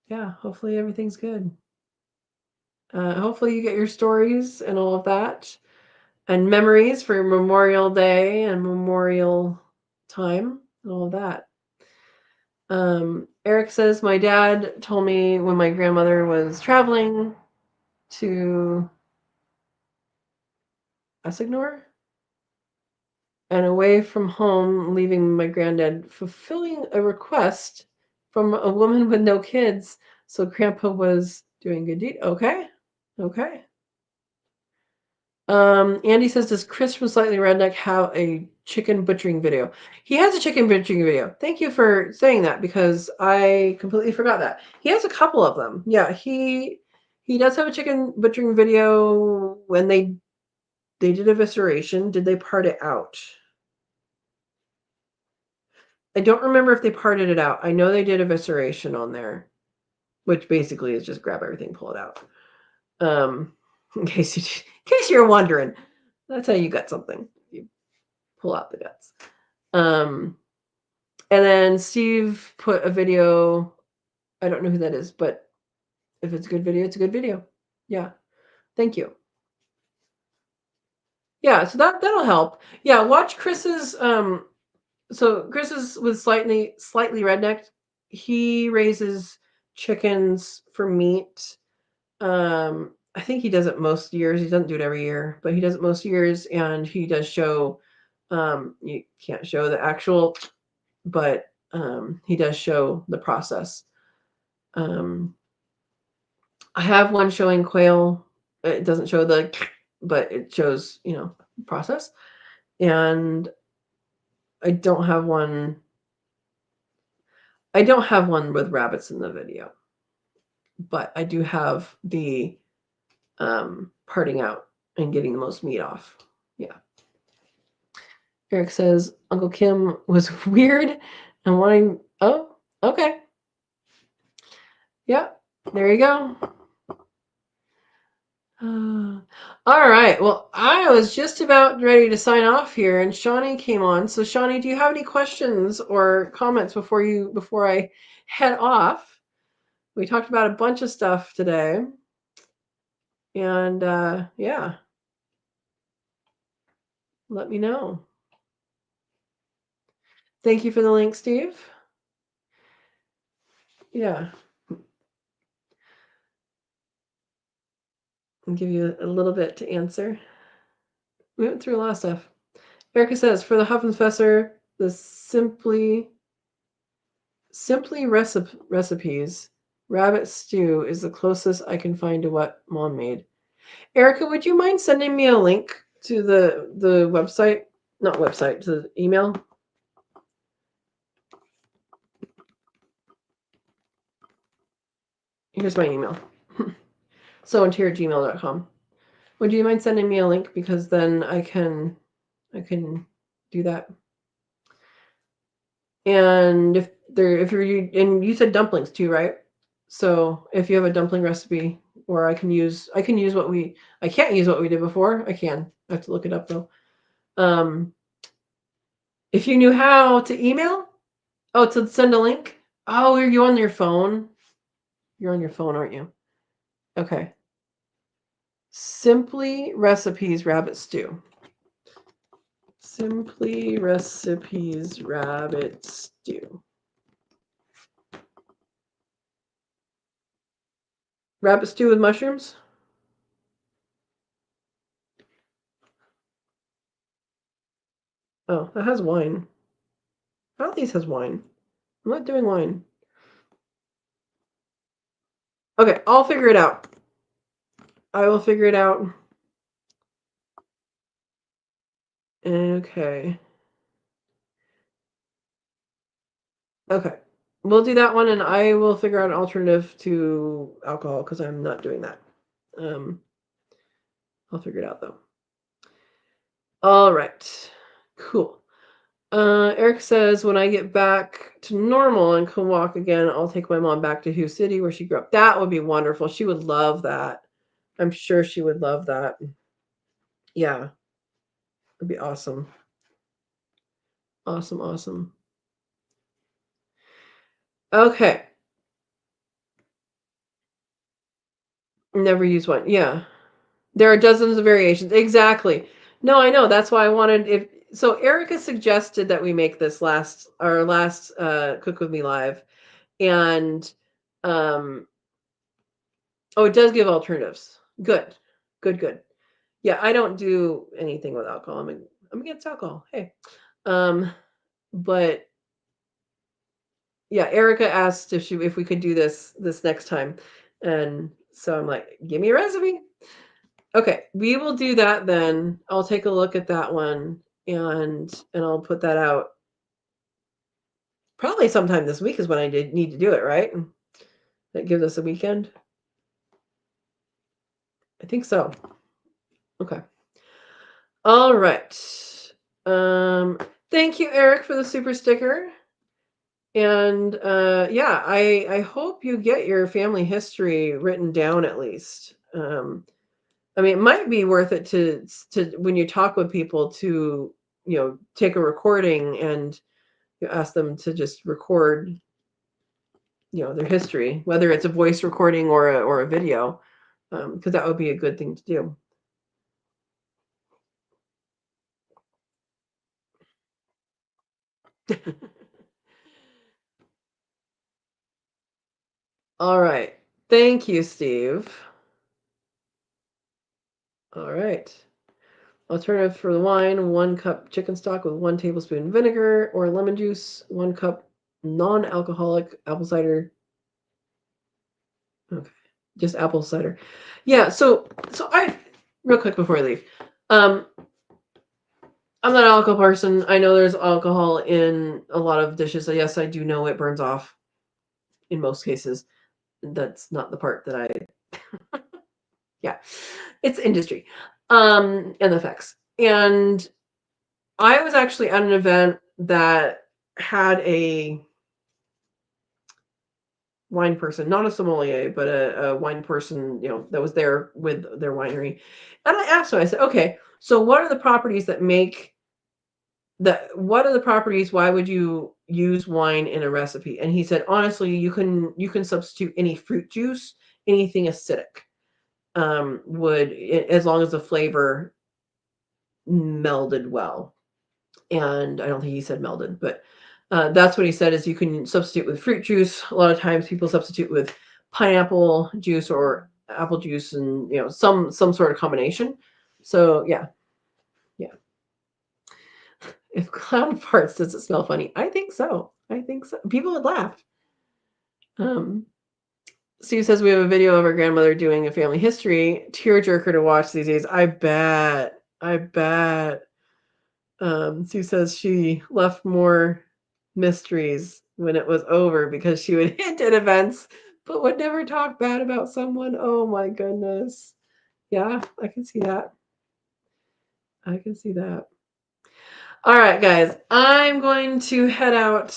Yeah, hopefully everything's good. Hopefully you get your stories and all of that, and memories for Memorial Day and Memorial time and all of that. Eric says, my dad told me when my grandmother was traveling to Essignore and away from home, leaving my granddad, fulfilling a request from a woman with no kids. So grandpa was doing good deed. Okay. Andy says, does Chris from Slightly Redneck have a chicken butchering video? He has a chicken butchering video. Thank you for saying that, because I completely forgot that. He has a couple of them. Yeah, he does have a chicken butchering video. When they did evisceration. Did they part it out? I don't remember if they parted it out. I know they did evisceration on there, which basically is just grab everything, pull it out. In case you're wondering, that's how you got something. You pull out the guts. And then Steve put a video. I don't know who that is, but if it's a good video, it's a good video. Yeah. Thank you. Yeah, so that'll help. Yeah, watch Chris's so Chris is with slightly rednecked. He raises chickens for meat. I think he does it most years. He doesn't do it every year, but he does it most years, and he does show. You can't show the actual, but he does show the process. I have one showing quail. It doesn't show the, but it shows process, and I don't have one. I don't have one with rabbits in the video, but I do have the parting out and getting the most meat off. Yeah. Eric says Uncle Kim was weird and wanting. Oh, okay. Yeah, there you go. All right. Well, I was just about ready to sign off here, and Shawnee came on. So, Shawnee, do you have any questions or comments before I head off? We talked about a bunch of stuff today, and yeah, let me know. Thank you for the link, Steve. Yeah. I'll give you a little bit to answer. We went through a lot of stuff. Erica says, for the Huffenfesser, the simply recipes, rabbit stew is the closest I can find to what Mom made. Erica, would you mind sending me a link to the website? Not website, to the email? Here's my email. soandtare@gmail.com. Would you mind sending me a link, because then I can do that. And if you said dumplings too, right? So if you have a dumpling recipe, or I can use I can't use what we did before. I have to look it up though. If you knew how to email, to send a link. Oh, are you on your phone? You're on your phone, aren't you? Okay. Simply Recipes Rabbit Stew. Simply Recipes Rabbit Stew. Rabbit stew with mushrooms? Oh, that has wine. At least has wine. I'm not doing wine. Okay, I'll figure it out. I will figure it out. Okay. Okay. We'll do that one, and I will figure out an alternative to alcohol, because I'm not doing that. I'll figure it out though. All right. Cool. Eric says, when I get back to normal and can walk again, I'll take my mom back to Hugh City where she grew up. That would be wonderful. She would love that. I'm sure she would love that. Yeah, it'd be awesome. Awesome, awesome. Okay. Never use one. Yeah. There are dozens of variations. Exactly. No, I know. That's why I wanted if so Erica suggested that we make this our last Cook With Me live. And oh, it does give alternatives. Good. Good, good. Yeah, I don't do anything with alcohol. I'm against alcohol. Hey. Um, but yeah, Erica asked if we could do this next time. And so I'm like, give me a recipe. Okay, we will do that then. I'll take a look at that one and I'll put that out. Probably sometime this week is when I need to do it, right? That gives us a weekend. I think so. Okay. All right. Thank you, Eric, for the super sticker. And yeah, I hope you get your family history written down at least. I mean, it might be worth it to when you talk with people to take a recording and you ask them to just record their history, whether it's a voice recording or a video, because that would be a good thing to do. All right. Thank you, Steve. All right. Alternative for the wine: 1 cup chicken stock with 1 tablespoon vinegar or lemon juice, 1 cup non-alcoholic apple cider. Okay, just apple cider. Yeah. So I real quick before I leave. I'm not an alcohol person. I know there's alcohol in a lot of dishes. So yes, I do know it burns off in most cases. That's not the part that I yeah. It's industry. And the effects. And I was actually at an event that had a wine person, not a sommelier, but a wine person, that was there with their winery. And I asked him, I said, okay, so what are the properties that make what are the properties? Why would you use wine in a recipe? And he said, honestly, you can substitute any fruit juice, anything acidic, would, as long as the flavor melded well. And I don't think he said melded, but that's what he said is you can substitute with fruit juice. A lot of times people substitute with pineapple juice or apple juice and some sort of combination. So yeah. If clown farts, does it smell funny? I think so. People would laugh. Um, Steve says we have a video of our grandmother doing a family history. Tearjerker to watch these days. I bet. Sue says she left more mysteries when it was over because she would hint at events but would never talk bad about someone. Oh my goodness. Yeah, I can see that. All right, guys, I'm going to head out.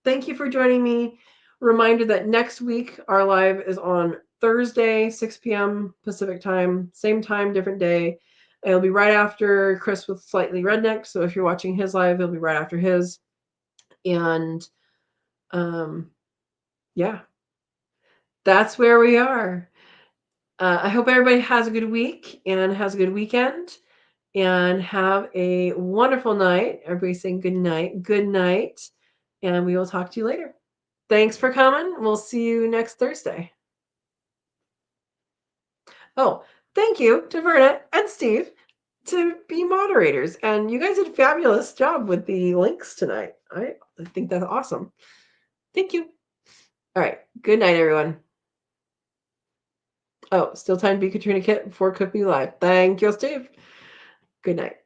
Thank you for joining me. Reminder that next week our live is on Thursday, 6 p.m. Pacific time, same time, different day. It'll be right after Chris with Slightly Redneck. So if you're watching his live, it'll be right after his. And yeah, that's where we are. I hope everybody has a good week and has a good weekend. And have a wonderful night. Everybody saying good night. Good night. And we will talk to you later. Thanks for coming. We'll see you next Thursday. Oh, thank you to Verna and Steve to be moderators. And you guys did a fabulous job with the links tonight. I think that's awesome. Thank you. All right. Good night, everyone. Oh, still time to be Katrina Kit before Cook Me Live. Thank you, Steve. Good night.